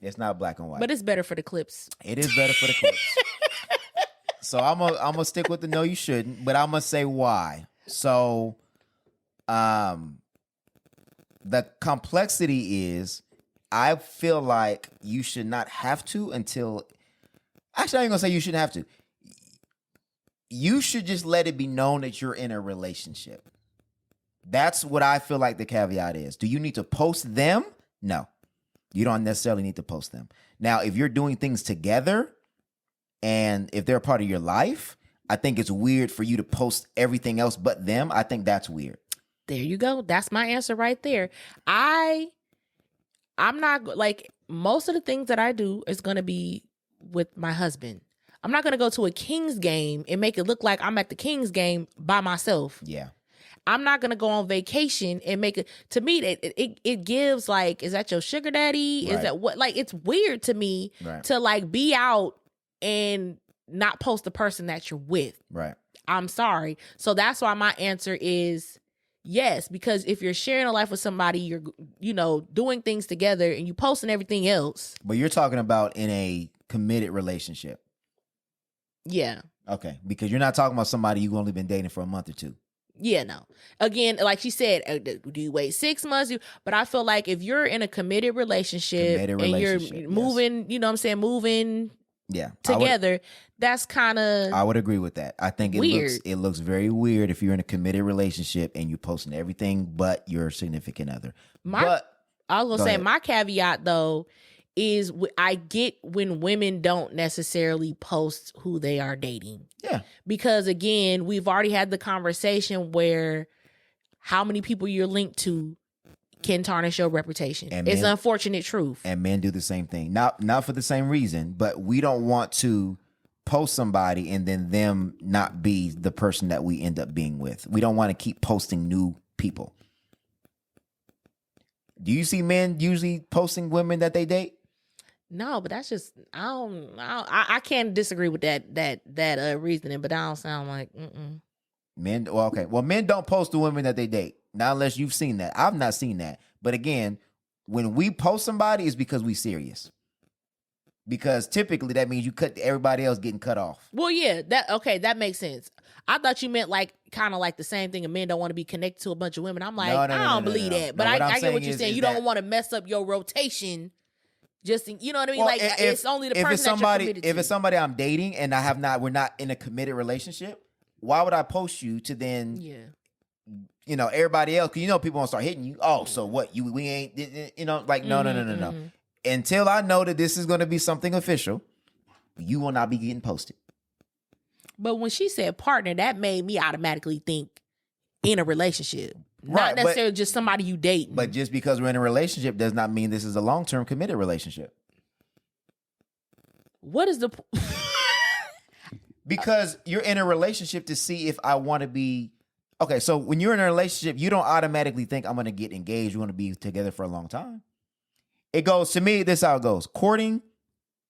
It's not black and white. But it's better for the clips. It is better for the clips. So I'm gonna stick with the no, you shouldn't, but I'm gonna say why. So the complexity is I feel like you should not have to until actually I ain't gonna say you shouldn't have to. You should just let it be known that you're in a relationship. That's what I feel like the caveat is. Do you need to post them? No. You don't necessarily need to post them. Now, if you're doing things together and if they're a part of your life, I think it's weird for you to post everything else but them. I think that's weird. There you go. That's my answer right there. I'm not like most of the things that I do is going to be with my husband. I'm not going to go to a Kings game and make it look like I'm at the Kings game by myself. Yeah. I'm not going to go on vacation and make it, to me, it gives like, is that your sugar daddy? Right. Is that what, like, it's weird to me Right. to like be out and not post the person that you're with. Right. I'm sorry. So that's why my answer is yes, because if you're sharing a life with somebody, you're, doing things together and you posting everything else. But you're talking about in a committed relationship. Yeah. Okay. Because you're not talking about somebody you've only been dating for a month or two. Yeah, no. Again, like she said, do you wait 6 months? But I feel like if you're in a committed relationship and you're moving, moving together, that's kind of I would agree with that. I think it looks very weird if you're in a committed relationship and you're posting everything but your significant other. I was gonna say my caveat though is I get when women don't necessarily post who they are dating. Yeah. Because again, we've already had the conversation where how many people you're linked to can tarnish your reputation. And it's unfortunate truth. And men do the same thing. Not for the same reason, but we don't want to post somebody and then them not be the person that we end up being with. We don't want to keep posting new people. Do you see men usually posting women that they date? No, but that's just I can't disagree with that reasoning, but I don't sound like men. Well, okay. Well, men don't post the women that they date, not unless you've seen that. I've not seen that. But again, when we post somebody, it's because we serious. Because typically that means you cut everybody else getting cut off. Well, yeah, that makes sense. I thought you meant like kind of like the same thing. And men don't want to be connected to a bunch of women. I'm like, I don't believe that, but I get what you're saying. You don't want to mess up your rotation. Just, you know what I mean? Well, like it's only the person that you're committed to. If it's somebody I'm dating and we're not in a committed relationship, why would I post you to then, everybody else? Because people won't start hitting you. Oh, so what? We ain't, like, no. Until I know that this is going to be something official, you will not be getting posted. But when she said partner, that made me automatically think in a relationship. Not necessarily just somebody you date. But just because we're in a relationship does not mean this is a long-term committed relationship. What is the... Because you're in a relationship to see if I want to be... Okay, so when you're in a relationship, you don't automatically think I'm going to get engaged. We're going to be together for a long time. It goes, to me, this is how it goes. Courting,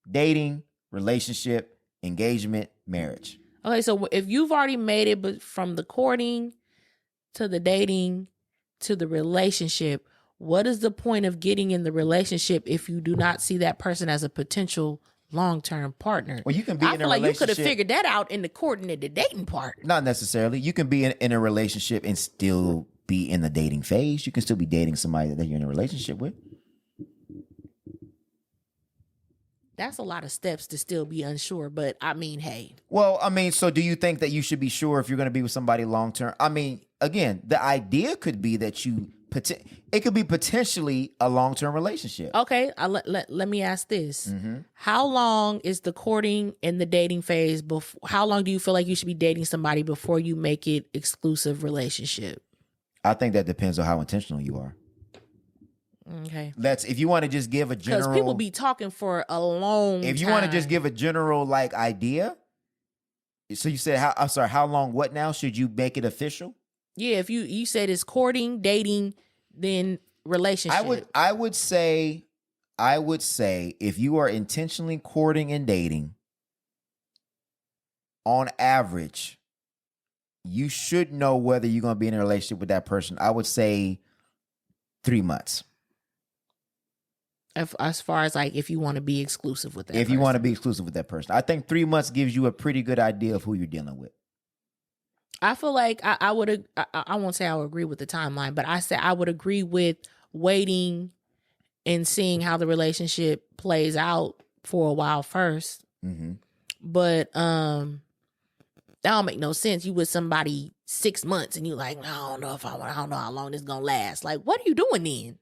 dating, relationship, engagement, marriage. Okay, so if you've already made it but from the courting to the dating to the relationship, what is the point of getting in the relationship if you do not see that person as a potential long-term partner? Well, you can be in a relationship. I feel like you could have figured that out in the courting and the dating part. Not necessarily. You can be in a relationship and still be in the dating phase. You can still be dating somebody that you're in a relationship with. That's a lot of steps to still be unsure, but I mean, hey. Well, I mean, so do you think that you should be sure if you're going to be with somebody long term? I mean, again, the idea could be that it could be potentially a long term relationship. Okay, let me ask this: How long is the courting and the dating phase? How long do you feel like you should be dating somebody before you make it exclusive relationship? I think that depends on how intentional you are. Okay. If you want to just give a general, because people be talking for a long time. If you want to just give a general like idea, so you said how long? What now? Should you make it official? Yeah, if you said it's courting, dating, then relationship. I would say if you are intentionally courting and dating, on average, you should know whether you're going to be in a relationship with that person. I would say 3 months. As far as like if you want to be exclusive with that person. If you want to be exclusive with that person. I think 3 months gives you a pretty good idea of who you're dealing with. I feel like I won't say I would agree with the timeline, but I would agree with waiting and seeing how the relationship plays out for a while first. Mm-hmm. But that don't make no sense. You with somebody 6 months and you like, I don't know how long this gonna last. Like, what are you doing then?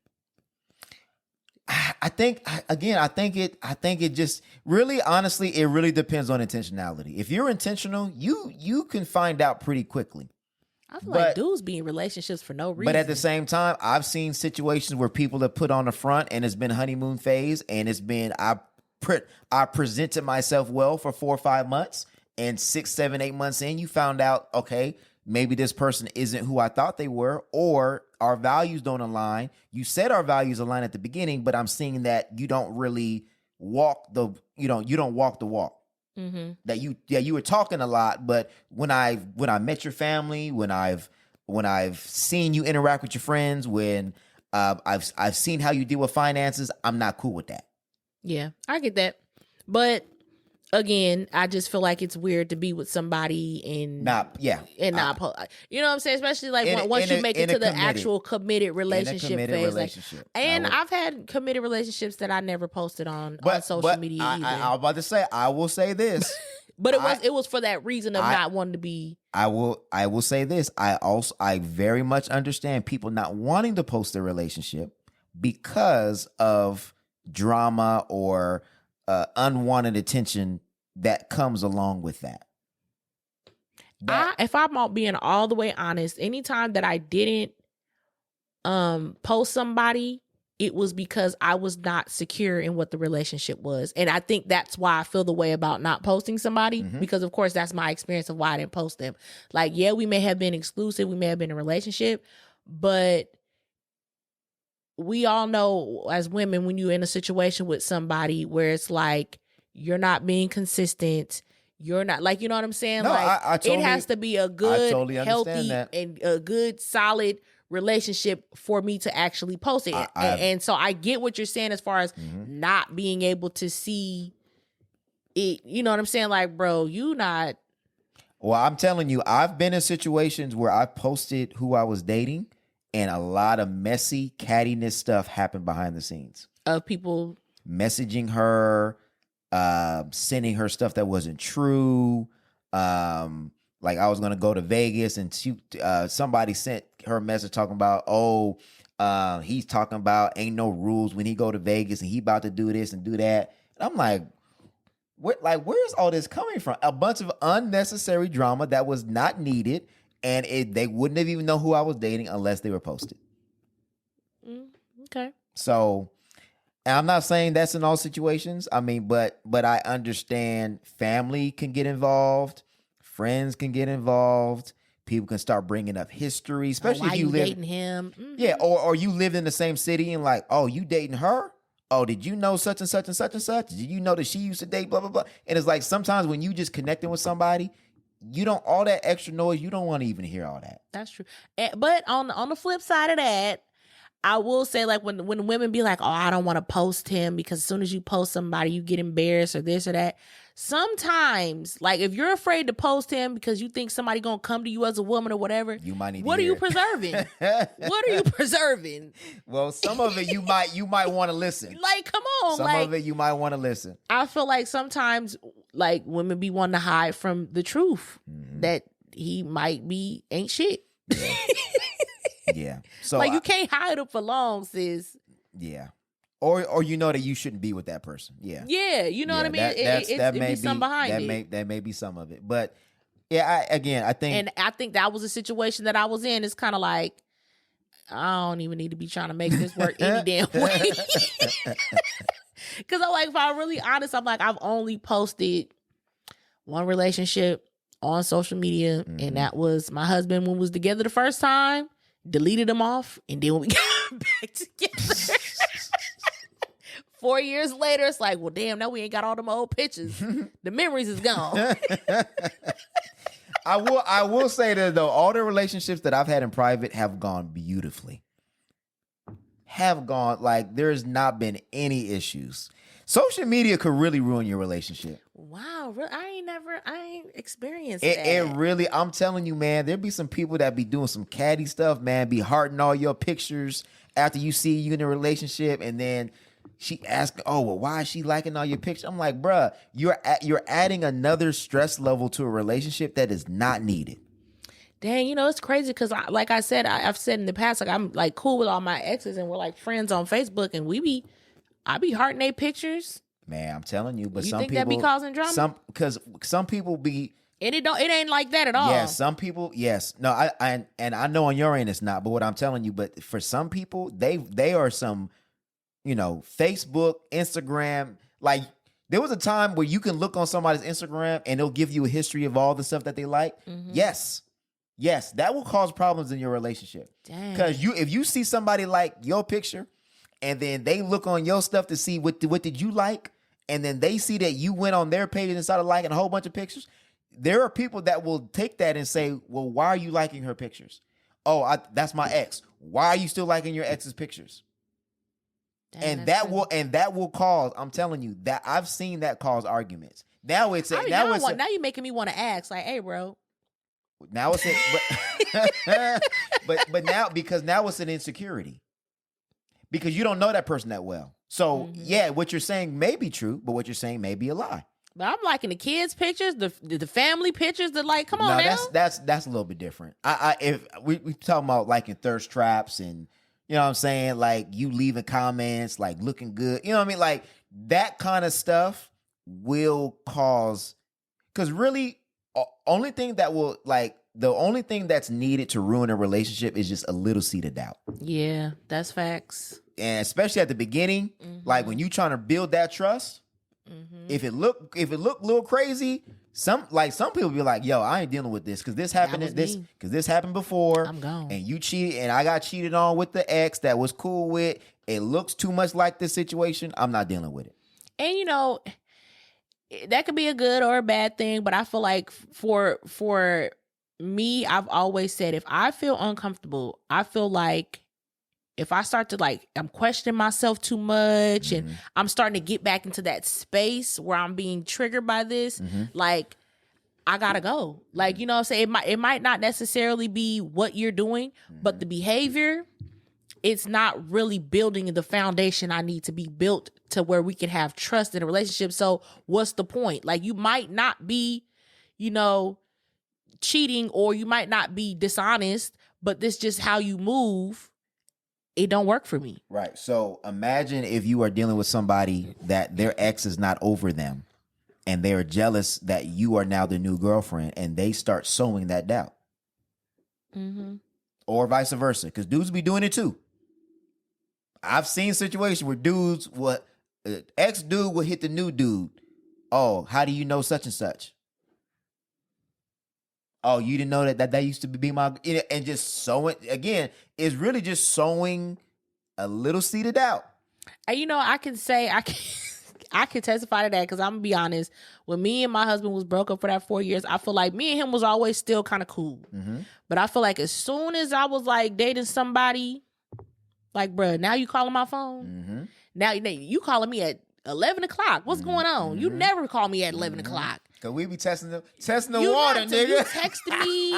I think it just really, honestly, it really depends on intentionality. If you're intentional, you can find out pretty quickly. I feel like dudes be in relationships for no reason. But at the same time, I've seen situations where people have put on the front and it's been honeymoon phase, and it's been I presented myself well for 4 or 5 months, and 6, 7, 8 months in, you found out, okay, maybe this person isn't who I thought they were, or our values don't align. You said our values align at the beginning, but I'm seeing that you don't really walk the walk. Mm-hmm. That you were talking a lot, but when I met your family, when I've seen you interact with your friends, when I've seen how you deal with finances, I'm not cool with that. Yeah, I get that, but again, I just feel like it's weird to be with somebody and not you know what I'm saying, especially like once you make it to the actual committed relationship phase. And I've had committed relationships that I never posted on social media either. I was about to say, I will say this, but it was for that reason of not wanting to be. I will say this. I very much understand people not wanting to post their relationship because of drama or unwanted attention that comes along with that. If I'm being all the way honest, anytime that I didn't post somebody, it was because I was not secure in what the relationship was. And I think that's why I feel the way about not posting somebody, because of course that's my experience of why I didn't post them. Like, yeah, we may have been exclusive, we may have been in a relationship, but we all know as women, when you're in a situation with somebody where it's like, you're not being consistent, you're not, like, you know what I'm saying? No, like, I totally, it has to be a good, healthy, that. And a good, solid relationship for me to actually post it. And so I get what you're saying as far as not being able to see it. You know what I'm saying? Like, bro, you not. Well, I'm telling you, I've been in situations where I posted who I was dating, and a lot of messy cattiness stuff happened behind the scenes. Of people messaging her, sending her stuff that wasn't true. Like I was going to go to Vegas, and somebody sent her a message talking about, he's talking about ain't no rules when he go to Vegas and he about to do this and do that. And I'm like, where's all this coming from? A bunch of unnecessary drama that was not needed. And they wouldn't have even known who I was dating unless they were posted. Okay. So, and I'm not saying that's in all situations. I mean, but I understand family can get involved, friends can get involved, people can start bringing up history, especially if you live dating him. Yeah, or you live in the same city and like, oh, you dating her? Oh, did you know such and such and such and such? Did you know that she used to date blah blah blah? And it's like sometimes when you just connecting with somebody, you don't, all that extra noise, you don't want to even hear all that. That's true. But on the flip side of that, I will say, like, when women be like, oh, I don't want to post him because as soon as you post somebody, you get embarrassed or this or that. Sometimes, like, if you're afraid to post him because you think somebody gonna come to you as a woman or whatever, you might need what to are hear you preserving? What are you preserving? Well, some of it you might want to listen. Like, come on. Some of it you might want to listen. I feel like sometimes, like, women be wanting to hide from the truth that he might be ain't shit. Yeah. Yeah. So like, you can't hide him for long, sis. Yeah. Or you know that you shouldn't be with that person. Yeah. Yeah, you know what I mean? It may be something behind it. That may be some of it. But yeah, I think that was a situation that I was in. It's kind of like, I don't even need to be trying to make this work any damn way. Because I'm like, if I'm really honest, I'm like, I've only posted one relationship on social media, and that was my husband when we was together the first time. Deleted him off, and then when we got back together 4 years later, it's like, well, damn, now we ain't got all them old pictures. The memories is gone. I will say that though, all the relationships that I've had in private have gone beautifully. Have gone like there's not been any issues. Social media could really ruin your relationship. Wow, I ain't experienced it. that. It really, I'm telling you, man, there be some people that be doing some catty stuff, man, be hearting all your pictures after you see you in a relationship, and then she asks, oh, well, why is she liking all your pictures? I'm like, bruh, you're adding another stress level to a relationship that is not needed. Dang, it's crazy because, like I said, I've said in the past, like I'm like cool with all my exes and we're like friends on Facebook, and I be hearting their pictures. Man, I'm telling you, but you some think people that be causing drama? Some people be, and it ain't like that at all. Yeah, some people, yes. No, I know on your end it's not, but what I'm telling you, but for some people, they are some, Facebook, Instagram, like there was a time where you can look on somebody's Instagram and they'll give you a history of all the stuff that they like. Mm-hmm. Yes, that will cause problems in your relationship. Because if you see somebody like your picture and then they look on your stuff to see what did you like, and then they see that you went on their page and started liking a whole bunch of pictures, there are people that will take that and say, well, why are you liking her pictures? Oh, that's my ex. Why are you still liking your ex's pictures? And that will cause, I'm telling you, that I've seen that cause arguments. Now you're making me want to ask, like, hey, bro. Now it's but now now it's an insecurity. Because you don't know that person that well. So yeah, what you're saying may be true, but what you're saying may be a lie. But I'm liking the kids' pictures, the family pictures. That like, come on now. That's a little bit different. If we talking about liking thirst traps and you know what I'm saying, like you leaving comments, like looking good. You know what I mean, like that kind of stuff will cause. Because really, the only thing that's needed to ruin a relationship is just a little seed of doubt. Yeah, that's facts. And especially at the beginning, like when you trying to build that trust, if it look a little crazy, some people be like, "Yo, I ain't dealing with this because this happened this happened before. I'm gone, and you cheated, and I got cheated on with the ex that was cool with. It looks too much like this situation. I'm not dealing with it." And that could be a good or a bad thing, but I feel like for me, I've always said if I feel uncomfortable, I feel like if I start to I'm questioning myself too much and I'm starting to get back into that space where I'm being triggered by this, like I gotta go. Like, you know what I'm saying? It might not necessarily be what you're doing, but the behavior, it's not really building the foundation I need to be built to where we can have trust in a relationship. So what's the point? Like you might not be, cheating or you might not be dishonest, but this just how you move. It don't work for me. Right. So imagine if you are dealing with somebody that their ex is not over them and they are jealous that you are now the new girlfriend and they start sowing that doubt. Or vice versa. Because dudes be doing it too. I've seen situations where ex-dude will hit the new dude. Oh, how do you know such and such? Oh, you didn't know that used to be my, and just sowing again is really just sowing a little seed of doubt. And I can say I can testify to that because I'm gonna be honest. When me and my husband was broke up for that 4 years, I feel like me and him was always still kind of cool. But I feel like as soon as I was like dating somebody, like, bruh, now you calling my phone? Now you calling me at 11 o'clock? What's going on? You never call me at 11 o'clock. Cause we be testing the water, nigga. You texting me.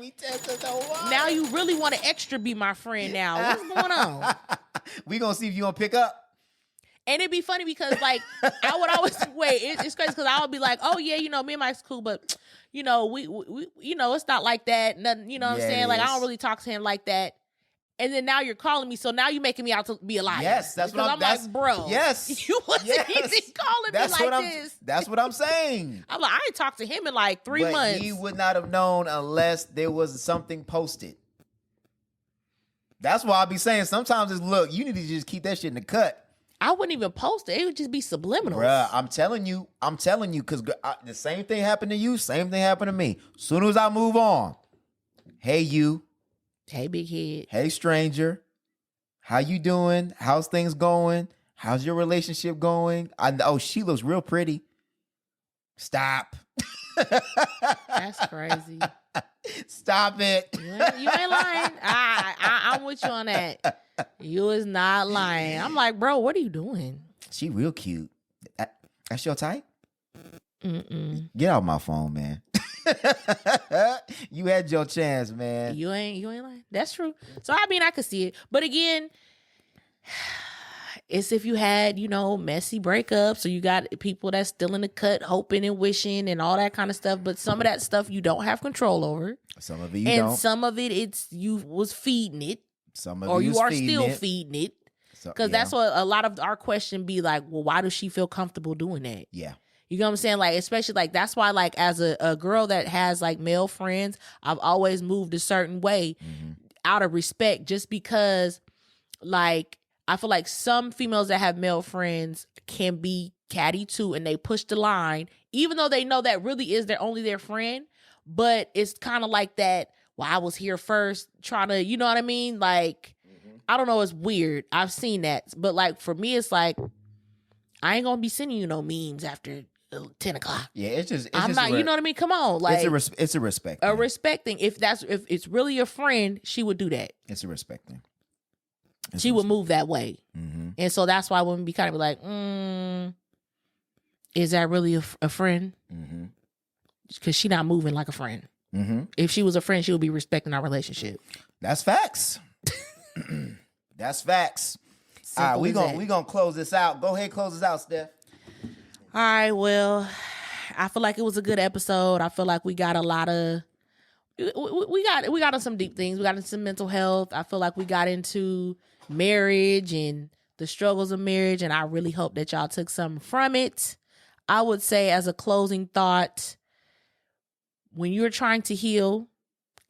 We testing the water. Now you really want to extra be my friend now. What's going on? We gonna see if you gonna pick up. And it'd be funny because I would always wait. It's crazy because I would be like, oh yeah, me and Mike's cool, but we it's not like that. Nothing, what I'm saying? Like I don't really talk to him like that. And then now you're calling me, so now you're making me out to be a liar. Yes, that's what I'm like, bro. Yes, you wasn't even calling me like this. That's what I'm saying. I'm like, I ain't talked to him in like 3 months. He would not have known unless there was something posted. That's why I be saying sometimes look, you need to just keep that shit in the cut. I wouldn't even post it. It would just be subliminal. Bruh, I'm telling you, because the same thing happened to you, same thing happened to me. As soon as I move on, hey you. Hey, big head. Hey, stranger. How you doing? How's things going? How's your relationship going? She looks real pretty. Stop. That's crazy. Stop it. You ain't lying. I'm with you on that. You is not lying. I'm like, bro, what are you doing? She real cute. That's your type? Mm-mm. Get out my phone, man. You had your chance, man. You ain't lying. That's true. So I mean, I could see it, but again, it's if you had, messy breakups, or you got people that's still in the cut, hoping and wishing and all that kind of stuff. But some of that stuff you don't have control over. Some of it you don't. And some of it, it's you was feeding it. Some of or it you are feeding still it. feeding it. Yeah. Because that's what a lot of our question be like, well, why does she feel comfortable doing that? Yeah. You know what I'm saying? Like, especially like, that's why like as a girl that has like male friends, I've always moved a certain way out of respect, just because like, I feel like some females that have male friends can be catty too, and they push the line, even though they know that really is their friend. But it's kind of like that, well, I was here first, trying to, you know what I mean? Like, I don't know, it's weird. I've seen that. But like, for me, it's like, I ain't gonna be sending you no memes after 10 o'clock. Yeah, it's just you know what I mean? Come on. Like, it's a respect thing. A respect thing. If it's really a friend, she would do that. It's a respect thing. She would move that way. Mm-hmm. And so that's why women be kind of like, is that really a friend? Mm-hmm. Because she not moving like a friend. Mm-hmm. If she was a friend, she would be respecting our relationship. That's facts. That's facts. All right, we gonna close this out. Go ahead, close this out, Steph. All right, well, I feel like it was a good episode. I feel like we got a lot of we got into some deep things. We got into some mental health. I feel like we got into marriage and the struggles of marriage, and I really hope that y'all took something from it. I would say, as a closing thought, when you're trying to heal,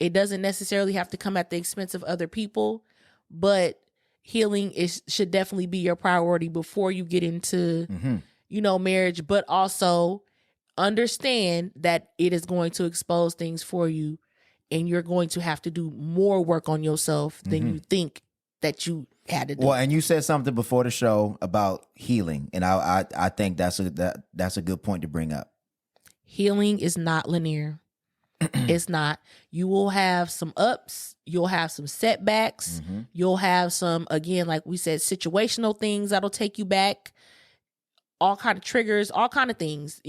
it doesn't necessarily have to come at the expense of other people, but healing should definitely be your priority before you get into marriage. But also understand that it is going to expose things for you, and you're going to have to do more work on yourself than you think that you had to do. Well, and you said something before the show about healing, and I think that's a good point to bring up. Healing is not linear. It's not. You will have some ups. You'll have some setbacks. You'll have some, again, like we said, situational things that'll take you back. All kind of triggers, all kind of things,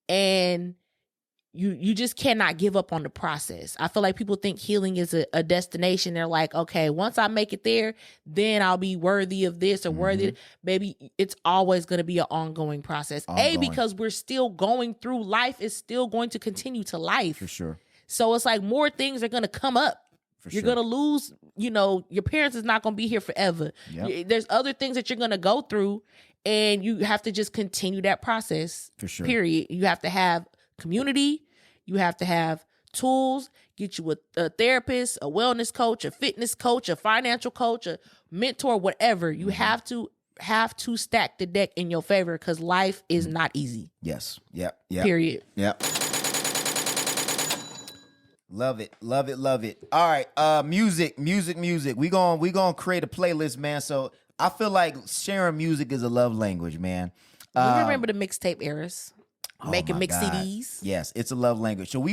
and you just cannot give up on the process. I feel like people think healing is a destination. They're like, okay, once I make it there, then I'll be worthy of this or worthy of, baby, it's always going to be an ongoing process. Because we're still going through, life is still going to continue to life. For sure. So it's like more things are going to come up. You're going to lose, your parents is not going to be here forever. Yep. There's other things that you're going to go through, and you have to just continue that process. For sure. Period. You have to have community. You have to have tools. Get you a therapist, a wellness coach, a fitness coach, a financial coach, a mentor, whatever. You have to stack the deck in your favor, because life is not easy. Yes. Yep. Period. Yep. Love it. Love it. Love it. All right. Music. We gonna create a playlist, man. So I feel like sharing music is a love language, man. You remember the mixtape eras? Making mix CDs. Yes, it's a love language. So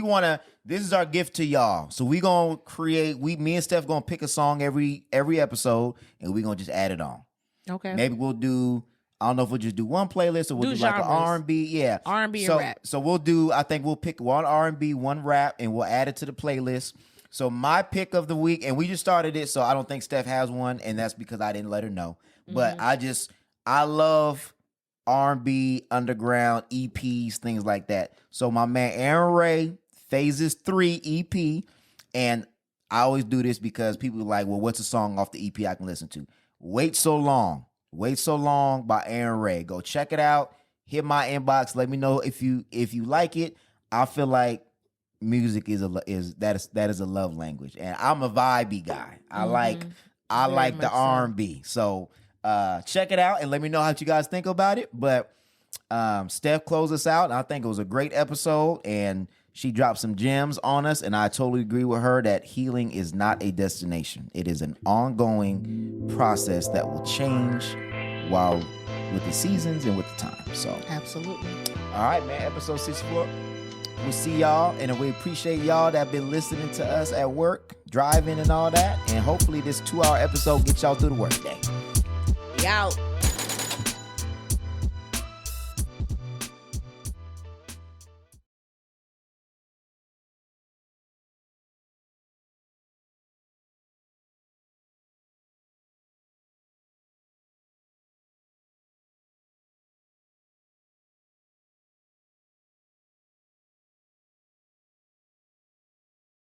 this is our gift to y'all. So we gonna create, me and Steph gonna pick a song every episode, and we gonna just add it on. Okay. Maybe we'll do, I don't know if we'll just do one playlist or we'll do like an R&B. Yeah. R&B and rap. So we'll pick one R&B, one rap, and we'll add it to the playlist. So my pick of the week, and we just started it, so I don't think Steph has one, and that's because I didn't let her know. But I love R&B, underground, EPs, things like that. So my man Aaron Ray, Phases 3 EP, and I always do this because people are like, well, what's a song off the EP I can listen to? Wait So Long by Arin Ray. Go check it out. Hit my inbox. Let me know if you like it. I feel like music is a love language, and I'm a vibey guy. I like the R&B. So check it out and let me know how you guys think about it. But Steph closed us out, and I think it was a great episode, and she dropped some gems on us, and I totally agree with her that healing is not a destination. It is an ongoing process that will change with the seasons and with the time. So absolutely. All right, man. Episode 64. We'll see y'all, and we appreciate y'all that have been listening to us at work, driving and all that. And hopefully this 2-hour episode gets y'all through the workday. We out.